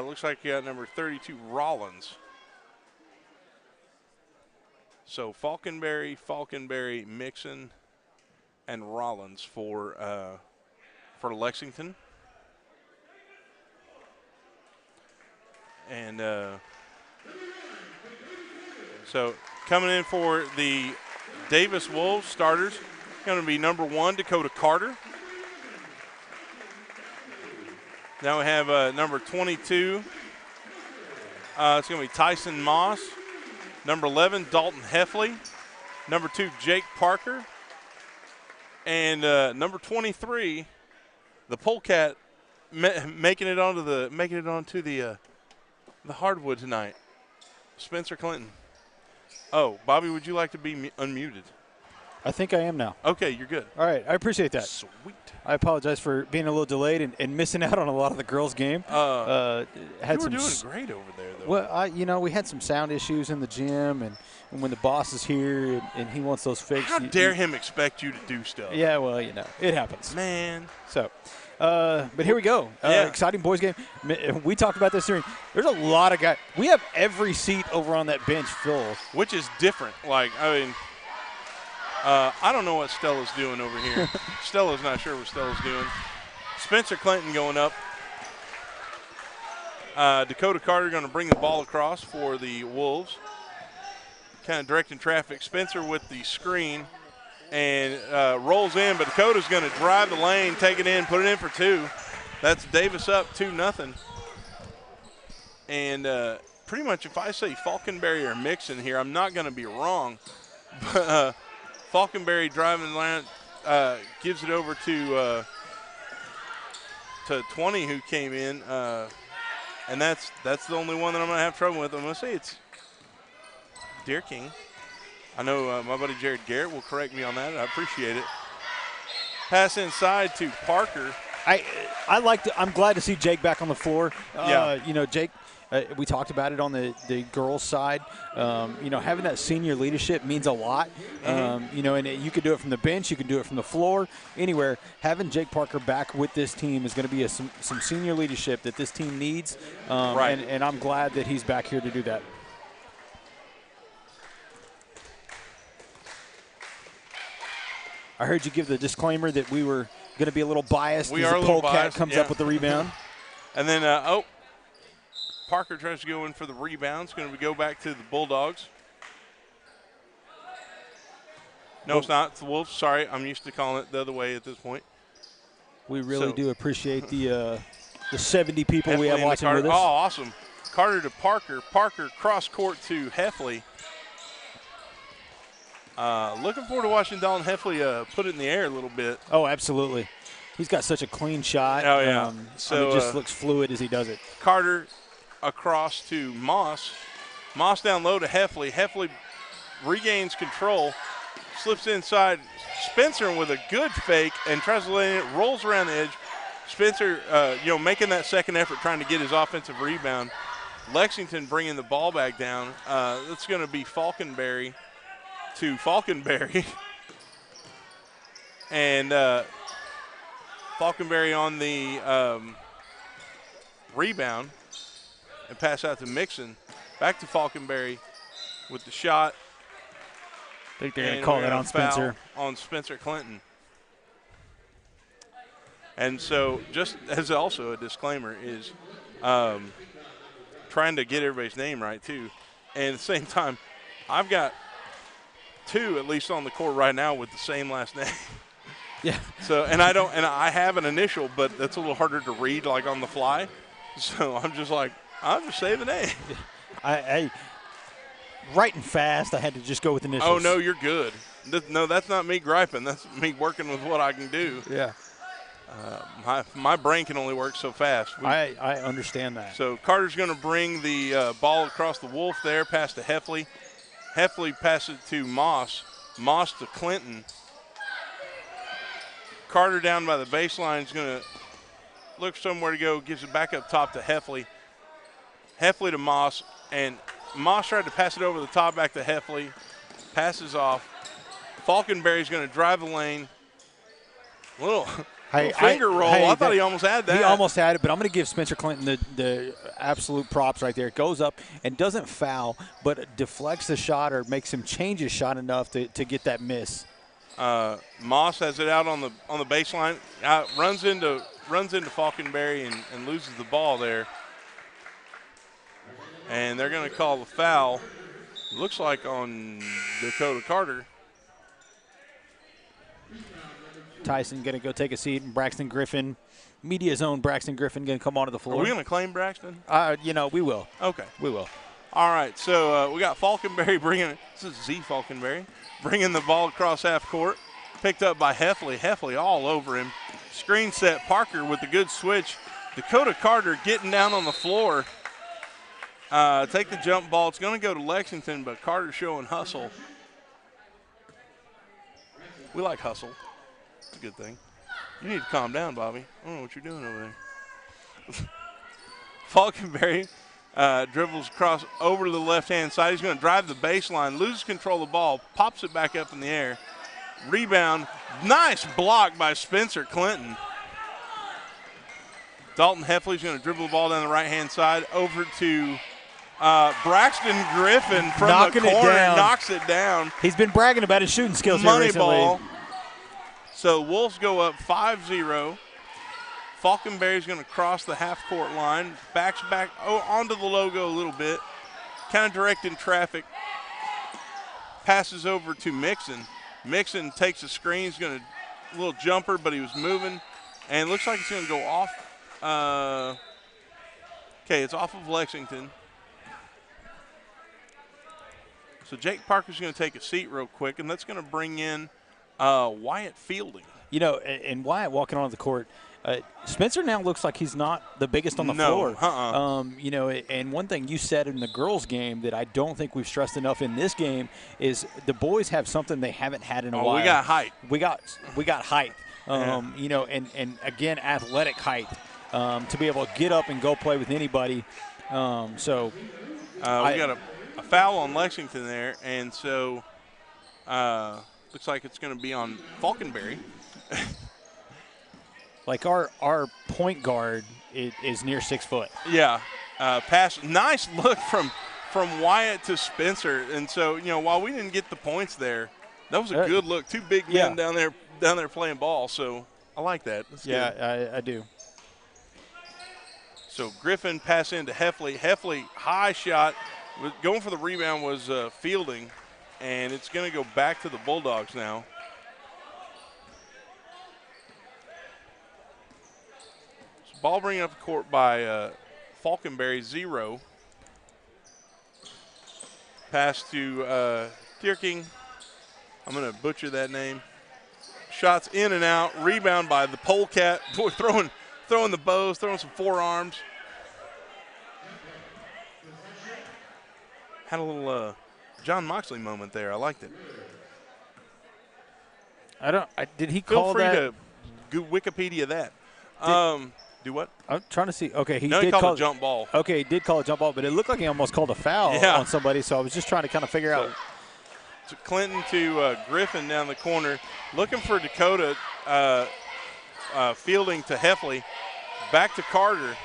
Speaker 13: looks like you got number 32, Rollins. So Falconberry, Mixon, and Rollins for Lexington. And so coming in for the Davis Wolves starters, going to be number 1, Dakota Carter. Now we have number 22. It's going to be Tyson Moss. Number 11, Dalton Heffley. Number 2, Jake Parker. And number 23, the Polecat making it onto the hardwood tonight, Spencer Clinton. Oh, Bobby, would you like to be unmuted?
Speaker 14: I think I am now.
Speaker 13: Okay, you're good.
Speaker 14: All right, I appreciate that.
Speaker 13: Sweet.
Speaker 14: I apologize for being a little delayed and missing out on a lot of the girls' game.
Speaker 13: You were doing great over there, though.
Speaker 14: Well, we had some sound issues in the gym, and when the boss is here and he wants those fixed.
Speaker 13: How dare him expect you to do stuff?
Speaker 14: Yeah, well, it happens.
Speaker 13: Man.
Speaker 14: So, but here we go. Exciting boys game. We talked about this during. There's a lot of guys. We have every seat over on that bench filled.
Speaker 13: Which is different. I don't know what Stella's doing over here. Stella's not sure what Stella's doing. Spencer Clinton going up. Dakota Carter going to bring the ball across for the Wolves. Kind of directing traffic. Spencer with the screen and rolls in, but Dakota's going to drive the lane, take it in, put it in for 2. That's Davis up 2-0. And pretty much if I say Falconberry or Mixon here, I'm not going to be wrong. But Falconberry driving the line, gives it over to 20 who came in, and that's the only one that I'm going to have trouble with. I'm going to say it's Deer King. I know my buddy Jared Garrett will correct me on that. I appreciate it. Pass inside to Parker.
Speaker 14: I'm glad to see Jake back on the floor. Jake. We talked about it on the girls' side. Having that senior leadership means a lot. And you can do it from the bench, you can do it from the floor, anywhere. Having Jake Parker back with this team is going to be some senior leadership that this team needs.
Speaker 13: Right.
Speaker 14: And I'm glad that he's back here to do that. I heard you give the disclaimer that we were going to be a little biased.
Speaker 13: We are a little biased.
Speaker 14: Comes up with the rebound.
Speaker 13: And then, Parker tries to go in for the rebound. It's going to go back to the Bulldogs. No, it's not. It's the Wolves. Sorry, I'm used to calling it the other way at this point.
Speaker 14: We really do appreciate the 70 people we have watching with us.
Speaker 13: Oh, awesome. Carter to Parker. Parker cross court to Heffley. Looking forward to watching Dalton Heffley put it in the air a little bit.
Speaker 14: Oh, absolutely. He's got such a clean shot.
Speaker 13: Oh, yeah.
Speaker 14: It just looks fluid as he does it.
Speaker 13: Carter across to Moss. Moss down low to Heffley. Heffley regains control, slips inside. Spencer with a good fake and tries to lay it, rolls around the edge. Spencer, making that second effort, trying to get his offensive rebound. Lexington bringing the ball back down. That's going to be Falconberry to Falconberry. And Falconberry on the rebound. And pass out to Mixon. Back to Falconberry with the shot.
Speaker 14: I think they're going to call that on Spencer.
Speaker 13: On Spencer Clinton. And so just as also a disclaimer is trying to get everybody's name right too. And at the same time, I've got two at least on the court right now with the same last name.
Speaker 14: Yeah.
Speaker 13: So, and I have an initial, but that's a little harder to read, like on the fly. So I'm just like, I'll just say the name.
Speaker 14: I writing fast, I had to just go with initials.
Speaker 13: Oh, no, you're good. No, that's not me griping. That's me working with what I can do.
Speaker 14: Yeah.
Speaker 13: My brain can only work so fast.
Speaker 14: I understand that.
Speaker 13: So Carter's going to bring the ball across the Wolf there, pass to Heffley. Heffley passes it to Moss. Moss to Clinton. Carter down by the baseline is going to look somewhere to go, gives it back up top to Heffley. Heffley to Moss, and Moss tried to pass it over the top back to Heffley. Passes off. Falkenberry's going to drive the lane. Little finger roll. I thought he almost had that.
Speaker 14: He almost had it, but I'm going to give Spencer Clinton the absolute props right there. It goes up and doesn't foul, but deflects the shot or makes him change his shot enough to get that miss.
Speaker 13: Moss has it out on the baseline. Runs into Falkenberry and loses the ball there. And they're going to call the foul. It looks like on Dakota Carter.
Speaker 14: Tyson going to go take a seat, and Braxton Griffin, media's own Braxton Griffin, going to come onto the floor.
Speaker 13: Are we going to claim Braxton?
Speaker 14: We will.
Speaker 13: Okay.
Speaker 14: We will.
Speaker 13: All right, so we got Falkenberry this is Z Falkenberry, bringing the ball across half court. Picked up by Heffley. Heffley all over him. Screen set, Parker with the good switch. Dakota Carter getting down on the floor. Take the jump ball. It's going to go to Lexington, but Carter showing hustle. We like hustle. It's a good thing. You need to calm down, Bobby. I don't know what you're doing over there. Falkenberry dribbles across over to the left-hand side. He's going to drive the baseline, loses control of the ball, pops it back up in the air. Rebound. Nice block by Spencer Clinton. Dalton Heffley's going to dribble the ball down the right-hand side over to Braxton Griffin from
Speaker 14: Knocking
Speaker 13: the corner.
Speaker 14: knocks
Speaker 13: it down.
Speaker 14: He's been bragging about his shooting skills here
Speaker 13: Money
Speaker 14: recently.
Speaker 13: ball. So Wolves go up 5-0. Falkenberry's going to cross the half-court line. Backs back onto the logo a little bit. Kind of directing traffic. Passes over to Mixon. Mixon takes a screen. He's going to a little jumper, but he was moving. And looks like it's going to go off. Okay, it's off of Lexington. So Jake Parker's going to take a seat real quick, and that's going to bring in Wyatt Fielding.
Speaker 14: You know, and Wyatt walking onto the court, Spencer now looks like he's not the biggest on the floor. You know, and one thing you said in the girls' game that I don't think we've stressed enough in this game is the boys have something they haven't had in a while.
Speaker 13: We got height.
Speaker 14: We got height.
Speaker 13: Yeah.
Speaker 14: You know, and again, athletic height to be able to get up and go play with anybody.
Speaker 13: We got a foul on Lexington there, and so looks like it's going to be on Falkenberry.
Speaker 14: Like our point guard is near 6 foot.
Speaker 13: Yeah, pass. Nice look from Wyatt to Spencer, and so you know while we didn't get the points there, that was a good look. Two big men down there playing ball. So I like that. That's good.
Speaker 14: I do.
Speaker 13: So Griffin pass into Heffley. Heffley high shot, going for the rebound was Fielding, and it's going to go back to the Bulldogs now. Ball bringing up the court by Falkenberry, 0. Pass to Tierking. I'm going to butcher that name. Shots in and out. Rebound by the Polecat. Boy, throwing the bows, throwing some forearms. Had a little John Moxley moment there. I liked it.
Speaker 14: Did he call that?
Speaker 13: Feel free to Wikipedia that. Do what?
Speaker 14: I'm trying to see. Okay, he
Speaker 13: did call a jump ball.
Speaker 14: Okay, he did call a jump ball, but it looked like he almost called a foul on somebody, so I was just trying to kind of figure out.
Speaker 13: To Clinton to Griffin down the corner. Looking for Dakota. Fielding to Heffley. Back to Carter.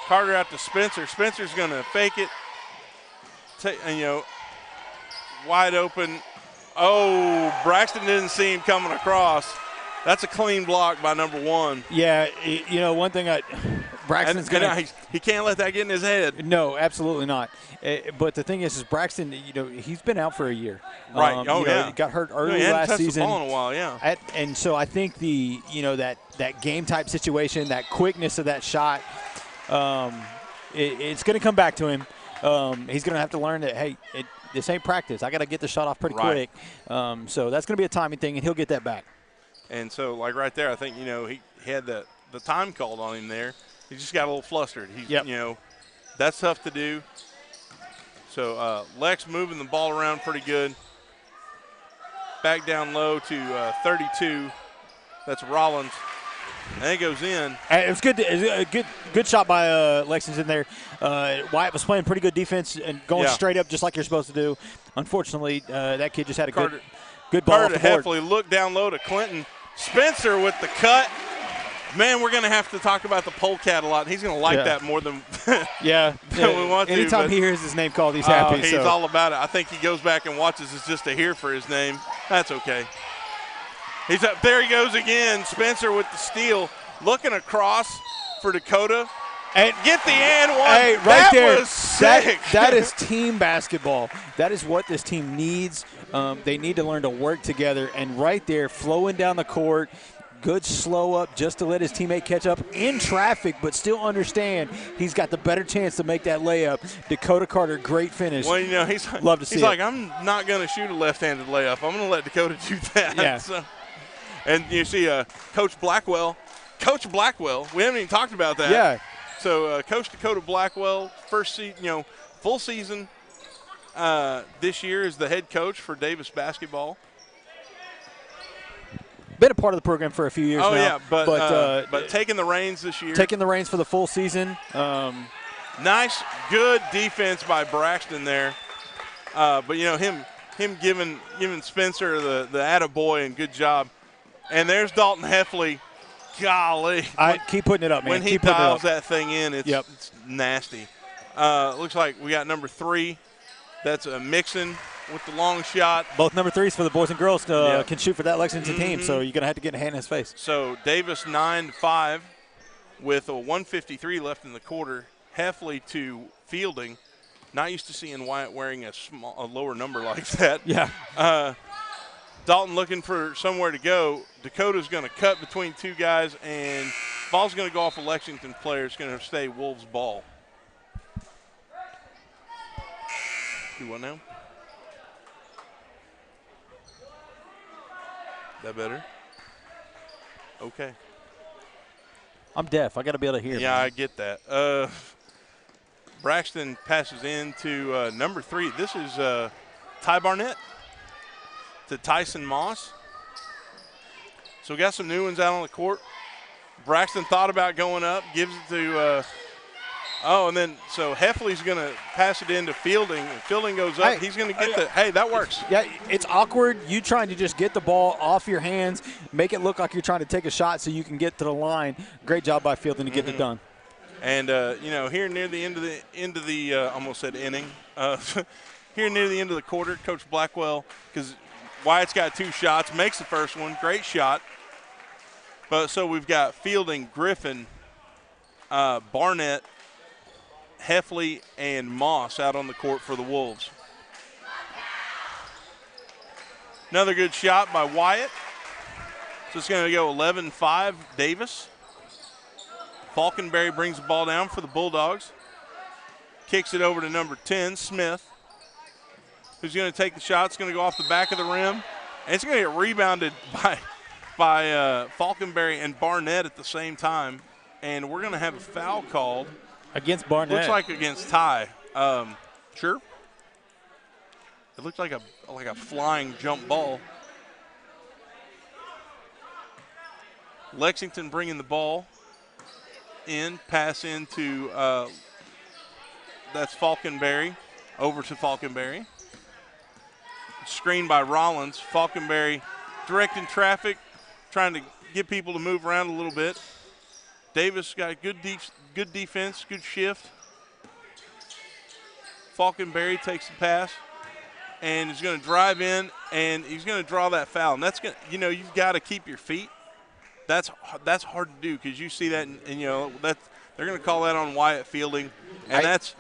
Speaker 13: Carter out to Spencer. Spencer's going to fake it. Wide open. Oh, Braxton didn't see him coming across. That's a clean block by number 1.
Speaker 14: Yeah, you know, one thing Braxton's going to
Speaker 13: – he can't let that get in his head.
Speaker 14: No, absolutely not. But the thing is Braxton, he's been out for a year.
Speaker 13: Right.
Speaker 14: He got hurt early last season.
Speaker 13: He hadn't touched the ball in a while, yeah.
Speaker 14: And so I think that game-type situation, that quickness of that shot, it's going to come back to him. He's going to have to learn that, hey, this ain't practice. I got to get the shot off pretty quick. So that's going to be a timing thing, and he'll get that back.
Speaker 13: And so, like right there, I think, he had the time called on him there. He just got a little flustered. That's tough to do. So Lex moving the ball around pretty good. Back down low to 32. That's Rollins. And it goes in.
Speaker 14: It was good. A good shot by Lexington there. Wyatt was playing pretty good defense and going straight up just like you're supposed to do. Unfortunately, that kid just had a good ball off the board.
Speaker 13: Heffley look down low to Clinton. Spencer with the cut. Man, we're going to have to talk about the polecat a lot. He's going to like that more than, than we want to.
Speaker 14: Anytime he hears his name called, he's happy.
Speaker 13: He's all about it. I think he goes back and watches this just to hear for his name. That's okay. He's up. There he goes again. Spencer with the steal. Looking across for Dakota.
Speaker 14: And
Speaker 13: get the and one.
Speaker 14: Hey, right
Speaker 13: that
Speaker 14: there.
Speaker 13: Was sick.
Speaker 14: That is team basketball. That is what this team needs. They need to learn to work together. And right there, flowing down the court, good slow up just to let his teammate catch up in traffic, but still understand he's got the better chance to make that layup. Dakota Carter, great finish.
Speaker 13: Well, he's
Speaker 14: love to see.
Speaker 13: He's like, I'm not going to shoot a left-handed layup. I'm going to let Dakota do that.
Speaker 14: Yeah.
Speaker 13: So, and you see Coach Blackwell. Coach Blackwell, we haven't even talked about that.
Speaker 14: Yeah.
Speaker 13: So Coach Dakota Blackwell, full season this year as the head coach for Davis basketball.
Speaker 14: Been a part of the program for a few years now.
Speaker 13: Oh, yeah, but taking the reins this year.
Speaker 14: Taking the reins for the full season.
Speaker 13: Nice, good defense by Braxton there. But, him giving Spencer the attaboy and good job. And there's Dalton Heffley. Golly.
Speaker 14: Keep putting it up, man.
Speaker 13: When he dials that thing in, it's nasty. Looks like we got number 3. That's a Mixon with the long shot.
Speaker 14: Both number 3s for the boys and girls can shoot for that Lexington team, so you're going to have to get a hand in his face.
Speaker 13: So Davis 9-5 with a 1:53 left in the quarter. Heffley to Fielding. Not used to seeing Wyatt wearing a lower number like that.
Speaker 14: Yeah.
Speaker 13: Dalton looking for somewhere to go. Dakota's going to cut between two guys, and ball's going to go off a Lexington player. It's going to stay Wolves' ball. Do what now? That better? Okay.
Speaker 14: I'm deaf. I got to be able to hear.
Speaker 13: Yeah, I get that. Braxton passes into number 3. This is Ty Barnett to Tyson Moss. So we got some new ones out on the court. Braxton thought about going up, gives it to and then so Heffley's going to pass it into Fielding. And Fielding goes up. He's going to get hey, that works.
Speaker 14: Yeah, it's awkward. You trying to just get the ball off your hands, make it look like you're trying to take a shot so you can get to the line. Great job by Fielding to get it done.
Speaker 13: And here near the end of the almost said inning. Here near the end of the quarter, Coach Blackwell, because Wyatt's got 2 shots, makes the first one, great shot. But so we've got Fielding, Griffin, Barnett, Heffley, and Moss out on the court for the Wolves. Another good shot by Wyatt. So it's going to go 11-5 Davis. Falkenberry brings the ball down for the Bulldogs. Kicks it over to number 10, Smith, who's going to take the shot. It's going to go off the back of the rim. And it's going to get rebounded by Falkenberry and Barnett at the same time. And we're going to have a foul called.
Speaker 14: Against Barnett.
Speaker 13: Looks like against Ty. Sure. It looks like a flying jump ball. Lexington bringing the ball in, pass into, that's Falkenberry, over to Falkenberry. Screened by Rollins. Falkenberry directing traffic, trying to get people to move around a little bit. Davis got good defense, good shift. Falkenberry takes the pass and is going to drive in, and he's going to draw that foul. And that's going to, you've got to keep your feet. That's hard to do because you see that, and that's They're going to call that on Wyatt Fielding, and that's,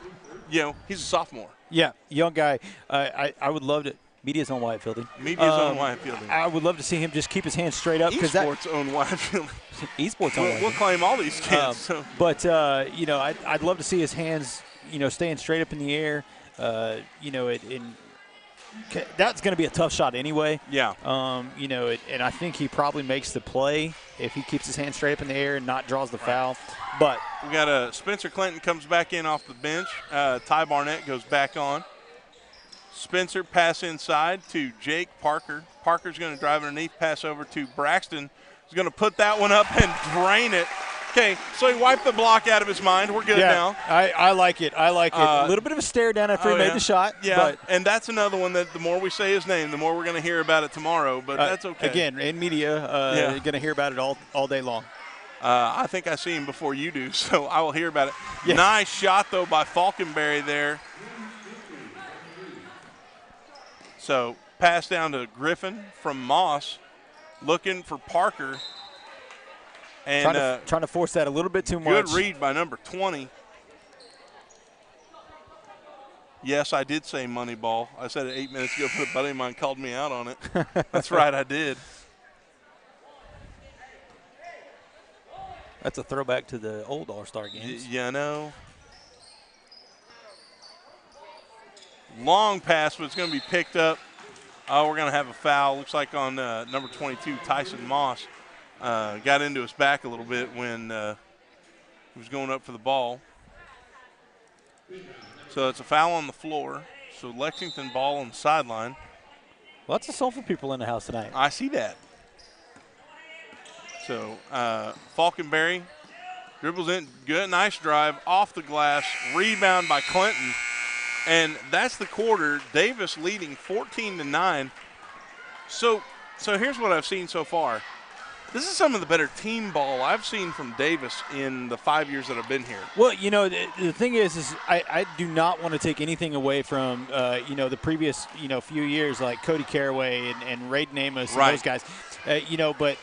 Speaker 13: he's a sophomore.
Speaker 14: Yeah, young guy. I would love to. Media's on Wyatt Fielding.
Speaker 13: Media's on Wyatt Fielding.
Speaker 14: I would love to see him just keep his hands straight up.
Speaker 13: Esports own Wyatt Fielding.
Speaker 14: Esports on Wyatt.
Speaker 13: We'll claim all these kids.
Speaker 14: But, I'd love to see his hands, staying straight up in the air. That's going to be a tough shot anyway.
Speaker 13: Yeah.
Speaker 14: And I think he probably makes the play if he keeps his hands straight up in the air and not draws the foul. But
Speaker 13: we got Spencer Clinton comes back in off the bench. Ty Barnett goes back on. Spencer pass inside to Jake Parker. Parker's going to drive underneath, pass over to Braxton. He's going to put that one up and drain it. Okay, so he wiped the block out of his mind. We're good now.
Speaker 14: I like it. I like it. A little bit of a stare down after he made the shot.
Speaker 13: Yeah, and that's another one that the more we say his name, the more we're going to hear about it tomorrow, but that's okay.
Speaker 14: Again, in media, you're going to hear about it all day long.
Speaker 13: I think I see him before you do, so I will hear about it.
Speaker 14: Yeah.
Speaker 13: Nice shot, though, by Falkenberry there. So pass down to Griffin from Moss, looking for Parker. And
Speaker 14: trying to force that a little bit too much.
Speaker 13: Good read by number 20. Yes, I did say money ball. I said it 8 minutes ago, but a buddy of mine called me out on it. That's right, I did.
Speaker 14: That's a throwback to the old All-Star games.
Speaker 13: Yeah, I know. Long pass, but it's going to be picked up. We're going to have a foul. Looks like on number 22, Tyson Moss. Got into his back a little bit when he was going up for the ball. So it's a foul on the floor. So Lexington ball on the sideline.
Speaker 14: Lots of soulful people in the house tonight.
Speaker 13: I see that. So Falkenberry dribbles in. Good, nice drive off the glass. Rebound by Clinton. And that's the quarter. Davis leading 14-9. So here's what I've seen so far. This is some of the better team ball I've seen from Davis in the 5 years that I've been here.
Speaker 14: Well, the thing is I do not want to take anything away from, the previous, few years like Cody Carraway and Raiden Amos and those guys. But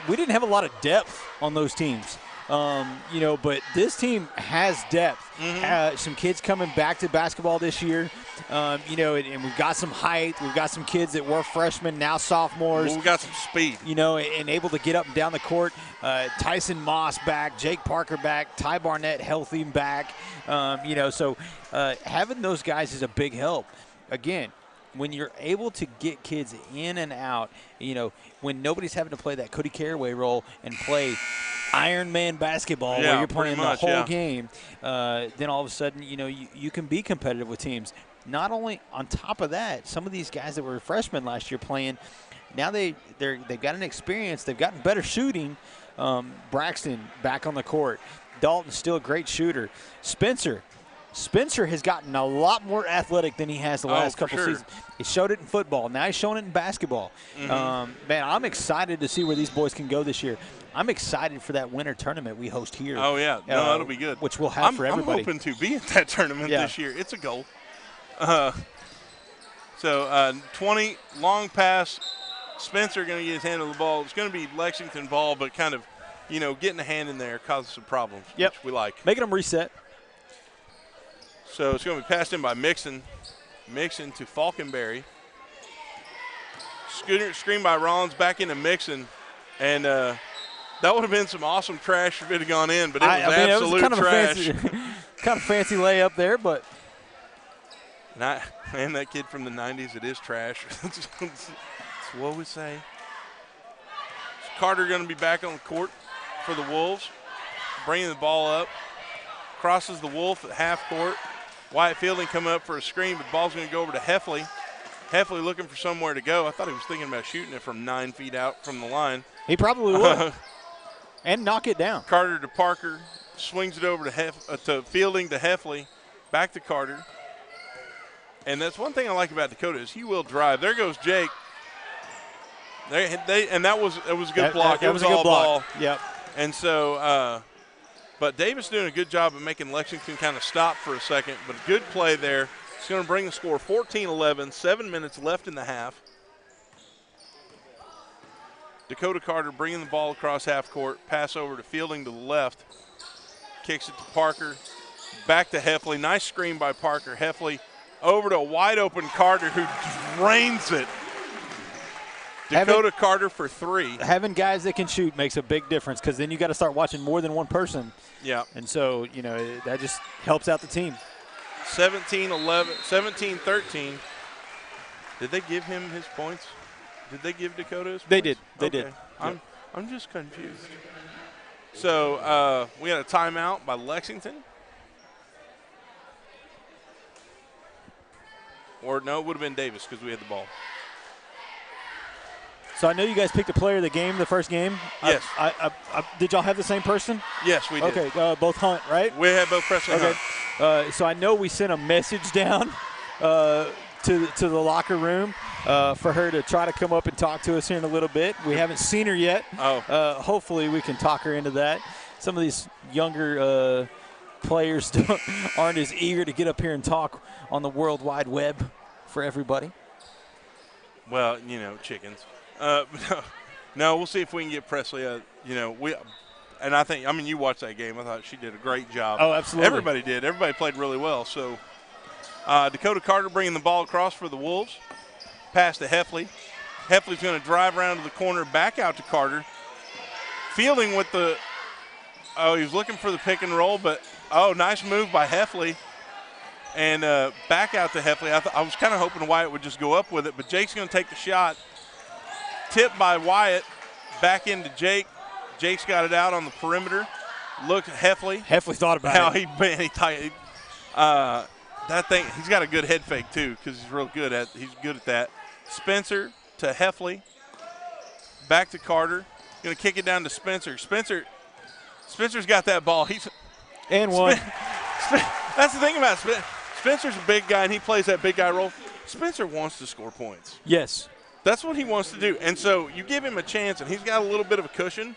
Speaker 14: we didn't have a lot of depth on those teams. But this team has depth. Some kids coming back to basketball this year, and we've got some height. We've got some kids that were freshmen, now sophomores.
Speaker 13: Well, we've got some speed.
Speaker 14: And able to get up and down the court. Tyson Moss back, Jake Parker back, Ty Barnett healthy back. So having those guys is a big help. Again, when you're able to get kids in and out, when nobody's having to play that Cody Carraway role and play Iron Man basketball where you're playing the whole game, then all of a sudden, you can be competitive with teams. Not only on top of that, some of these guys that were freshmen last year playing, now they've got an experience. They've gotten better shooting. Braxton back on the court. Dalton's still a great shooter. Spencer has gotten a lot more athletic than he has the last couple seasons. He showed it in football. Now he's showing it in basketball. Man, I'm excited to see where these boys can go this year. I'm excited for that winter tournament we host here.
Speaker 13: Oh, yeah. No, that'll be good.
Speaker 14: Which we'll have for everybody.
Speaker 13: I'm hoping to be at that tournament this year. It's a goal. 20, long pass. Spencer going to get his hand on the ball. It's going to be Lexington ball, but kind of, getting a hand in there causes some problems, which we like.
Speaker 14: Making them reset.
Speaker 13: So it's going to be passed in by Mixon. Mixon to Falkenberry. Screen by Rollins back into Mixon. And that would have been some awesome trash if it had gone in, but it was absolute trash.
Speaker 14: Kind of fancy layup there, but.
Speaker 13: And that kid from the 90s, it is trash. That's what we say. Carter going to be back on the court for the Wolves. Bringing the ball up. Crosses the Wolf at half court. Wyatt Fielding coming up for a screen, but the ball's going to go over to Heffley. Heffley looking for somewhere to go. I thought he was thinking about shooting it from 9 feet out from the line.
Speaker 14: He probably would. And knock it down.
Speaker 13: Carter to Parker. Swings it over to Fielding to Heffley. Back to Carter. And that's one thing I like about Dakota is he will drive. There goes Jake. And that was a good block. It was a good block.
Speaker 14: Yep.
Speaker 13: And so but Davis doing a good job of making Lexington kind of stop for a second, but a good play there. It's going to bring the score 14-11, 7 minutes left in the half. Dakota Carter bringing the ball across half court, pass over to Fielding to the left. kicks it to Parker. Back to Heffley. Nice screen by Parker. Heffley over to a wide-open Carter who drains it. Dakota Carter for 3.
Speaker 14: Having guys that can shoot makes a big difference because then you got to start watching more than one person.
Speaker 13: Yeah.
Speaker 14: And so, that just helps out the team.
Speaker 13: 17-13. Did they give him his points? Did they give Dakota his points?
Speaker 14: They did. They did.
Speaker 13: I'm just confused. So we had a timeout by Lexington. Or no, it would have been Davis because we had the ball.
Speaker 14: So I know you guys picked a player of the game, the first game.
Speaker 13: Yes.
Speaker 14: Did y'all have the same person?
Speaker 13: Yes, we did.
Speaker 14: Okay, both Hunt, right?
Speaker 13: We had both Presley Hunt.
Speaker 14: So I know we sent a message down to the locker room for her to try to come up and talk to us here in a little bit. We haven't seen her yet. Hopefully we can talk her into that. Some of these younger players aren't as eager to get up here and talk on the World Wide Web for everybody.
Speaker 13: Well, chickens. No, we'll see if we can get Presley. And I think, you watched that game. I thought she did a great job.
Speaker 14: Oh, absolutely.
Speaker 13: Everybody did. Everybody played really well. So Dakota Carter bringing the ball across for the Wolves. Pass to Heffley. Heffley's going to drive around to the corner, back out to Carter. Fielding with the – he was looking for the pick and roll, but, nice move by Heffley. And back out to Heffley. I was kind of hoping Wyatt would just go up with it, but Jake's going to take the shot. Tipped by Wyatt. Back into Jake. Jake's got it out on the perimeter. Looked at Heffley.
Speaker 14: Heffley thought about it.
Speaker 13: That thing, he's got a good head fake too because he's good at that. Spencer to Heffley. Back to Carter. Going to kick it down to Spencer. Spencer's got that ball.
Speaker 14: And one.
Speaker 13: That's the thing about Spencer. Spencer's a big guy, and he plays that big guy role. Spencer wants to score points.
Speaker 14: Yes.
Speaker 13: That's what he wants to do. And so you give him a chance, and he's got a little bit of a cushion.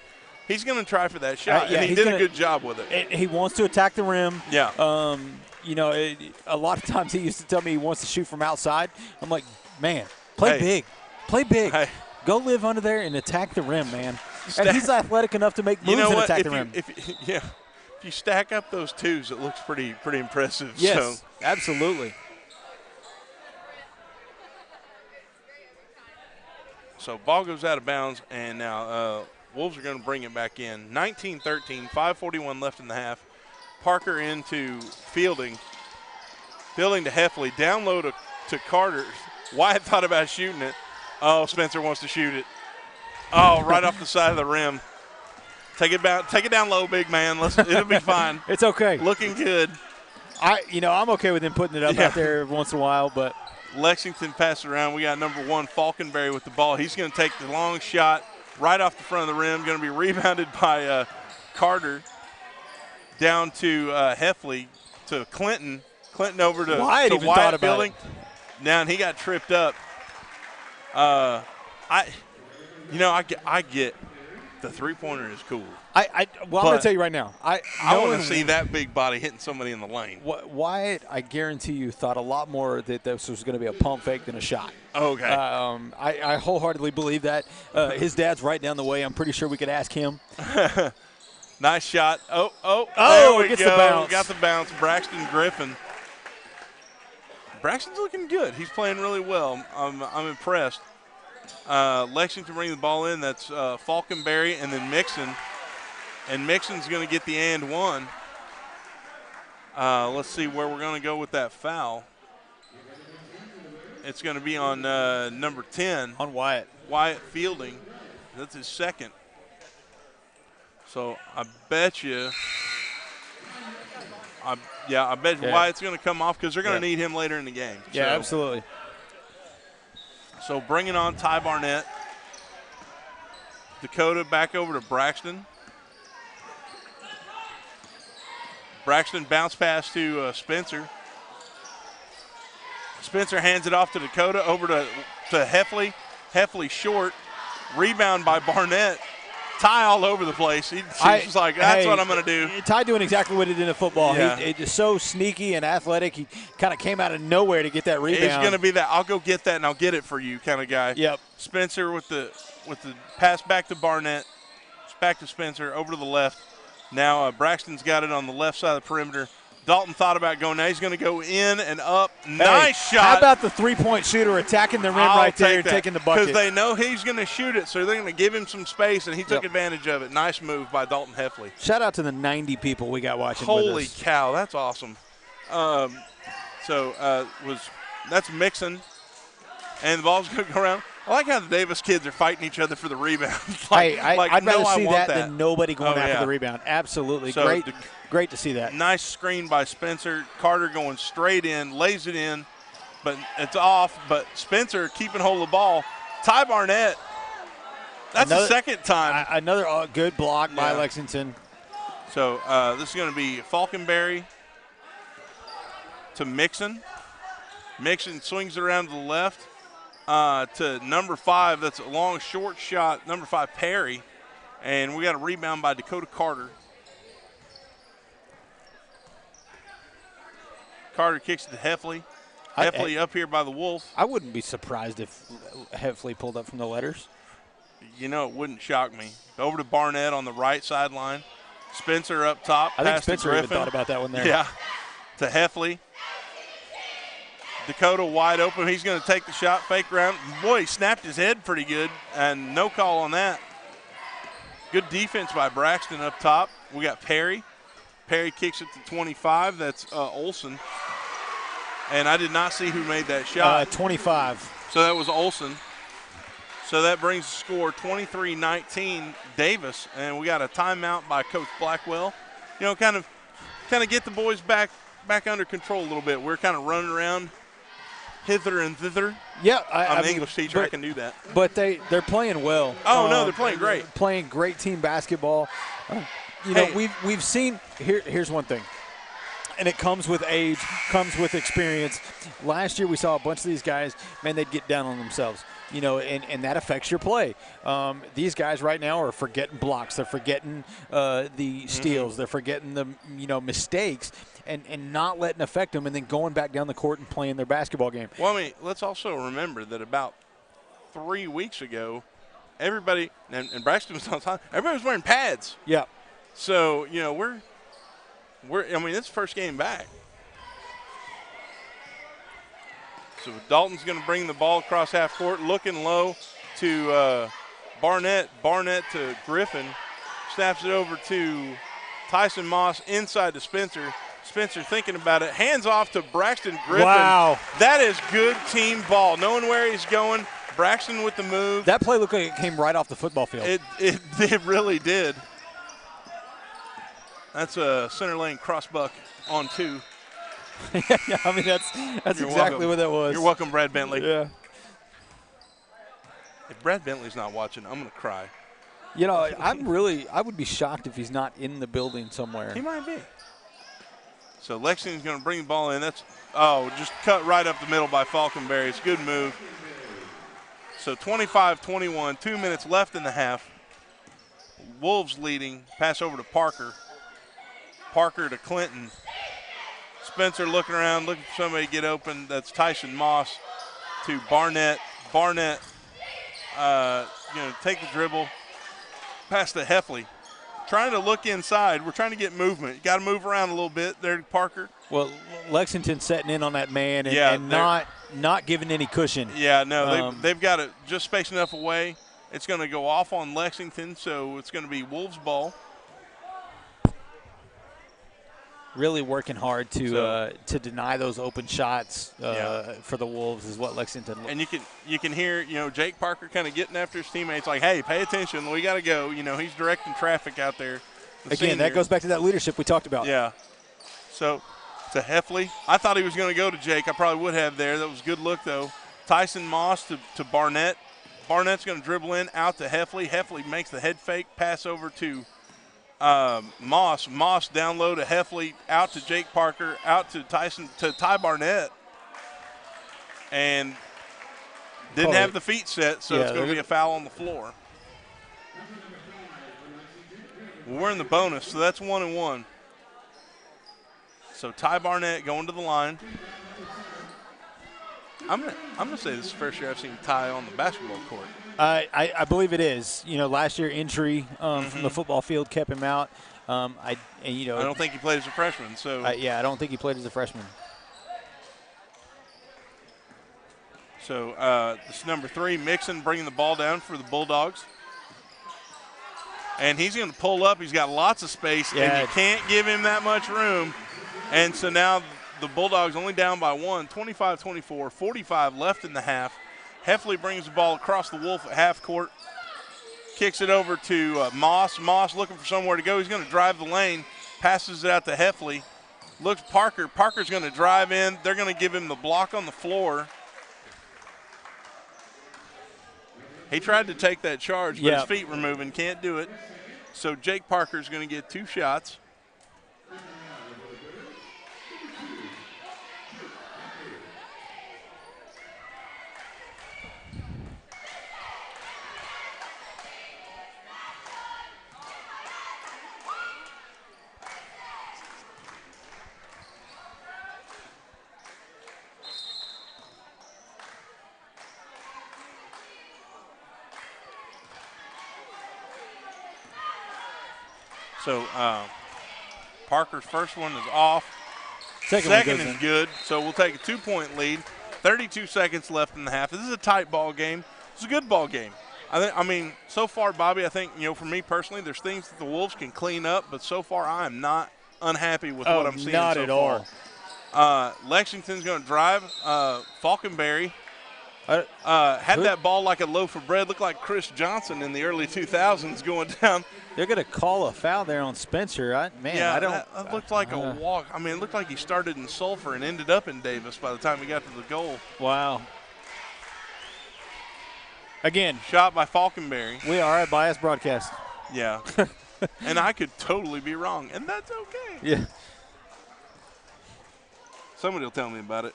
Speaker 13: He's going to try for that shot, and he did a good job with it.
Speaker 14: He wants to attack the rim.
Speaker 13: Yeah.
Speaker 14: A lot of times he used to tell me he wants to shoot from outside. I'm like, man, play big. Play big.
Speaker 13: Hey.
Speaker 14: Go live under there and attack the rim, man. And he's athletic enough to make moves and attack the rim.
Speaker 13: If you stack up those twos, it looks pretty impressive.
Speaker 14: Yes, absolutely.
Speaker 13: So ball goes out of bounds, and now Wolves are going to bring it back in. 19-13, 5:41 left in the half. Parker into Fielding. Fielding to Heffley. Down low to Carter. Wyatt thought about shooting it. Oh, Spencer wants to shoot it. Oh, right off the side of the rim. Take it down low, big man. It'll be fine.
Speaker 14: It's okay.
Speaker 13: Looking good.
Speaker 14: I'm okay with him putting it up out there every once in a while, but
Speaker 13: Lexington passed around. We got number 1, Falkenberry, with the ball. He's going to take the long shot right off the front of the rim. Going to be rebounded by Carter. Down to Heffley to Clinton. Clinton over to
Speaker 14: Wyatt even thought about
Speaker 13: Fielding. Now, and he got tripped up. I get the three-pointer is cool.
Speaker 14: I'm going to tell you right now. I
Speaker 13: want to see that big body hitting somebody in the lane.
Speaker 14: Wyatt, I guarantee you, thought a lot more that this was going to be a pump fake than a shot.
Speaker 13: Okay.
Speaker 14: I wholeheartedly believe that. His dad's right down the way. I'm pretty sure we could ask him.
Speaker 13: Nice shot. Oh,
Speaker 14: it gets the bounce.
Speaker 13: Got the bounce. Braxton Griffin. Braxton's looking good. He's playing really well. I'm impressed. Lexington bringing the ball in. That's Falkenberry and then Mixon. And Mixon's going to get the and one. Let's see where we're going to go with that foul. It's going to be on number 10.
Speaker 14: On Wyatt.
Speaker 13: Wyatt Fielding. That's his second. So I bet you Wyatt's going to come off because they're going to need him later in the game.
Speaker 14: Yeah, absolutely.
Speaker 13: So bringing on Ty Barnett. Dakota back over to Braxton. Braxton bounce pass to Spencer. Spencer hands it off to Dakota, over to Heffley. Heffley short. Rebound by Barnett. Ty all over the place. He's like, that's what I'm going to do.
Speaker 14: Ty doing exactly what he did in football.
Speaker 13: Yeah.
Speaker 14: He is so sneaky and athletic. He kind of came out of nowhere to get that rebound.
Speaker 13: He's going to be that I'll go get that and I'll get it for you kind of guy.
Speaker 14: Yep.
Speaker 13: Spencer with the pass back to Barnett. Back to Spencer, over to the left. Now Braxton's got it on the left side of the perimeter. Dalton thought about going. Now he's going to go in and up. Nice shot.
Speaker 14: How about the three-point shooter attacking the rim right there and taking the bucket?
Speaker 13: Because they know he's going to shoot it, so they're going to give him some space, and he took advantage of it. Nice move by Dalton Heffley.
Speaker 14: Shout out to the 90 people we got watching with us.
Speaker 13: Holy cow, that's awesome. That's Mixon, and the ball's going to go around. I like how the Davis kids are fighting each other for the rebound.
Speaker 14: I'd rather see that than nobody going after the rebound. Absolutely.
Speaker 13: So
Speaker 14: Great to see that.
Speaker 13: Nice screen by Spencer. Carter going straight in, lays it in, but it's off. But Spencer keeping hold of the ball. Ty Barnett, that's the second time.
Speaker 14: Another good block by Lexington.
Speaker 13: So this is going to be Falkenberry to Mixon. Mixon swings it around to the left to number 5. That's a long, short shot, number 5, Perry. And we got a rebound by Dakota Carter. Carter kicks it to Heffley. Heffley up here by the Wolf.
Speaker 14: I wouldn't be surprised if Heffley pulled up from the letters.
Speaker 13: You know, it wouldn't shock me. Over to Barnett on the right sideline. Spencer up top.
Speaker 14: I think Spencer even thought about that one there.
Speaker 13: Yeah. To Heffley. Dakota wide open. He's going to take the shot, fake round. Boy, he snapped his head pretty good, and no call on that. Good defense by Braxton up top. We got Perry. Perry kicks it to 25. That's Olson. And I did not see who made that shot.
Speaker 14: 25.
Speaker 13: So that was Olson. So that brings the score 23-19 Davis. And we got a timeout by Coach Blackwell. You know, kind of get the boys back under control a little bit. We're kind of running around hither and thither.
Speaker 14: Yeah,
Speaker 13: I'm an English teacher. I can do that.
Speaker 14: But they're playing well.
Speaker 13: Oh, no, they're playing great.
Speaker 14: Playing great team basketball. We've seen here's one thing, and it comes with age, comes with experience. Last year we saw a bunch of these guys, man, they'd get down on themselves, and that affects your play. These guys right now are forgetting blocks, they're forgetting the steals, they're forgetting the mistakes, and not letting affect them, and then going back down the court and playing their basketball game.
Speaker 13: Well, I mean, let's also remember that about 3 weeks ago, everybody and Braxton was on time. Everybody was wearing pads.
Speaker 14: Yeah.
Speaker 13: So, we're I mean, it's the first game back. So Dalton's going to bring the ball across half court, looking low to Barnett. Barnett to Griffin. Snaps it over to Tyson Moss inside to Spencer. Spencer thinking about it. Hands off to Braxton Griffin.
Speaker 14: Wow.
Speaker 13: That is good team ball. Knowing where he's going. Braxton with the move.
Speaker 14: That play looked like it came right off the football field.
Speaker 13: It really did. That's a center lane crossbuck on 2.
Speaker 14: Yeah, I mean, that's exactly
Speaker 13: welcome.
Speaker 14: what that was.
Speaker 13: You're welcome, Brad Bentley.
Speaker 14: Yeah.
Speaker 13: If Brad Bentley's not watching, I'm going to cry.
Speaker 14: I would be shocked if he's not in the building somewhere.
Speaker 13: He might be. So Lexington's going to bring the ball in. That's just cut right up the middle by Falkenberry. It's a good move. So 25-21, 2 minutes left in the half. Wolves leading. Pass over to Parker. Parker to Clinton. Spencer looking around, looking for somebody to get open. That's Tyson Moss to Barnett. Barnett, take the dribble. Pass to Heffley. Trying to look inside. We're trying to get movement. You got to move around a little bit there, Parker.
Speaker 14: Well, Lexington's setting in on that man and not giving any cushion.
Speaker 13: Yeah, no, they've got it just spaced enough away. It's going to go off on Lexington, so it's going to be Wolves ball.
Speaker 14: Really working hard to deny those open shots for the Wolves is what Lexington.
Speaker 13: And you can hear Jake Parker kind of getting after his teammates, like, hey, pay attention, we got to go. He's directing traffic out there.
Speaker 14: Again, that goes back to that leadership we talked about.
Speaker 13: Yeah. So to Heffley, I thought he was going to go to Jake. I probably would have there. That was a good look though. Tyson Moss to Barnett. Barnett's going to dribble in out to Heffley. Heffley makes the head fake, pass over to Moss. Moss down low to Heffley, out to Jake Parker, out to Ty Barnett. And didn't have the feet set, so it's going to be a foul on the floor. We're in the bonus, so that's 1-1. So Ty Barnett going to the line. I'm gonna say this is the first year I've seen Ty on the basketball court.
Speaker 14: I believe it is. Last year injury from the football field kept him out. I
Speaker 13: don't think he played as a freshman. So
Speaker 14: I don't think he played as a freshman.
Speaker 13: So this number 3, Mixon, bringing the ball down for the Bulldogs. And he's going to pull up. He's got lots of space, and you can't give him that much room. And so now the Bulldogs only down by 1, 25-24, 45 left in the half. Heffley brings the ball across the Wolf at half court, kicks it over to Moss. Moss looking for somewhere to go. He's going to drive the lane, passes it out to Heffley. Looks Parker. Parker's going to drive in. They're going to give him the block on the floor. He tried to take that charge, but his feet were moving. Can't do it. So Jake Parker's going to get 2 shots. So Parker's first one is off. Second is good. So we'll take a 2-point lead. 32 seconds left in the half. This is a tight ball game. It's a good ball game. I mean, so far, Bobby, I think, for me personally, there's things that the Wolves can clean up, but so far I am not unhappy with what I'm seeing
Speaker 14: not
Speaker 13: so
Speaker 14: at
Speaker 13: far.
Speaker 14: all.
Speaker 13: Lexington's going to drive. Falconberry had that ball like a loaf of bread. Looked like Chris Johnson in the early 2000s going down.
Speaker 14: They're going to call a foul there on Spencer. I don't.
Speaker 13: That looked like a walk. I mean, it looked like he started in Sulphur and ended up in Davis by the time he got to the goal.
Speaker 14: Wow. Again,
Speaker 13: shot by Falconberry.
Speaker 14: We are a biased broadcast.
Speaker 13: Yeah. And I could totally be wrong, and that's okay.
Speaker 14: Yeah.
Speaker 13: Somebody will tell me about it.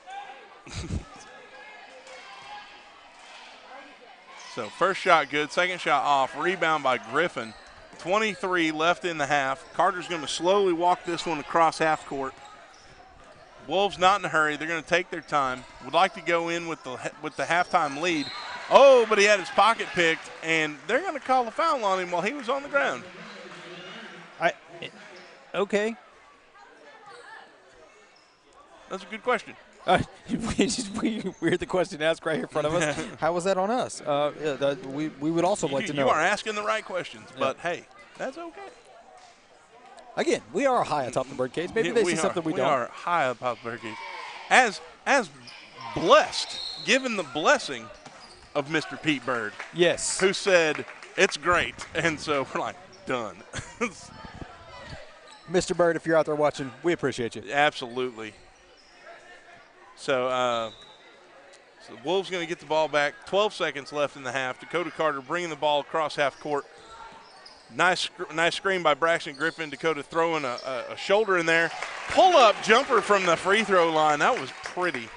Speaker 13: So first shot good, second shot off, rebound by Griffin. 23 left in the half. Carter's going to slowly walk this one across half court. Wolves not in a hurry. They're going to take their time. Would like to go in with the halftime lead. Oh, but he had his pocket picked, and they're going to call a foul on him while he was on the ground.
Speaker 14: Okay.
Speaker 13: That's a good question.
Speaker 14: We heard the question asked right here in front of us. How was that on us? We would also like to know.
Speaker 13: You are asking the right questions, but hey, that's okay.
Speaker 14: Again, we are high atop the birdcage. Maybe they see something we don't.
Speaker 13: We are high atop the birdcage. As blessed, given the blessing of Mr. Pete Bird.
Speaker 14: Yes.
Speaker 13: Who said, it's great. And so we're like, done.
Speaker 14: Mr. Bird, if you're out there watching, we appreciate you.
Speaker 13: Absolutely. So the Wolves going to get the ball back. 12 seconds left in the half. Dakota Carter bringing the ball across half court. Nice screen by Braxton Griffin. Dakota throwing a shoulder in there. Pull-up jumper from the free throw line. That was pretty.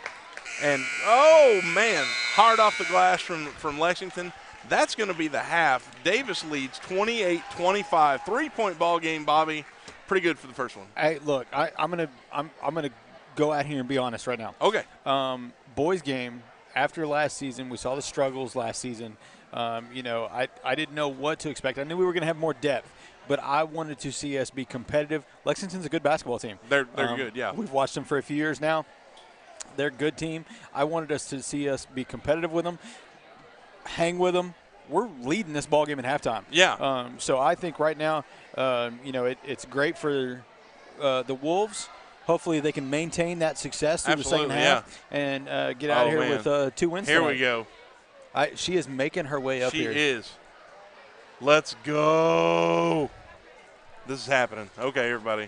Speaker 13: And, oh, man, hard off the glass from Lexington. That's going to be the half. Davis leads 28-25. 3-point ball game, Bobby. Pretty good for the first one.
Speaker 14: Hey, look, I'm gonna go out here and be honest right now.
Speaker 13: Okay.
Speaker 14: Boys game, after last season, we saw the struggles last season. I didn't know what to expect. I knew we were going to have more depth, but I wanted to see us be competitive. Lexington's a good basketball team.
Speaker 13: They're good, yeah.
Speaker 14: We've watched them for a few years now. They're a good team. I wanted us to see us be competitive with them, hang with them. We're leading this ball game at halftime.
Speaker 13: Yeah.
Speaker 14: So I think right now, it's great for the Wolves. Hopefully they can maintain that success through the second half and get out of here with 2 wins.
Speaker 13: Here
Speaker 14: tonight.
Speaker 13: we go.
Speaker 14: She is making her way up here.
Speaker 13: She is. Let's go. This is happening. Okay, everybody.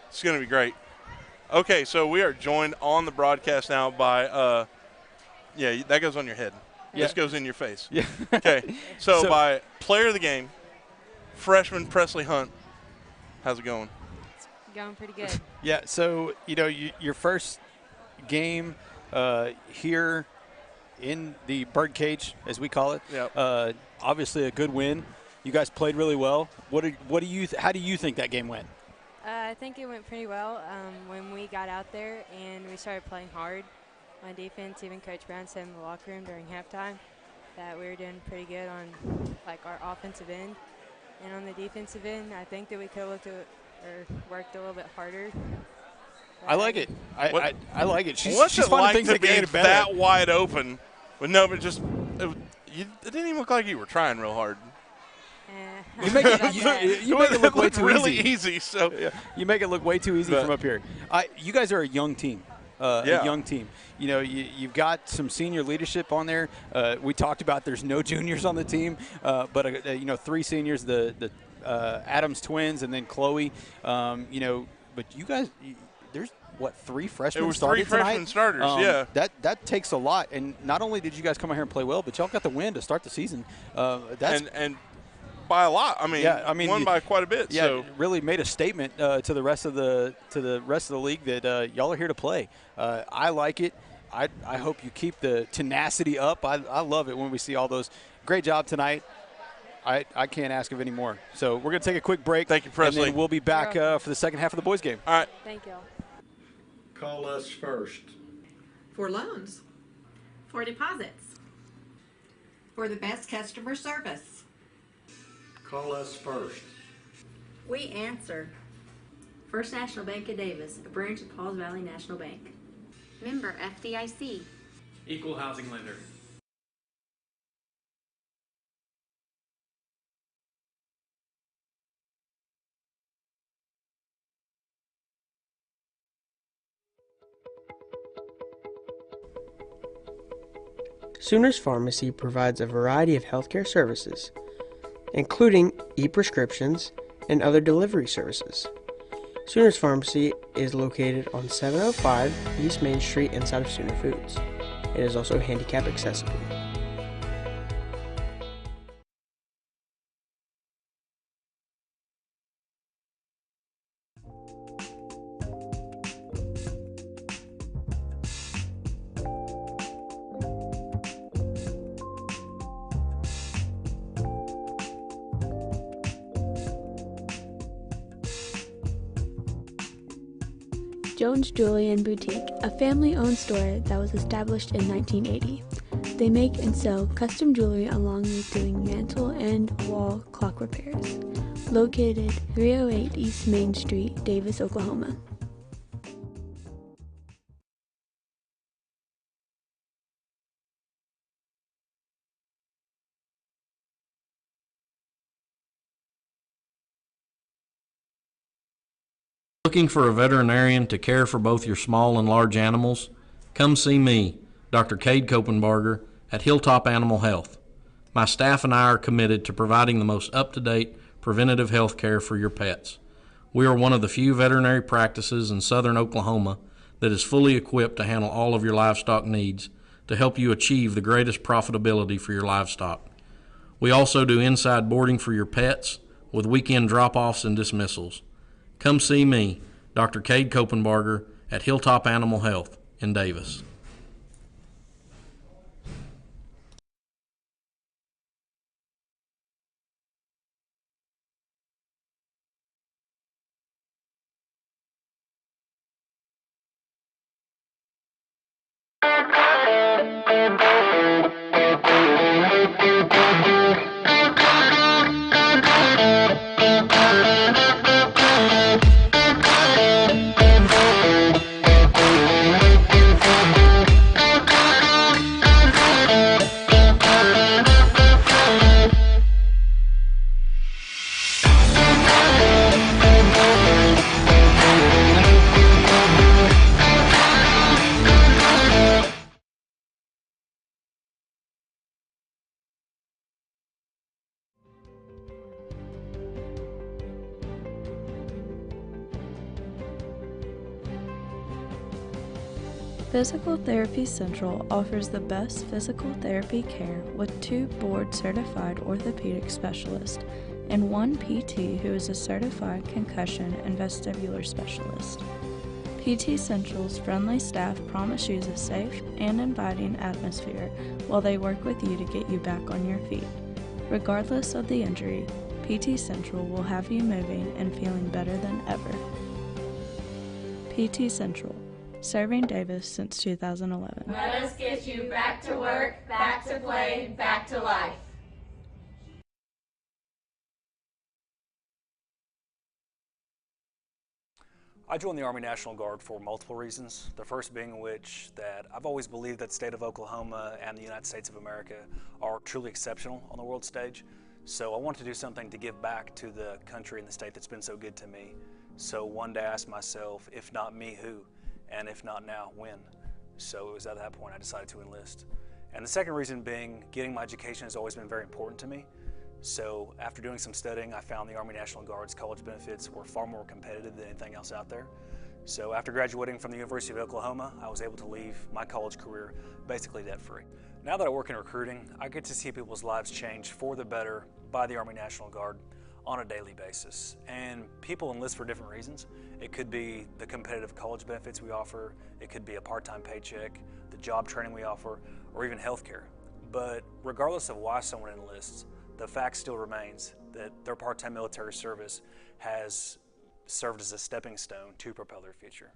Speaker 13: It's going to be great. Okay, so we are joined on the broadcast now by that goes on your head.
Speaker 14: Yeah.
Speaker 13: This goes in your face.
Speaker 14: Yeah.
Speaker 13: Okay, so by player of the game, freshman Presley Hunt. How's it going?
Speaker 15: It's going pretty good.
Speaker 14: Yeah, so, your first game here in the birdcage, as we call it.
Speaker 13: Yep.
Speaker 14: Obviously a good win. You guys played really well. How do you think that game went?
Speaker 15: I think it went pretty well when we got out there and we started playing hard. My defense, even Coach Brown said in the locker room during halftime that we were doing pretty good on like our offensive end. And on the defensive end, I think that we could have looked at or worked a little bit harder.
Speaker 14: I like it. I like it. She's
Speaker 13: What's it
Speaker 14: finding
Speaker 13: like
Speaker 14: things
Speaker 13: to
Speaker 14: that
Speaker 13: be
Speaker 14: get it better.
Speaker 13: that wide open? But no, but just it didn't even look like you were trying real hard.
Speaker 14: You make it look way too
Speaker 13: really easy. So
Speaker 14: yeah. You make it look way too easy from up here. You guys are a young team. A young team. You know, you've got some senior leadership on there. We talked about there's no juniors on the team, but you know, 3 seniors, the Adams twins, and then Chloe. You know, but you guys, there's what 3 freshmen?
Speaker 13: It was
Speaker 14: started
Speaker 13: 3
Speaker 14: tonight?
Speaker 13: freshman starters. Yeah.
Speaker 14: That takes a lot. And not only did you guys come out here and play well, but y'all got the win to start the season. That's
Speaker 13: and by a lot. I mean, won by quite a bit.
Speaker 14: Yeah,
Speaker 13: so
Speaker 14: really made a statement to the rest of the league that y'all are here to play. I like it. I hope you keep the tenacity up. I love it when we see all those. Great job tonight. I can't ask of any more. So we're going to take a quick break.
Speaker 13: Thank you, Presley.
Speaker 14: And then we'll be back for the second half of the boys' game.
Speaker 13: All right.
Speaker 2: Thank y'all.
Speaker 1: Call us first.
Speaker 2: For loans.
Speaker 3: For deposits.
Speaker 4: For the best customer service.
Speaker 1: Call us first.
Speaker 3: We answer. First National Bank of Davis, a branch of Pauls Valley National Bank.
Speaker 5: Member FDIC.
Speaker 6: Equal housing lender.
Speaker 7: Sooners Pharmacy provides a variety of healthcare services, including e-prescriptions and other delivery services. Sooners Pharmacy is located on 705 East Main Street inside of Sooner Foods. It is also handicap accessible.
Speaker 8: Jones Jewelry and Boutique, a family-owned store that was established in 1980. They make and sell custom jewelry along with doing mantle and wall clock repairs. Located 308 East Main Street, Davis, Oklahoma.
Speaker 9: Looking for a veterinarian to care for both your small and large animals? Come see me, Dr. Cade Kopenbarger, at Hilltop Animal Health. My staff and I are committed to providing the most up-to-date preventative health care for your pets. We are one of the few veterinary practices in southern Oklahoma that is fully equipped to handle all of your livestock needs to help you achieve the greatest profitability for your livestock. We also do inside boarding for your pets with weekend drop-offs and dismissals. Come see me, Dr. Cade Kopenbarger, at Hilltop Animal Health in Davis.
Speaker 10: Physical Therapy Central offers the best physical therapy care with 2 board-certified orthopedic specialists and 1 PT who is a certified concussion and vestibular specialist. PT Central's friendly staff promise you a safe and inviting atmosphere while they work with you to get you back on your feet. Regardless of the injury, PT Central will have you moving and feeling better than ever. PT Central, serving Davis since 2011.
Speaker 11: Let us get you back to work, back to play, back to life.
Speaker 12: I joined the Army National Guard for multiple reasons. The first being which that I've always believed that the state of Oklahoma and the United States of America are truly exceptional on the world stage. So I wanted to do something to give back to the country and the state that's been so good to me. So one day I asked myself, if not me, who? And if not now, when? So it was at that point I decided to enlist. And the second reason being, getting my education has always been very important to me. So after doing some studying, I found the Army National Guard's college benefits were far more competitive than anything else out there. So after graduating from the University of Oklahoma, I was able to leave my college career basically debt-free. Now that I work in recruiting, I get to see people's lives change for the better by the Army National Guard on a daily basis. And people enlist for different reasons. It could be the competitive college benefits we offer, it could be a part-time paycheck, the job training we offer, or even healthcare. But regardless of why someone enlists, the fact still remains that their part-time military service has served as a stepping stone to propel their future.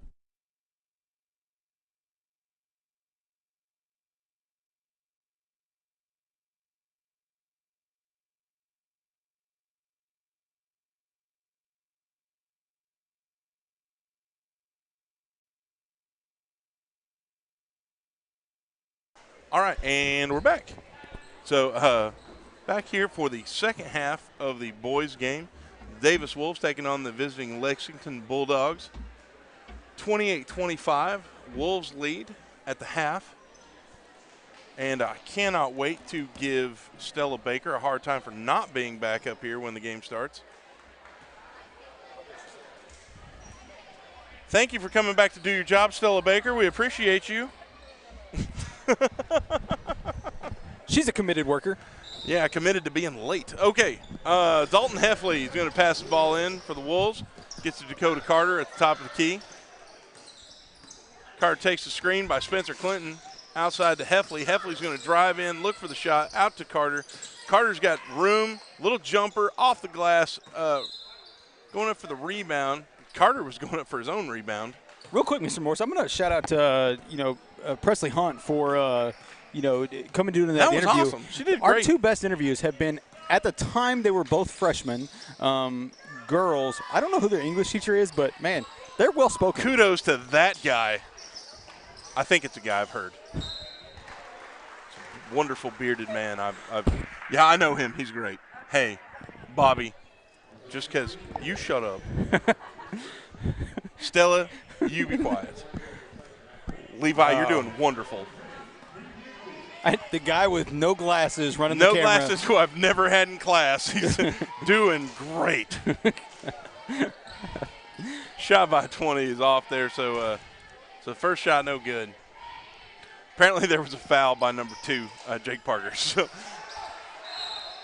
Speaker 13: All right, and we're back. So back here for the second half of the boys' game. Davis Wolves taking on the visiting Lexington Bulldogs. 28-25, Wolves lead at the half. And I cannot wait to give Stella Baker a hard time for not being back up here when the game starts. Thank you for coming back to do your job, Stella Baker. We appreciate you.
Speaker 14: She's a committed worker.
Speaker 13: Yeah, committed to being late. Okay, Dalton Heffley is going to pass the ball in for the Wolves. Gets to Dakota Carter at the top of the key. Carter takes the screen by Spencer Clinton outside to Heffley. Heffley's going to drive in, look for the shot, out to Carter. Carter's got room, little jumper off the glass, going up for the rebound. Carter was going up for his own rebound.
Speaker 14: Real quick, Mr. Morris, I'm going to shout out to, Presley Hunt for, coming doing that interview.
Speaker 13: That was awesome. She did great.
Speaker 14: Our two best interviews have been, at the time they were both freshmen, girls. I don't know who their English teacher is, but, man, they're well-spoken.
Speaker 13: Kudos to that guy. I think it's a guy I've heard. It's a wonderful bearded man. Yeah, I know him. He's great. Hey, Bobby, just because you shut up. Stella, you be quiet. Levi, you're doing wonderful.
Speaker 14: The guy with no glasses running the camera.
Speaker 13: No glasses who I've never had in class. He's doing great. Shot by 20 is off there, so first shot no good. Apparently there was a foul by number 2, Jake Parker. So.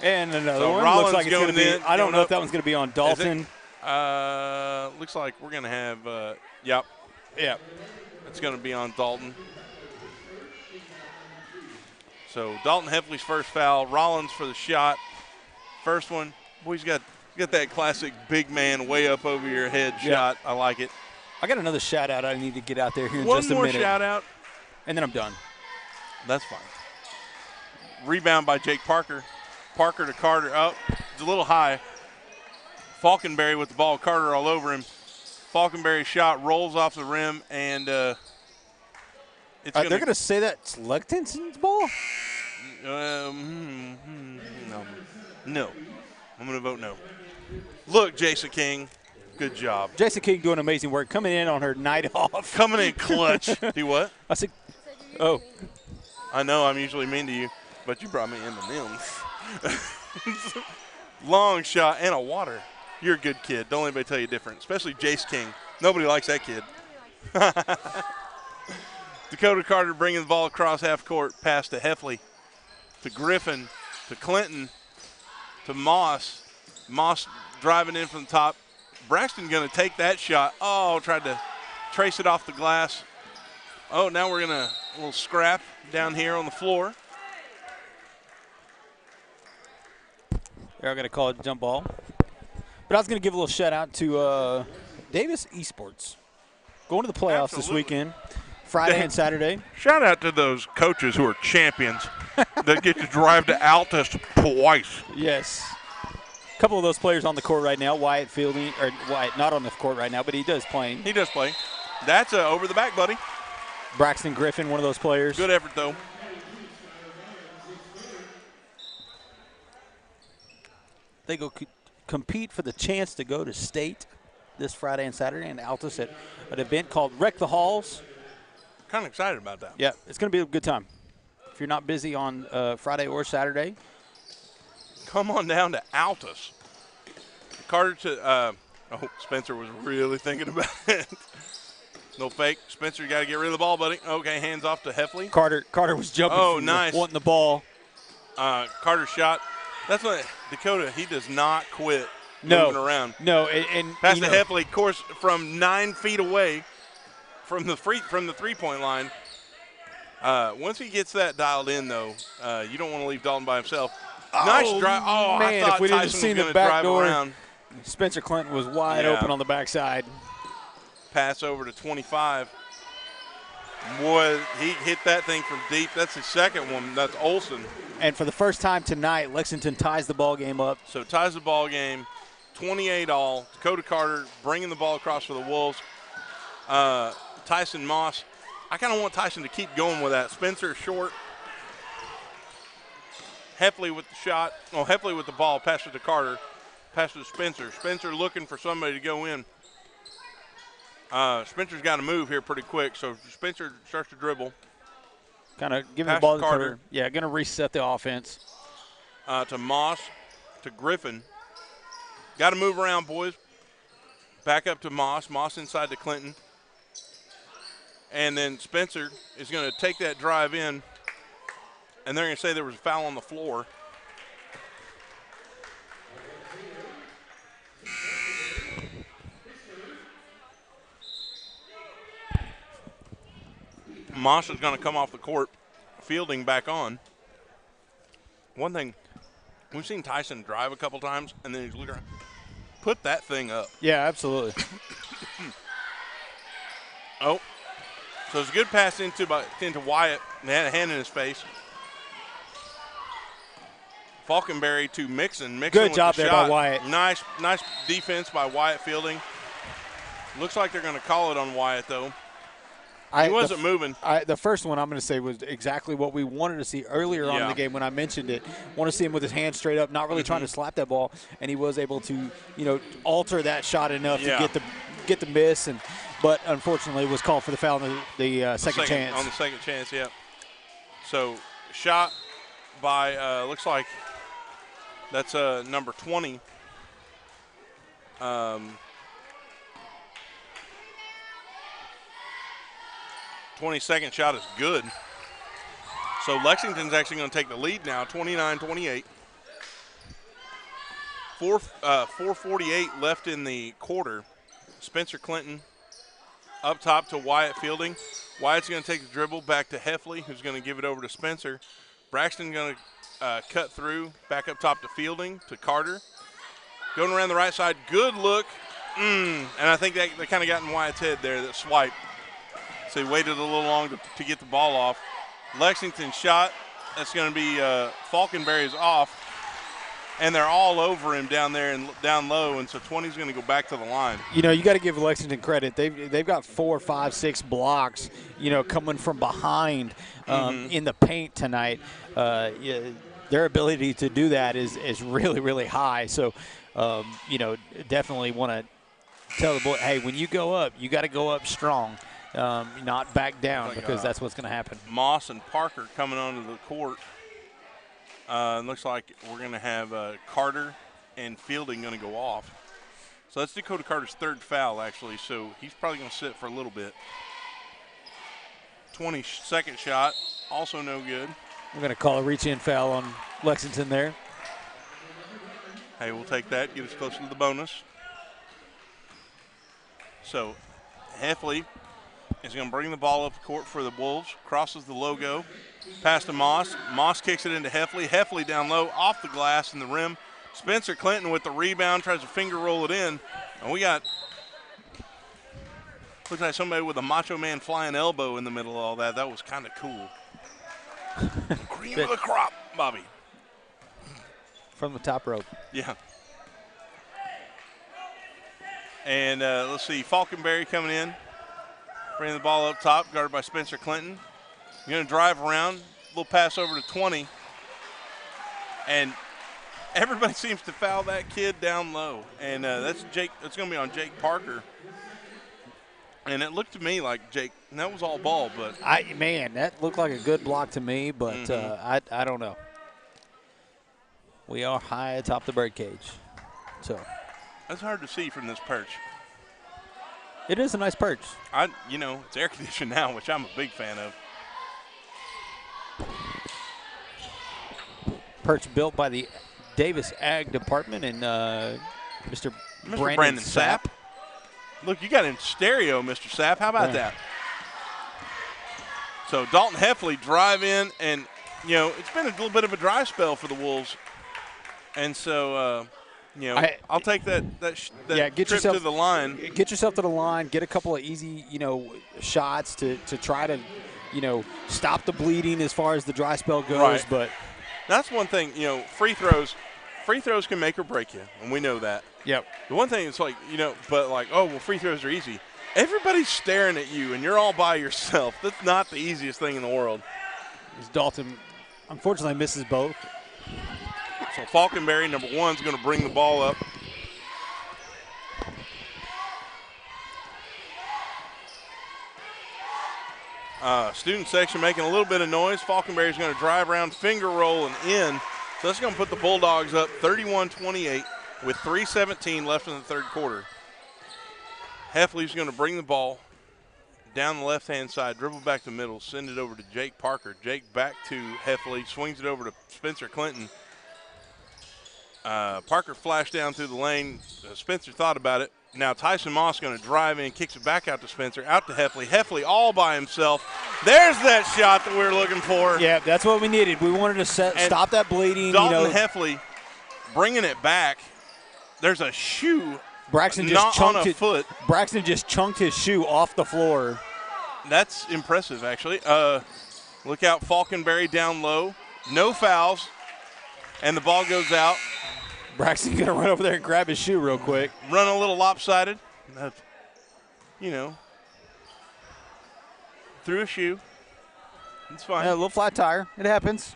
Speaker 14: And another
Speaker 13: So
Speaker 14: one.
Speaker 13: Rollins
Speaker 14: Looks like it's going to be. I don't know if that one's going to be on Dalton.
Speaker 13: Looks like we're going to have. Yep.
Speaker 14: Yeah.
Speaker 13: It's going to be on Dalton. So Dalton Heffley's first foul. Rollins for the shot. First one. Boy, he's got that classic big man way up over your head shot. I like it.
Speaker 14: I got another shout out I need to get out there here in
Speaker 13: One
Speaker 14: just a minute.
Speaker 13: more shout out.
Speaker 14: And then I'm done.
Speaker 13: That's fine. Rebound by Jake Parker. Parker to Carter. Oh, it's a little high. Falkenberry with the ball. Carter all over him. Falkenberry's shot rolls off the rim, and it's
Speaker 14: they're going to say that's Lexington's ball?
Speaker 13: No. No. I'm going to vote no. Look, Jason King, good job.
Speaker 14: Jason King doing amazing work, coming in on her night off.
Speaker 13: Coming in clutch. Do what?
Speaker 14: I said, oh.
Speaker 13: I know I'm usually mean to you, but you brought me M&M's. Long shot and a water. You're a good kid. Don't anybody tell you different, especially Jace King. Nobody likes that kid. Dakota Carter bringing the ball across half court, pass to Heffley, to Griffin, to Clinton, to Moss. Moss driving in from the top. Braxton going to take that shot. Oh, tried to trace it off the glass. Oh, now we're going to a little scrap down here on the floor.
Speaker 14: They're going to call it a jump ball. But I was going to give a little shout out to Davis Esports. going to the playoffs this weekend, Friday and Saturday.
Speaker 13: Shout out to those coaches who are champions that get to drive to Altus twice.
Speaker 14: Yes. A couple of those players on the court right now. Wyatt Fielding, or Wyatt not on the court right now, but he does playing.
Speaker 13: He does play. That's over the back, buddy.
Speaker 14: Braxton Griffin, one of those players.
Speaker 13: Good effort, though.
Speaker 14: They go compete for the chance to go to state this Friday and Saturday in Altus at an event called Wreck the Halls.
Speaker 13: Kind of excited about that.
Speaker 14: Yeah, it's going to be a good time. If you're not busy on Friday or Saturday,
Speaker 13: come on down to Altus. Carter to Spencer was really thinking about it. No fake. Spencer, you got to get rid of the ball, buddy. Okay, hands off to Heffley.
Speaker 14: Carter was jumping.
Speaker 13: Oh, nice.
Speaker 14: Wanting the ball.
Speaker 13: Carter's shot. That's what Dakota, he does not quit moving around.
Speaker 14: No, and
Speaker 13: pass to Heffley, of course, from 9 feet away from the three-point line. Once he gets that dialed in, though, you don't want to leave Dalton by himself. Nice drive. Oh,
Speaker 14: man,
Speaker 13: I thought
Speaker 14: if we
Speaker 13: Tyson
Speaker 14: didn't see
Speaker 13: was
Speaker 14: the
Speaker 13: going to
Speaker 14: back
Speaker 13: drive
Speaker 14: door,
Speaker 13: around.
Speaker 14: Spencer Clinton was wide open on the backside.
Speaker 13: Pass over to 25. Boy, he hit that thing from deep. That's his second one. That's Olsen.
Speaker 14: And for the first time tonight, Lexington ties the ball game up.
Speaker 13: So ties the ball game, 28-all. Dakota Carter bringing the ball across for the Wolves. Tyson Moss. I kind of want Tyson to keep going with that. Spencer short. Heffley with the shot. Oh, Heffley with the ball. Pass it to Carter. Pass it to Spencer. Spencer looking for somebody to go in. Spencer's got to move here pretty quick, so Spencer starts to dribble.
Speaker 14: Kind of giving the ball to Carter. Yeah, going to reset the offense.
Speaker 13: To Moss, to Griffin. Got to move around, boys. Back up to Moss. Moss inside to Clinton. And then Spencer is going to take that drive in, and they're going to say there was a foul on the floor. Moss is going to come off the court, Fielding back on. One thing, we've seen Tyson drive a couple times, and then he's looking around. Put that thing up.
Speaker 14: Yeah, absolutely.
Speaker 13: Oh, so it's a good pass into Wyatt, and had a hand in his face. Falkenberry to Mixon.
Speaker 14: Good job there by Wyatt.
Speaker 13: Nice defense by Wyatt Fielding. Looks like they're going to call it on Wyatt, though. He wasn't moving.
Speaker 14: The first one I'm going to say was exactly what we wanted to see earlier on in the game when I mentioned it. Want to see him with his hands straight up, not really trying to slap that ball, and he was able to, alter that shot enough to get the miss, but unfortunately was called for the foul on the second chance.
Speaker 13: On the second chance, yeah. So shot by looks like that's number 20. 22nd shot is good. So Lexington's actually going to take the lead now, 29-28. 4:48 left in the quarter. Spencer Clinton up top to Wyatt Fielding. Wyatt's going to take the dribble back to Heffley, who's going to give it over to Spencer. Braxton going to cut through, back up top to Fielding, to Carter. Going around the right side, good look. And I think they kind of got in Wyatt's head there, that swipe. So he waited a little long to get the ball off. Lexington shot. That's going to be Falkenberry's off. And they're all over him down there and down low, and so 20's going to go back to the line.
Speaker 14: You got to give Lexington credit. They've got 4, 5, 6 blocks, coming from behind in the paint tonight. Their ability to do that is really, really high. So, definitely want to tell the boy, hey, when you go up, you got to go up strong. Not back down, because that's what's going to happen.
Speaker 13: Moss and Parker coming onto the court. Looks like we're going to have Carter and Fielding going to go off. So that's Dakota Carter's third foul, actually, so he's probably going to sit for a little bit. 22nd shot, also no good.
Speaker 14: We're going to call a reach-in foul on Lexington there.
Speaker 13: Hey, we'll take that, get us closer to the bonus. So Heffley is going to bring the ball up the court for the Wolves, crosses the logo, pass to Moss. Moss kicks it into Heffley. Heffley down low, off the glass in the rim. Spencer Clinton with the rebound, tries to finger roll it in. And we got Looked like somebody with a Macho Man flying elbow in the middle of all that. That was kind of cool. Cream of the crop, Bobby.
Speaker 14: From the top rope.
Speaker 13: Yeah. And let's see, Falconberry coming in, bringing the ball up top, guarded by Spencer Clinton. You're going to drive around, little pass over to 20. And everybody seems to foul that kid down low. And that's Jake. That's going to be on Jake Parker. And it looked to me like Jake, and that was all ball, but.
Speaker 14: Man, that looked like a good block to me, but I don't know. We are high atop the bird cage. So.
Speaker 13: That's hard to see from this perch.
Speaker 14: It is a nice perch.
Speaker 13: It's air conditioned now, which I'm a big fan of.
Speaker 14: Perch built by the Davis Ag Department and Mr.
Speaker 13: Brandon Sapp. Look, you got in stereo, Mr. Sapp. How about that? So Dalton Heffley drive in, and, it's been a little bit of a dry spell for the Wolves. And so, I'll take that trip to the line.
Speaker 14: Get yourself to the line. Get a couple of easy, shots to try to, stop the bleeding as far as the dry spell goes.
Speaker 13: Right.
Speaker 14: But
Speaker 13: that's one thing, free throws can make or break you, and we know that.
Speaker 14: Yep.
Speaker 13: The one thing is free throws are easy. Everybody's staring at you, and you're all by yourself. That's not the easiest thing in the world.
Speaker 14: Dalton, unfortunately, misses both.
Speaker 13: So Falconberry, number 1, is going to bring the ball up. Student section making a little bit of noise. Falconberry is going to drive around, finger roll, and in. So that's going to put the Bulldogs up 31-28 with 3:17 left in the third quarter. Heffley's going to bring the ball down the left-hand side, dribble back to middle, send it over to Jake Parker. Jake back to Heffley, swings it over to Spencer Clinton. Parker flashed down through the lane. Spencer thought about it. Now Tyson Moss going to drive in, kicks it back out to Spencer, out to Heffley. Heffley all by himself. There's that shot that we were looking for.
Speaker 14: Yeah, that's what we needed. We wanted to stop that bleeding.
Speaker 13: Dalton Heffley bringing it back. There's a shoe.
Speaker 14: Braxton
Speaker 13: not
Speaker 14: just chunked
Speaker 13: on a foot.
Speaker 14: Braxton just chunked his shoe off the floor.
Speaker 13: That's impressive, actually. Look out, Falconberry down low. No fouls, and the ball goes out.
Speaker 14: Braxton going to run over there and grab his shoe real quick.
Speaker 13: Run a little lopsided. Threw a shoe. It's fine.
Speaker 14: Yeah, a little flat tire. It happens.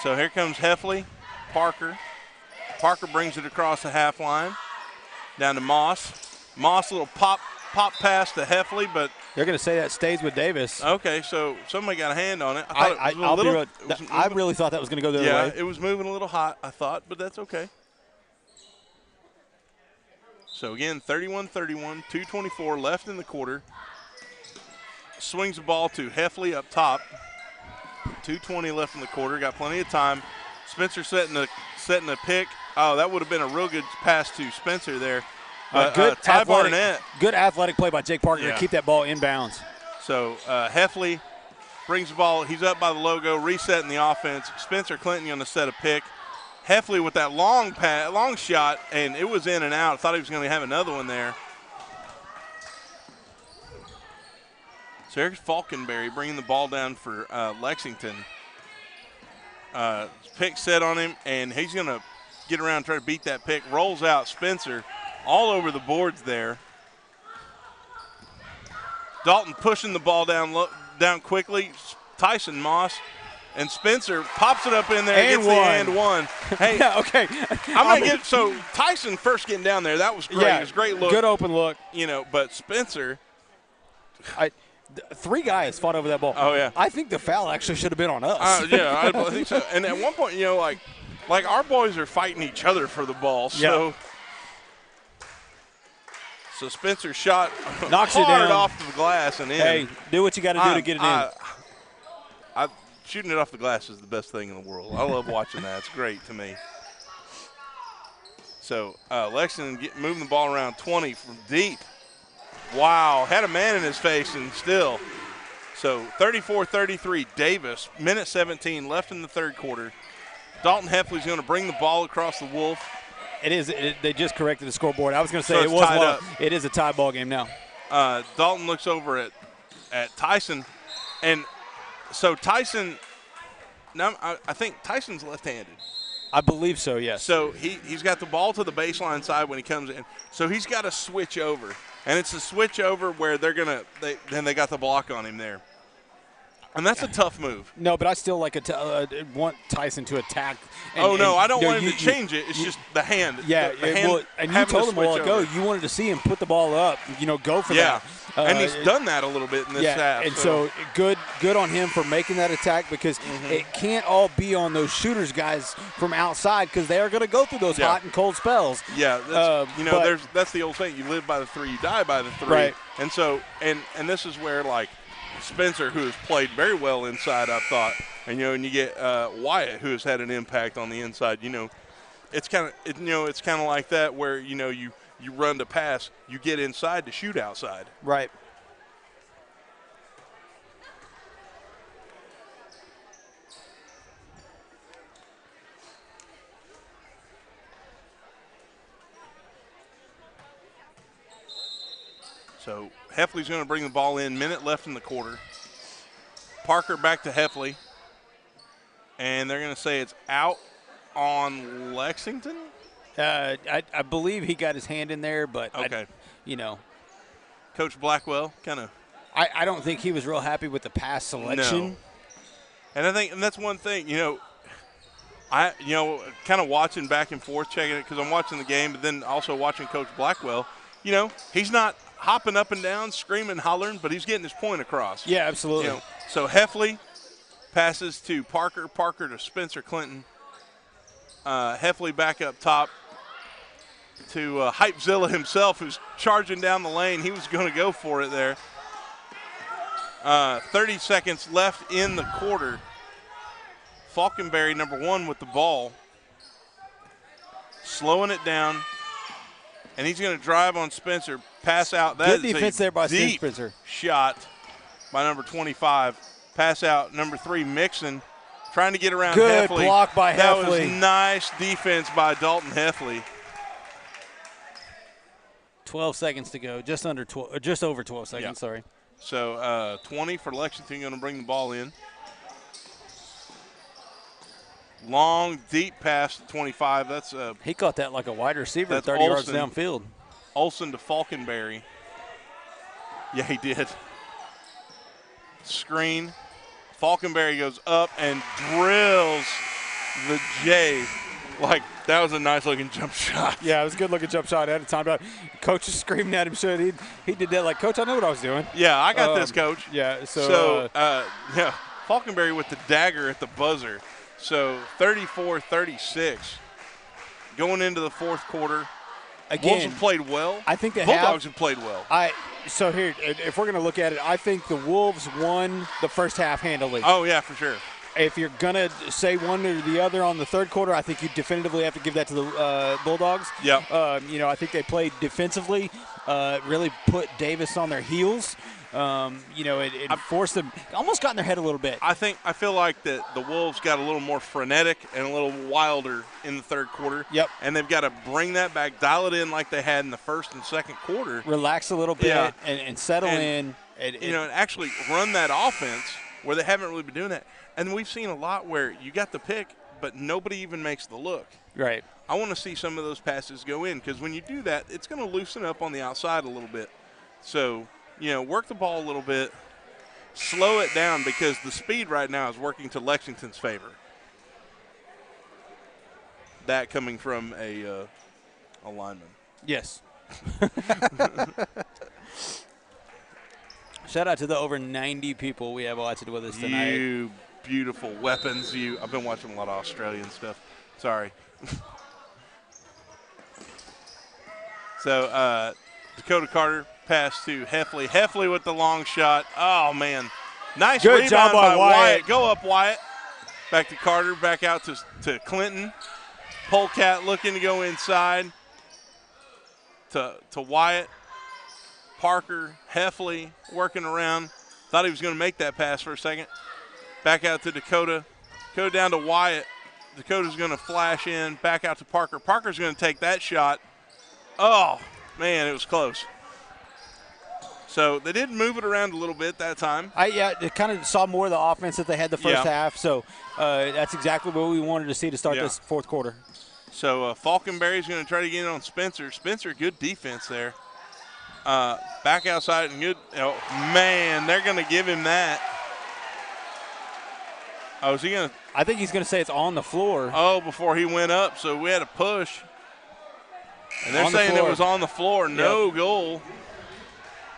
Speaker 13: So here comes Heffley, Parker. Parker brings it across the half line. Down to Moss. Moss, a little pop pass to Heffley, but
Speaker 14: they're going to say that stays with Davis.
Speaker 13: Okay, so somebody got a hand on it.
Speaker 14: I really thought that was going to go the other way.
Speaker 13: Yeah, it was moving a little hot, I thought, but that's okay. So, again, 31-31, 2:24 left in the quarter. Swings the ball to Heffley up top. 2:20 left in the quarter. Got plenty of time. Spencer setting a pick. Oh, that would have been a real good pass to Spencer there.
Speaker 14: Good athletic play by Jake Parker
Speaker 13: Yeah.
Speaker 14: to keep that ball inbounds.
Speaker 13: So Heffley brings the ball. He's up by the logo, resetting the offense. Spencer Clinton going to set a pick. Heffley with that long shot, and it was in and out. Thought he was going to have another one there. So here's Falconberry bringing the ball down for Lexington. Pick set on him, and he's going to get around and try to beat that pick. Rolls out Spencer all over the boards there. Dalton pushing the ball down quickly. Tyson Moss and Spencer pops it up in there and gets the and one. Hey,
Speaker 14: yeah, okay.
Speaker 13: I'm gonna so Tyson first getting down there. That was great.
Speaker 14: Yeah,
Speaker 13: it was a great look.
Speaker 14: Good open look.
Speaker 13: But Spencer.
Speaker 14: Three guys fought over that ball.
Speaker 13: Oh yeah.
Speaker 14: I think the foul actually should have been on us.
Speaker 13: Yeah, I think so. And at one point, like our boys are fighting each other for the ball. So.
Speaker 14: Yep.
Speaker 13: So Spencer's shot
Speaker 14: knocks
Speaker 13: hard
Speaker 14: it down
Speaker 13: off the glass and in.
Speaker 14: Hey, do what you got to do to get it in.
Speaker 13: Shooting it off the glass is the best thing in the world. I love watching that. It's great to me. So Lexington moving the ball around 20 from deep. Wow, had a man in his face and still. So 34-33 Davis, minute 17 left in the third quarter. Dalton Heffley's going to bring the ball across the Wolf
Speaker 14: It is. They just corrected the scoreboard. I was going to say
Speaker 13: So
Speaker 14: it
Speaker 13: it's
Speaker 14: was
Speaker 13: tied
Speaker 14: long.
Speaker 13: up.
Speaker 14: It is a tie ball game now.
Speaker 13: Dalton looks over at Tyson, and so Tyson. Now I think Tyson's left-handed.
Speaker 14: I believe so. Yes.
Speaker 13: So he's got the ball to the baseline side when he comes in. So he's got to switch over, and it's a switch over where they got the block on him there. And that's a tough move.
Speaker 14: No, but I still want Tyson to attack.
Speaker 13: I don't want him to change it. It's just the hand.
Speaker 14: Yeah,
Speaker 13: the hand
Speaker 14: and you told him a while ago you wanted to see him put the ball up, go for that.
Speaker 13: And he's done that a little bit in this half.
Speaker 14: And so good on him for making that attack because it can't all be on those shooters guys from outside because they are going to go through those hot and cold spells.
Speaker 13: Yeah, that's the old saying: you live by the three, you die by the three.
Speaker 14: Right.
Speaker 13: And so and this is where Spencer, who has played very well inside, I thought, and you get Wyatt, who has had an impact on the inside. It's kind of like that where you run to pass, you get inside to shoot outside.
Speaker 14: Right.
Speaker 13: So Heffley's going to bring the ball in. Minute left in the quarter. Parker back to Heffley. And they're going to say it's out on Lexington?
Speaker 14: I believe he got his hand in there, but
Speaker 13: okay.
Speaker 14: Coach
Speaker 13: Blackwell kind of.
Speaker 14: I don't think he was real happy with the pass selection.
Speaker 13: No. And I think that's one thing, I kind of watching back and forth, checking it because I'm watching the game, but then also watching Coach Blackwell. He's not hopping up and down, screaming, hollering, but he's getting his point across.
Speaker 14: Yeah, absolutely.
Speaker 13: So Heffley passes to Parker, Parker to Spencer Clinton. Heffley back up top to Hypezilla himself, who's charging down the lane. He was going to go for it there. 30 seconds left in the quarter. Falconberry, number 1, with the ball. Slowing it down. And he's going to drive on Spencer. Pass out. That
Speaker 14: Good defense there by Spencer.
Speaker 13: Shot by number 25. Pass out, number 3, Mixon. Trying to get around
Speaker 14: Good
Speaker 13: Heffley.
Speaker 14: block by
Speaker 13: that
Speaker 14: Heffley.
Speaker 13: That was nice defense by Dalton Heffley.
Speaker 14: 12 seconds to go. Just over 12 seconds,
Speaker 13: yeah.
Speaker 14: Sorry.
Speaker 13: So 20 for Lexington, going to bring the ball in. Long, deep pass to 25. That's
Speaker 14: he caught that like a wide receiver,
Speaker 13: that's
Speaker 14: 30
Speaker 13: Olsen,
Speaker 14: yards downfield.
Speaker 13: Olsen to Falconberry. Yeah, he did. Screen. Falconberry goes up and drills the J. That was a nice-looking jump shot.
Speaker 14: Yeah, it was a good-looking jump shot at a time. Coach is screaming at him. So he did that Coach, I know what I was doing.
Speaker 13: Yeah, I got this, Coach.
Speaker 14: Yeah,
Speaker 13: yeah, Falconberry with the dagger at the buzzer. So 34-36. Going into the fourth quarter.
Speaker 14: Again,
Speaker 13: Wolves have played well.
Speaker 14: I think the
Speaker 13: Bulldogs have played well.
Speaker 14: So here, if we're going to look at it, I think the Wolves won the first half handily.
Speaker 13: Oh, yeah, for sure.
Speaker 14: If you're going to say one or the other on the third quarter, I think you definitively have to give that to the Bulldogs.
Speaker 13: Yeah.
Speaker 14: I think they played defensively, really put Davis on their heels. It forced them, almost got in their head a little bit.
Speaker 13: I feel like that the Wolves got a little more frenetic and a little wilder in the third quarter.
Speaker 14: Yep.
Speaker 13: And they've got to bring that back, dial it in like they had in the first and second quarter.
Speaker 14: Relax a little bit and settle in.
Speaker 13: And actually run that offense where they haven't really been doing that. And we've seen a lot where you got the pick, but nobody even makes the look.
Speaker 14: Right.
Speaker 13: I want to see some of those passes go in because when you do that, it's going to loosen up on the outside a little bit. So, work the ball a little bit, slow it down because the speed right now is working to Lexington's favor. That coming from a lineman.
Speaker 14: Yes. Shout out to the over 90 people we have watching with us tonight.
Speaker 13: You beautiful weapons. I've been watching a lot of Australian stuff. Sorry. So Dakota Carter pass to Heffley. Heffley with the long shot. Oh, man. Nice
Speaker 14: Good
Speaker 13: rebound
Speaker 14: job by Wyatt.
Speaker 13: Go up, Wyatt. Back to Carter. Back out to Clinton. Polecat looking to go inside to Wyatt. Parker, Heffley working around. Thought he was going to make that pass for a second. Back out to Dakota. Go down to Wyatt. Dakota's going to flash in, back out to Parker. Parker's going to take that shot. Oh, man, it was close. So they did move it around a little bit that time.
Speaker 14: They kind of saw more of the offense that they had the first half, so that's exactly what we wanted to see to start this fourth quarter.
Speaker 13: So Falkenberry's going to try to get in on Spencer. Spencer, good defense there. Back outside and good. Oh, man, they're going to give him that. Oh, is he going to?
Speaker 14: I think he's going to say it's on the floor.
Speaker 13: Oh, before he went up, so we had a push. And they're saying it was on the floor, no goal.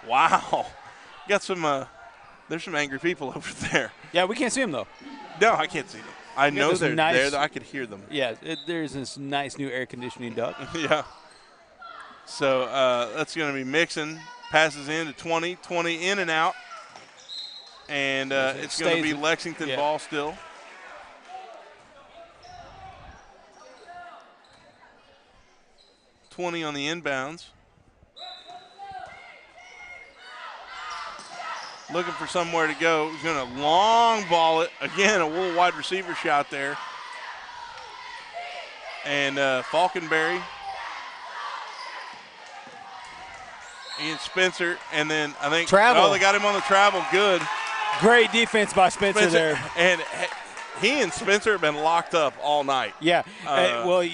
Speaker 13: Wow. Got some, there's some angry people over there.
Speaker 14: Yeah, we can't see them, though.
Speaker 13: No, I can't see them. I know they're there. I could hear them.
Speaker 14: Yeah, there's this nice new air conditioning duct.
Speaker 13: Yeah. So that's going to be Mixon. Passes in to 20. 20 in and out. And it's going to be Lexington ball still. $20 on the inbounds. Looking for somewhere to go. He's going to long ball it. Again, a little wide receiver shot there. And Falkenberry. Ian Spencer. And then I think they got him on the travel. Good.
Speaker 14: Great defense by Spencer there.
Speaker 13: And he and Spencer have been locked up all night.
Speaker 14: Yeah. Well,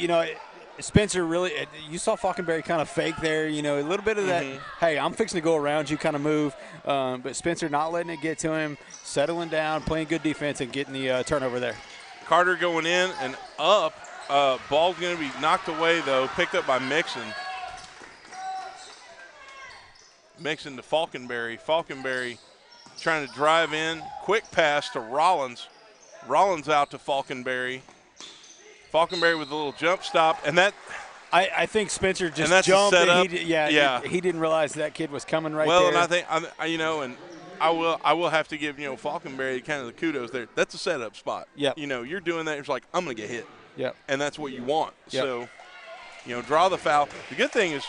Speaker 14: Spencer really – you saw Falkenberry kind of fake there, a little bit of that, hey, I'm fixing to go around you kind of move. But Spencer not letting it get to him, settling down, playing good defense, and getting the turnover there.
Speaker 13: Carter going in and up. Ball's going to be knocked away, though, picked up by Mixon. Mixon to Falkenberry. Falkenberry trying to drive in. Quick pass to Rollins. Rollins out to Falkenberry. Falkenberry with a little jump stop, and that.
Speaker 14: I think Spencer just
Speaker 13: and that's
Speaker 14: jumped.
Speaker 13: And
Speaker 14: he didn't realize that kid was coming right there.
Speaker 13: Well, and I think and I will have to give Falkenberry kind of the kudos there. That's a setup spot.
Speaker 14: Yeah.
Speaker 13: You're doing that. It's like I'm gonna get hit.
Speaker 14: Yeah.
Speaker 13: And that's what you want.
Speaker 14: Yep.
Speaker 13: So, draw the foul. The good thing is,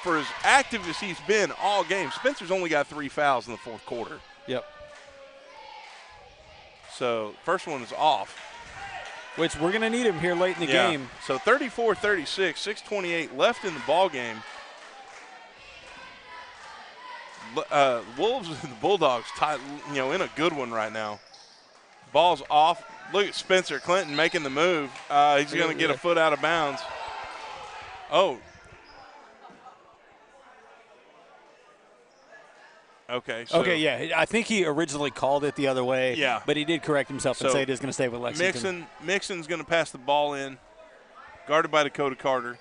Speaker 13: for as active as he's been all game, Spencer's only got 3 fouls in the fourth quarter.
Speaker 14: Yep.
Speaker 13: So first one is off.
Speaker 14: Which we're going to need him here late in the game.
Speaker 13: So 34-36, 6:28 left in the ball game. Wolves and the Bulldogs tied, in a good one right now. Ball's off. Look at Spencer Clinton making the move. He's going to get a foot out of bounds. Oh. Okay. So
Speaker 14: I think he originally called it the other way.
Speaker 13: Yeah.
Speaker 14: But he did correct himself and say it is going to stay with Lexington.
Speaker 13: Mixon's going to pass the ball in, guarded by Dakota Carter.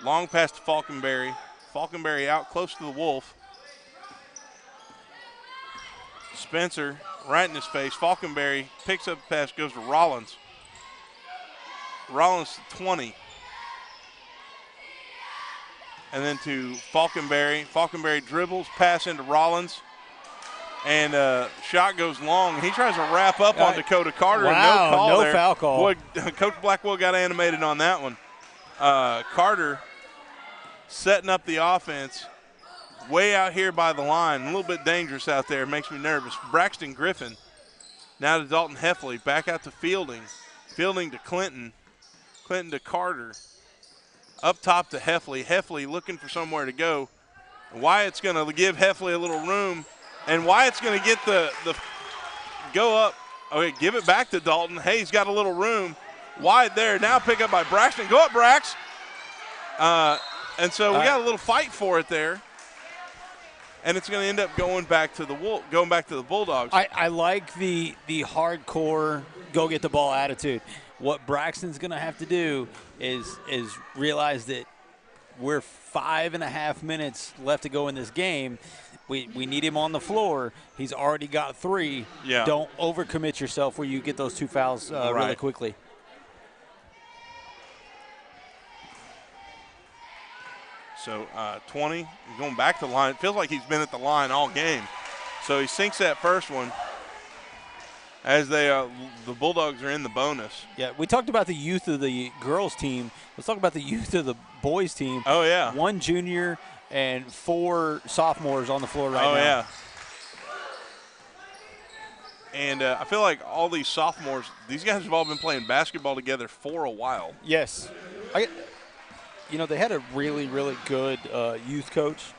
Speaker 13: Long pass to Falkenberry. Falkenberry out close to the Wolf. Spencer right in his face. Falkenberry picks up the pass, goes to Rollins. Rollins to 20. And then to Falkenberry. Falkenberry dribbles, pass into Rollins. And shot goes long. He tries to wrap up on Dakota Carter.
Speaker 14: Wow,
Speaker 13: and no call there.
Speaker 14: Foul call.
Speaker 13: Boy, Coach Blackwell got animated on that one. Carter setting up the offense way out here by the line. A little bit dangerous out there. Makes me nervous. Braxton Griffin now to Dalton Heffley. Back out to Fielding. Fielding to Clinton. Clinton to Carter. Up top to Heffley. Heffley looking for somewhere to go. Wyatt's going to give Heffley a little room. And Wyatt's going to get the go up. Okay, give it back to Dalton. Hey, he's got a little room. Wide there. Now pick up by Braxton. Go up, Brax. And so we got a little fight for it there. And it's going to end up going back to the Bulldogs.
Speaker 14: I like the hardcore go get the ball attitude. What Braxton's going to have to do is realize that we're 5.5 minutes left to go in this game. We need him on the floor. He's already got 3.
Speaker 13: Yeah.
Speaker 14: Don't overcommit yourself where you get those 2 fouls really quickly.
Speaker 13: So 20, going back to the line. It feels like he's been at the line all game. So he sinks that first one as the Bulldogs are in the bonus.
Speaker 14: Yeah, we talked about the youth of the girls team. Let's talk about the youth of the boys team.
Speaker 13: Oh, yeah.
Speaker 14: 1 junior and 4 sophomores on the floor right now.
Speaker 13: Oh, yeah. And I feel like all these sophomores, these guys have all been playing basketball together for a while.
Speaker 14: Yes. They had a really, really good youth coach.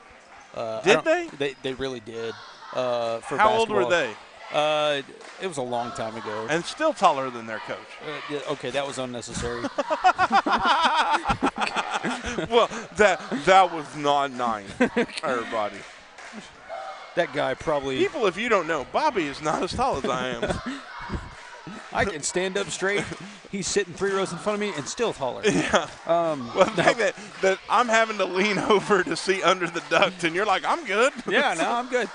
Speaker 13: Did they?
Speaker 14: They really did. For
Speaker 13: How
Speaker 14: basketball.
Speaker 13: old were they?
Speaker 14: It was a long time ago.
Speaker 13: And still taller than their coach.
Speaker 14: Okay, that was unnecessary.
Speaker 13: Well, that was not nice, everybody.
Speaker 14: That guy probably.
Speaker 13: People, if you don't know, Bobby is not as tall as I am.
Speaker 14: I can stand up straight. He's sitting 3 rows in front of me and still taller.
Speaker 13: Yeah. Well, the fact that I'm having to lean over to see under the duct, and you're like, I'm good.
Speaker 14: Yeah, no, I'm good.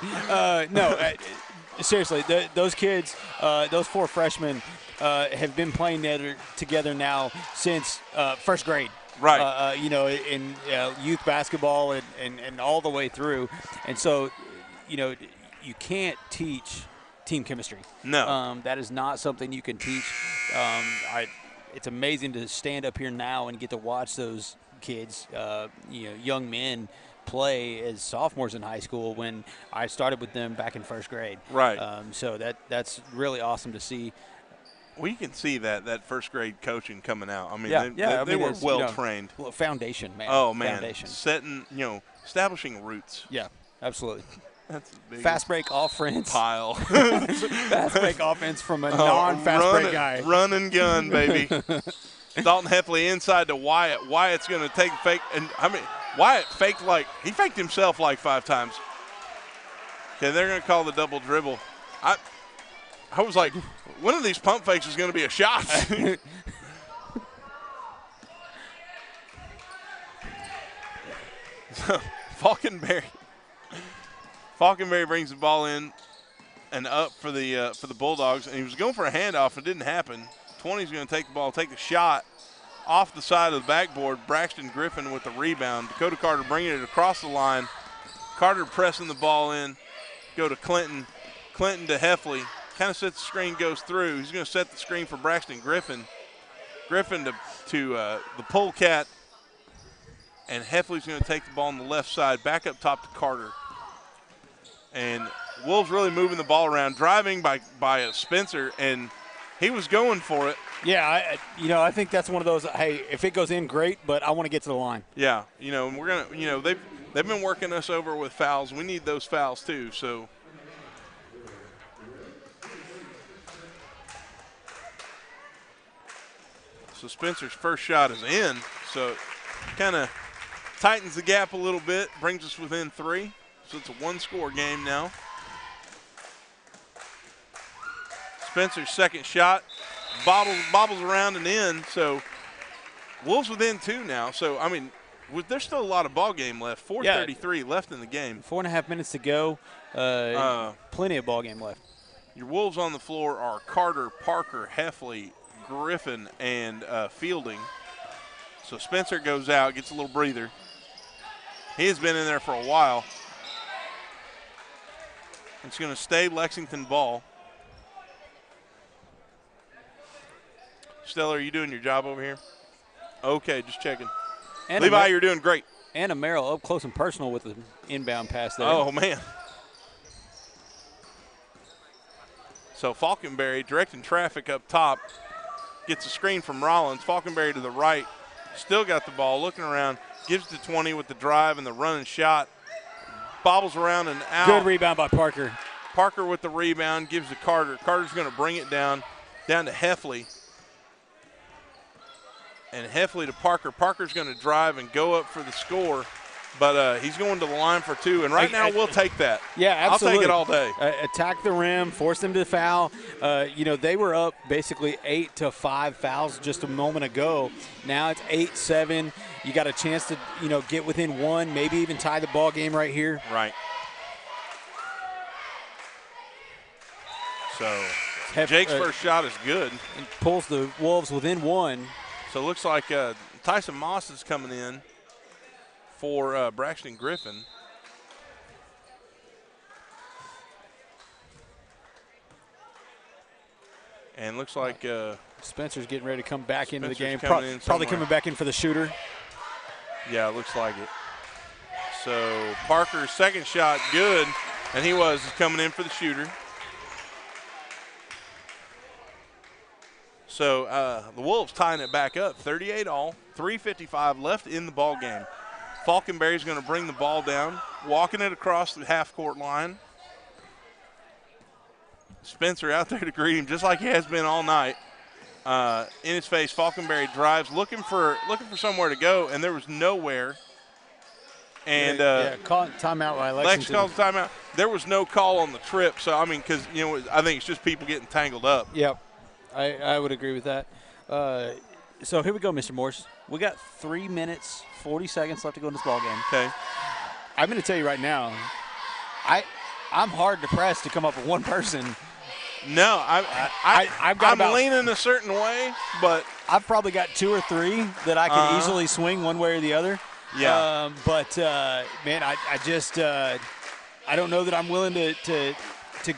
Speaker 14: Seriously, those kids, those 4 freshmen, have been playing together now since first grade.
Speaker 13: Right.
Speaker 14: In youth basketball and all the way through. And so, you can't teach team chemistry.
Speaker 13: No.
Speaker 14: That is not something you can teach. It's amazing to stand up here now and get to watch those kids, young men, play as sophomores in high school when I started with them back in first grade.
Speaker 13: Right.
Speaker 14: So that's really awesome to see.
Speaker 13: Well, you can see that first grade coaching coming out. I mean,
Speaker 14: they
Speaker 13: were well trained.
Speaker 14: Foundation, man.
Speaker 13: Oh, man.
Speaker 14: Foundation.
Speaker 13: Setting, establishing roots.
Speaker 14: Yeah, absolutely.
Speaker 13: That's big.
Speaker 14: Fast break offense.
Speaker 13: Pile.
Speaker 14: Fast break offense from a non-fast break guy.
Speaker 13: Run and gun, baby. Dalton Heffley inside to Wyatt. Wyatt's going to take fake. And Wyatt he faked himself like 5 times. Okay, they're going to call the double dribble. I was like, one of these pump fakes is going to be a shot. So, Falkenberry brings the ball in and up for the Bulldogs, and he was going for a handoff. It didn't happen. 20's going to take the ball, take a shot off the side of the backboard. Braxton Griffin with the rebound. Dakota Carter bringing it across the line. Carter pressing the ball in. Go to Clinton. Clinton to Heffley. Kind of sets the screen, goes through. He's going to set the screen for Braxton Griffin. Griffin to the polecat. And Heffley's going to take the ball on the left side, back up top to Carter. And Wolves really moving the ball around, driving by Spencer, and he was going for it.
Speaker 14: Yeah, I think that's one of those, hey, if it goes in, great, but I want to get to the line.
Speaker 13: Yeah, and we're going to, they've been working us over with fouls. We need those fouls too, so. So Spencer's first shot is in, so it kind of tightens the gap a little bit, brings us within 3. So it's a 1-score game now. Spencer's second shot bobbles around and in. So Wolves within 2 now. So, there's still a lot of ball game left. 4:33 left in the game.
Speaker 14: 4.5 minutes to go. Plenty of ball game left.
Speaker 13: Your Wolves on the floor are Carter, Parker, Heffley, Griffin, and Fielding. So Spencer goes out, gets a little breather. He has been in there for a while. It's going to stay Lexington ball. Stella, are you doing your job over here? Okay, just checking. And Levi, you're doing great.
Speaker 14: And Merrill up close and personal with the inbound pass there.
Speaker 13: Oh, man. So Falkenberry directing traffic up top. Gets a screen from Rollins. Falkenberry to the right. Still got the ball, looking around. Gives it to 20 with the drive and the running shot. Bobbles around and out.
Speaker 14: Good rebound by Parker.
Speaker 13: Parker with the rebound, gives to Carter. Carter's going to bring it down to Heffley. And Heffley to Parker. Parker's going to drive and go up for the score, but he's going to the line for 2. And right now we'll take that.
Speaker 14: Yeah, absolutely.
Speaker 13: I'll take it all day.
Speaker 14: Attack the rim, force them to foul. They were up basically 8-5 fouls just a moment ago. Now it's 8-7. You got a chance to, get within 1, maybe even tie the ball game right here.
Speaker 13: Right. So Jake's first shot is good.
Speaker 14: And pulls the Wolves within 1.
Speaker 13: So it looks like Tyson Moss is coming in for Braxton Griffin. And looks like
Speaker 14: Spencer's getting ready to come back into the game.
Speaker 13: Probably
Speaker 14: coming back in for the shooter.
Speaker 13: Yeah, it looks like it. So Parker's second shot, good. And he was coming in for the shooter. So the Wolves tying it back up, 38-all, 3:55 left in the ball game. Falconberry's going to bring the ball down, walking it across the half-court line. Spencer out there to greet him, just like he has been all night. In his face, Falconberry drives, looking for somewhere to go, and there was nowhere. And
Speaker 14: call timeout by
Speaker 13: Lex
Speaker 14: Lexington.
Speaker 13: calls timeout. There was no call on the trip, so I mean, because I think it's just people getting tangled up.
Speaker 14: Yep, I would agree with that. So here we go, Mr. Morse. We got 3 minutes, 40 seconds left to go in this ball game.
Speaker 13: Okay.
Speaker 14: I'm going to tell you right now, I'm hard to press to come up with one person.
Speaker 13: No, I'm leaning a certain way, but
Speaker 14: I've probably got 2 or 3 that I can easily swing one way or the other.
Speaker 13: Yeah.
Speaker 14: Man, I just I don't know that I'm willing to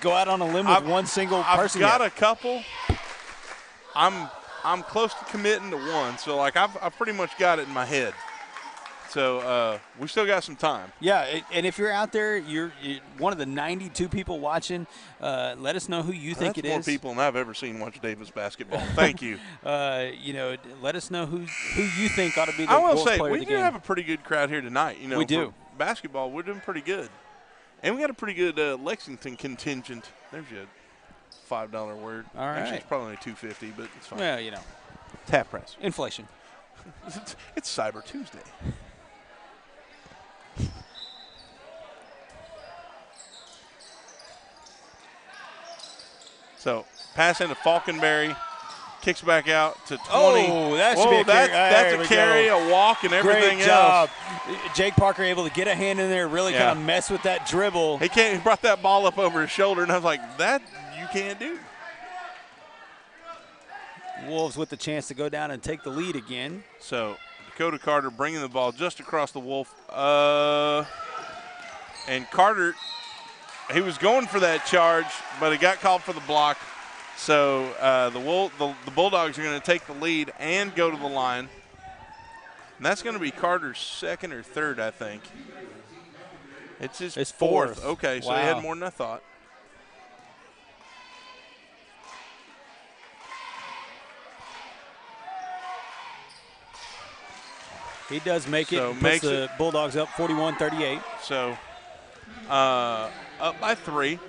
Speaker 14: go out on a limb with one single person.
Speaker 13: I've got a couple. I'm close to committing to one, so like I've pretty much got it in my head. So we still got some time.
Speaker 14: Yeah, and if you're out there, you're one of the 92 people watching. Let us know who you think it is.
Speaker 13: That's more people than I've ever seen watch Davis basketball. Thank you.
Speaker 14: Let us know who you think ought to be the
Speaker 13: I will
Speaker 14: Wolves
Speaker 13: say
Speaker 14: player
Speaker 13: we
Speaker 14: of the
Speaker 13: do
Speaker 14: game.
Speaker 13: have a pretty good crowd here tonight.
Speaker 14: We do.
Speaker 13: For basketball, we're doing pretty good, and we got a pretty good Lexington contingent. There's your $5 word.
Speaker 14: All right.
Speaker 13: Actually, it's probably only $2.50, but it's fine.
Speaker 14: Well,
Speaker 13: tap press.
Speaker 14: Inflation.
Speaker 13: It's Cyber Tuesday. So, pass into Falconberry, kicks back out to 20.
Speaker 14: Oh, that should be a carry.
Speaker 13: That's a carry, a walk, and everything
Speaker 14: Great job.
Speaker 13: else.
Speaker 14: Jake Parker able to get a hand in there, really kind of mess with that dribble.
Speaker 13: He brought that ball up over his shoulder, and I was like, that you can't do.
Speaker 14: Wolves with the chance to go down and take the lead again.
Speaker 13: So, Dakota Carter bringing the ball just across the Wolf. And Carter, he was going for that charge, but he got called for the block. So the Bulldogs are going to take the lead and go to the line. And that's going to be Carter's second or third, I think. It's his fourth. Okay, so he had more than I thought.
Speaker 14: He does make it.
Speaker 13: So
Speaker 14: Puts the Bulldogs up 41-38.
Speaker 13: So up by 3.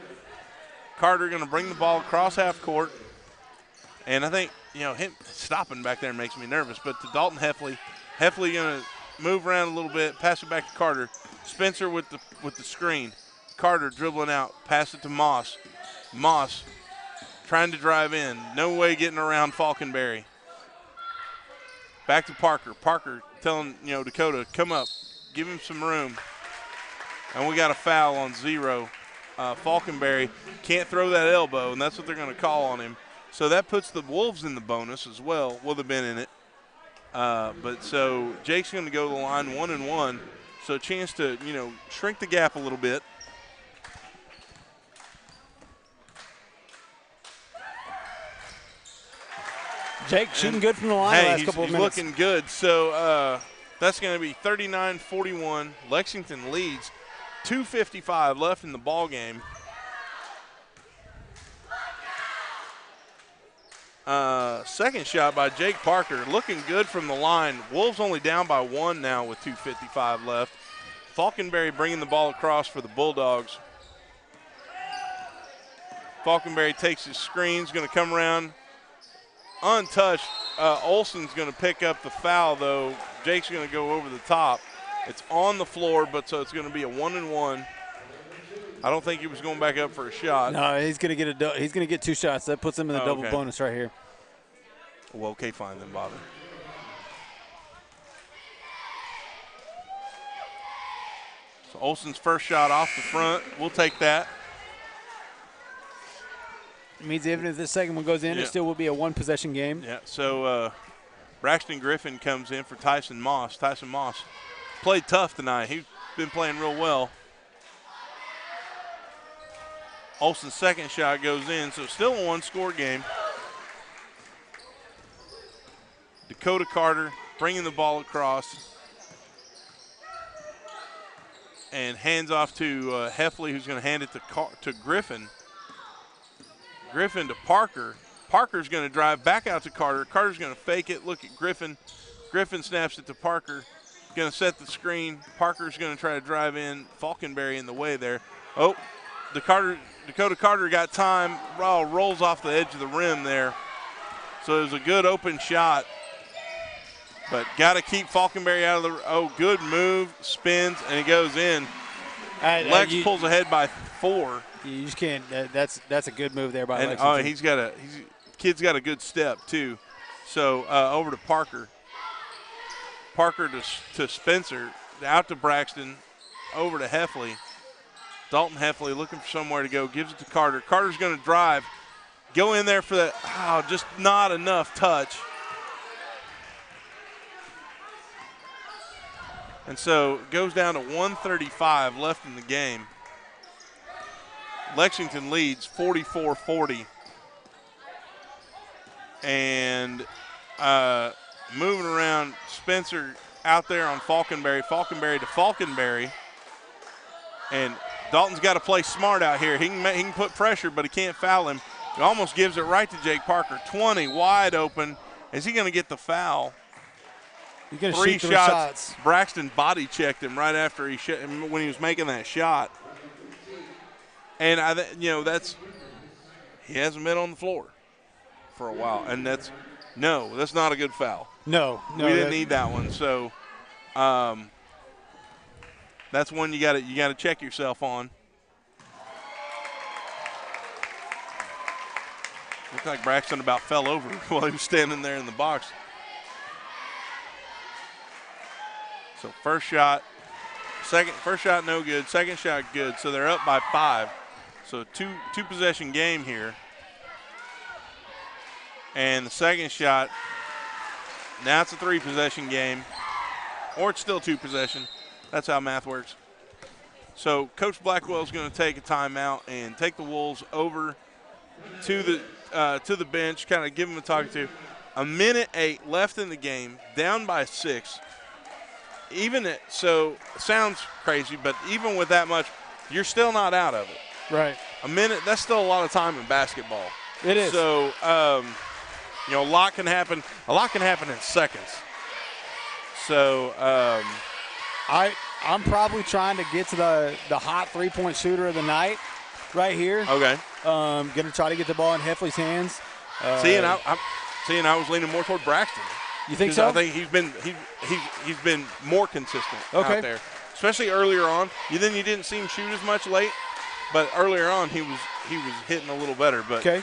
Speaker 13: Carter going to bring the ball across half court. And I think, him stopping back there makes me nervous. But to Dalton Heffley. Heffley going to move around a little bit, pass it back to Carter. Spencer with the screen. Carter dribbling out, pass it to Moss. Moss trying to drive in. No way getting around Falconberry. Back to Parker. Parker telling, Dakota, come up, give him some room. And we got a foul on 0. Falconberry can't throw that elbow, and that's what they're going to call on him. So that puts the Wolves in the bonus as well. Would have been in it. But so Jake's going to go to the line 1-1. So a chance to, shrink the gap a little bit.
Speaker 14: Jake shooting good from the line the last couple of minutes.
Speaker 13: He's looking good. So that's going to be 39-41. Lexington leads. 2:55 left in the ball game. Second shot by Jake Parker, looking good from the line. Wolves only down by 1 now with 2:55 left. Falconberry bringing the ball across for the Bulldogs. Falconberry takes his screens, going to come around untouched. Olsen's going to pick up the foul, though. Jake's going to go over the top. It's on the floor, but so it's going to be a 1-1. I don't think he was going back up for a shot.
Speaker 14: No, he's going to get 2 shots. That puts him in the double bonus right here.
Speaker 13: Well, okay, fine then, Bobby. So Olsen's first shot off the front. We'll take that.
Speaker 14: It means even if the second one goes in, it still will be a 1-possession game.
Speaker 13: Yeah, so Braxton Griffin comes in for Tyson Moss. Tyson Moss played tough tonight. He's been playing real well. Olsen's second shot goes in, so still a 1-score game. Dakota Carter bringing the ball across and hands off to Heffley, who's going to hand it to Griffin. Griffin to Parker. Parker's going to drive back out to Carter. Carter's going to fake it. Look at Griffin. Griffin snaps it to Parker. Going to set the screen. Parker's going to try to drive in. Falkenberry in the way there. Oh, Dakota Carter got time. Rolls off the edge of the rim there. So it was a good open shot. But got to keep Falkenberry out of the – oh, good move. Spins, and it goes in. Lex pulls ahead by 4.
Speaker 14: You just can't that's a good move there by
Speaker 13: and,
Speaker 14: Lexington.
Speaker 13: Kid's got a good step, too. So over to Parker. Parker to Spencer, out to Braxton, over to Heffley. Dalton Heffley looking for somewhere to go, gives it to Carter. Carter's going to drive, go in there for that. Oh, just not enough touch. And so it goes down to 1:35 left in the game. Lexington leads 44-40. And moving around, Spencer out there on Falkenberry. Falkenberry to Falkenberry. And Dalton's got to play smart out here. He can put pressure, but he can't foul him. He almost gives it right to Jake Parker. 20, wide open. Is he going to get the foul?
Speaker 14: He's going to
Speaker 13: shoot
Speaker 14: 3 shots.
Speaker 13: Braxton body checked him right after when he was making that shot. And he hasn't been on the floor for a while, and that's not a good foul.
Speaker 14: No,
Speaker 13: we didn't need that one. So, that's one you got to check yourself on. Looked like Braxton about fell over while he was standing there in the box. So first shot no good. Second shot good. So they're up by 5. So two possession game here. And the second shot, now it's a 3 possession game, or it's still 2 possession. That's how math works. So Coach Blackwell's going to take a timeout and take the Wolves over to the bench, kind of give them a talk to. 1:08 left in the game, down by 6. So it sounds crazy, but even with that much, you're still not out of it.
Speaker 14: Right.
Speaker 13: A minute, that's still a lot of time in basketball.
Speaker 14: It is.
Speaker 13: So, a lot can happen. A lot can happen in seconds. So,
Speaker 14: I'm probably trying to get to the hot 3-point shooter of the night right here.
Speaker 13: Okay.
Speaker 14: Going to try to get the ball in Heffley's hands.
Speaker 13: I was leaning more toward Braxton.
Speaker 14: You think so?
Speaker 13: I think he's been more consistent out there, especially earlier on. You didn't see him shoot as much late, but earlier on he was hitting a little better. But
Speaker 14: okay,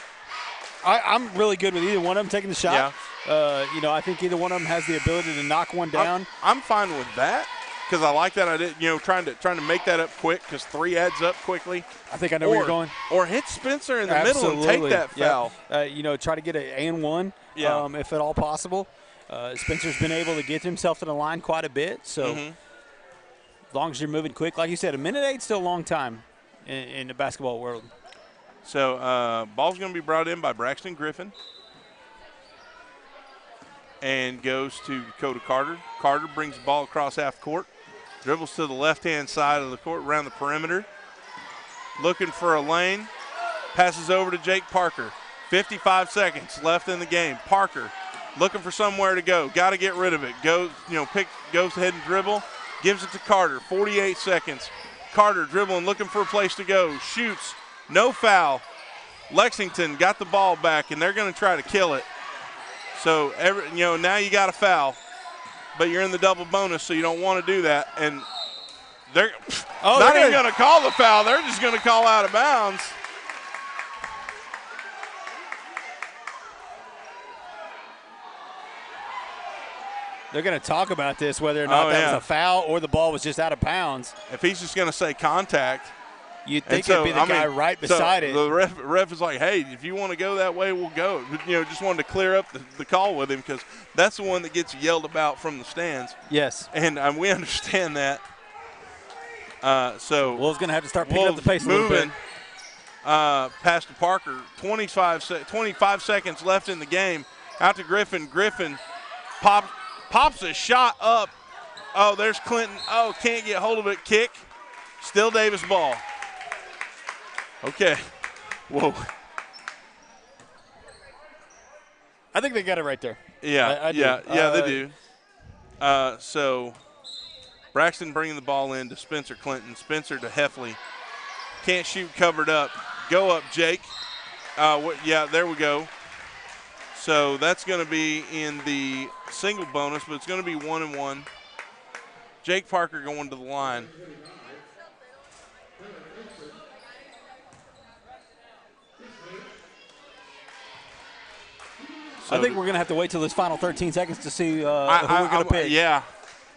Speaker 14: I'm really good with either one of them taking the shot. Yeah. I think either one of them has the ability to knock one down.
Speaker 13: I'm fine with that because I like that. I did trying to make that up quick because 3 adds up quickly.
Speaker 14: I think I know where you're going.
Speaker 13: Or hit Spencer in the middle and take that foul.
Speaker 14: Try to get an and one. Yeah. If at all possible. Spencer's been able to get himself to the line quite a bit, so as long as you're moving quick, like you said, 1:08 is still a long time in the basketball world.
Speaker 13: So ball's going to be brought in by Braxton Griffin and goes to Dakota Carter. Carter brings the ball across half court, dribbles to the left-hand side of the court around the perimeter, looking for a lane, passes over to Jake Parker. 55 seconds left in the game. Parker looking for somewhere to go. Got to get rid of it. Goes ahead and dribble. Gives it to Carter. 48 seconds. Carter dribbling, looking for a place to go. Shoots. No foul. Lexington got the ball back, and they're going to try to kill it. So, now you got a foul, but you're in the double bonus, so you don't want to do that. And they're not even going to call the foul. They're just going to call out of bounds.
Speaker 14: They're going to talk about this, whether or not that was a foul or the ball was just out of bounds.
Speaker 13: If he's just going to say contact.
Speaker 14: You'd think it'd be the guy right beside it.
Speaker 13: The ref is like, hey, if you want to go that way, we'll go. Just wanted to clear up the call with him because that's the one that gets yelled about from the stands.
Speaker 14: Yes.
Speaker 13: And we understand that. So
Speaker 14: Will's going to have to start picking up the pace a little bit.
Speaker 13: Past to Parker. 25 seconds left in the game. Out to Griffin. Griffin pops a shot up. Oh, there's Clinton. Oh, can't get hold of it. Kick. Still Davis ball. Okay. Whoa.
Speaker 14: I think they got it right there.
Speaker 13: Yeah,
Speaker 14: I do.
Speaker 13: they do. So Braxton bringing the ball in to Spencer Clinton. Spencer to Heffley. Can't shoot, covered up. Go up, Jake. There we go. So that's going to be in the single bonus, but it's going to be 1-1. Jake Parker going to the line.
Speaker 14: I think we're going to have to wait till this final 13 seconds to see who we're going to pick.
Speaker 13: Yeah.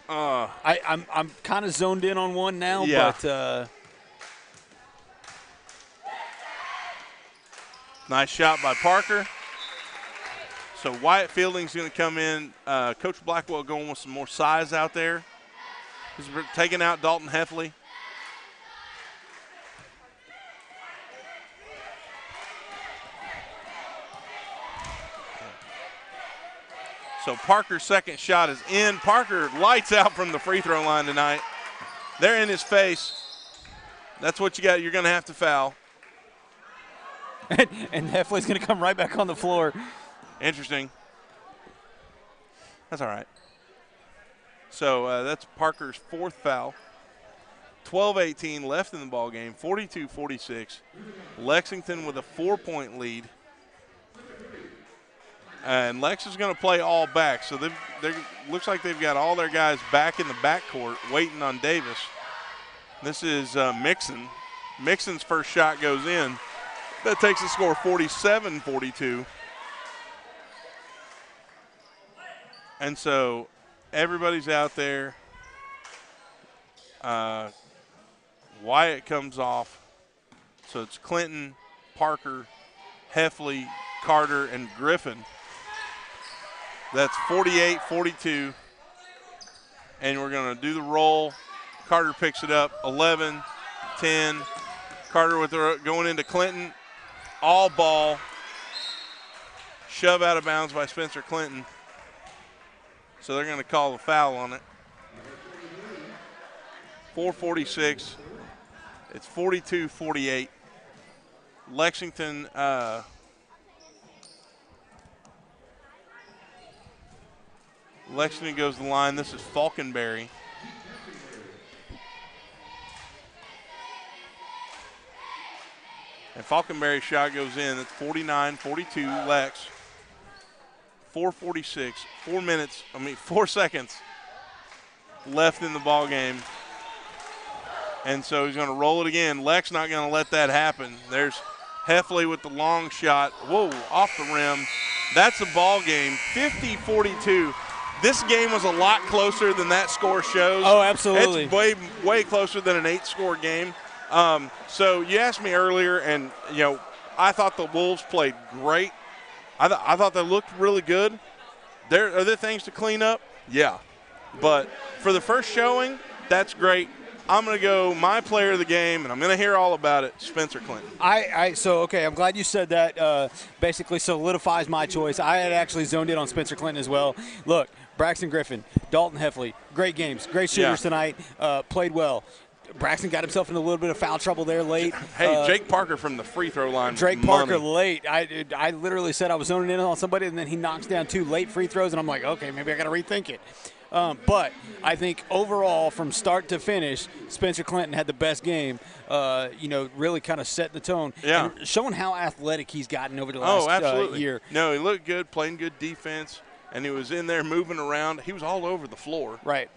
Speaker 14: I'm kind of zoned in on one now, but
Speaker 13: nice shot by Parker. So Wyatt Fielding's going to come in. Coach Blackwell going with some more size out there. He's taking out Dalton Heffley. So Parker's second shot is in. Parker lights out from the free throw line tonight. They're in his face. That's what you got. You're going to have to foul.
Speaker 14: and Heffley's going to come right back on the floor.
Speaker 13: Interesting. That's all right. So that's Parker's fourth foul. 12-18 left in the ball game. 42-46. Lexington with a 4-point lead. And Lex is going to play all back. So they looks like they've got all their guys back in the backcourt waiting on Davis. This is Mixon. Mixon's first shot goes in. That takes the score 47-42. And so everybody's out there. Wyatt comes off. So it's Clinton, Parker, Heffley, Carter, and Griffin. That's 48-42. And we're going to do the roll. Carter picks it up, 11, 10. Carter with going into Clinton. All ball. Shove out of bounds by Spencer Clinton. So they're going to call the foul on it. 4:46. It's 42-48. Lexington Lexington goes to the line. This is Falkenberry. And Falkenberry's shot goes in. It's 49-42 Lex. 4:46, 4 seconds left in the ball game. And so he's going to roll it again. Lex not going to let that happen. There's Heffley with the long shot. Whoa, off the rim. That's a ball game, 50-42. This game was a lot closer than that score shows.
Speaker 14: Oh, absolutely.
Speaker 13: It's way closer than an 8-score game. So you asked me earlier, and, I thought the Wolves played great. I thought they looked really good. Are there things to clean up? Yeah. But for the first showing, that's great. I'm going to go my player of the game, and I'm going to hear all about it, Spencer Clinton.
Speaker 14: I'm glad you said that. Basically solidifies my choice. I had actually zoned in on Spencer Clinton as well. Look, Braxton Griffin, Dalton Heffley, great games, great shooters tonight, played well. Braxton got himself in a little bit of foul trouble there late.
Speaker 13: Hey, Jake Parker from the free throw line.
Speaker 14: Parker late. I literally said I was zoning in on somebody, and then he knocks down 2 late free throws, and I'm like, okay, maybe I got to rethink it. But I think overall, from start to finish, Spencer Clinton had the best game. Really kind of set the tone.
Speaker 13: Yeah.
Speaker 14: And showing how athletic he's gotten over the last year.
Speaker 13: No, he looked good, playing good defense, and he was in there moving around. He was all over the floor.
Speaker 14: Right.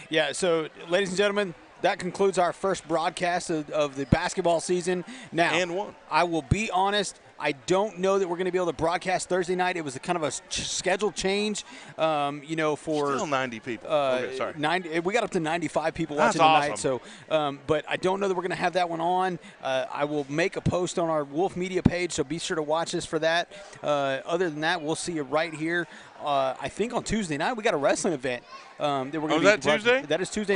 Speaker 14: Yeah, so, ladies and gentlemen, that concludes our first broadcast of the basketball season. Now, I will be honest, I don't know that we're going to be able to broadcast Thursday night. It was kind of a schedule change, for
Speaker 13: still 90 people. Okay, sorry.
Speaker 14: 90. We got up to 95 people watching tonight.
Speaker 13: Awesome.
Speaker 14: So, but I don't know that we're going to have that one on. I will make a post on our Wolf Media page, so be sure to watch us for that. Other than that, we'll see you right here. I think on Tuesday night we got a wrestling event. That we're going to
Speaker 13: that Tuesday?
Speaker 14: That is Tuesday.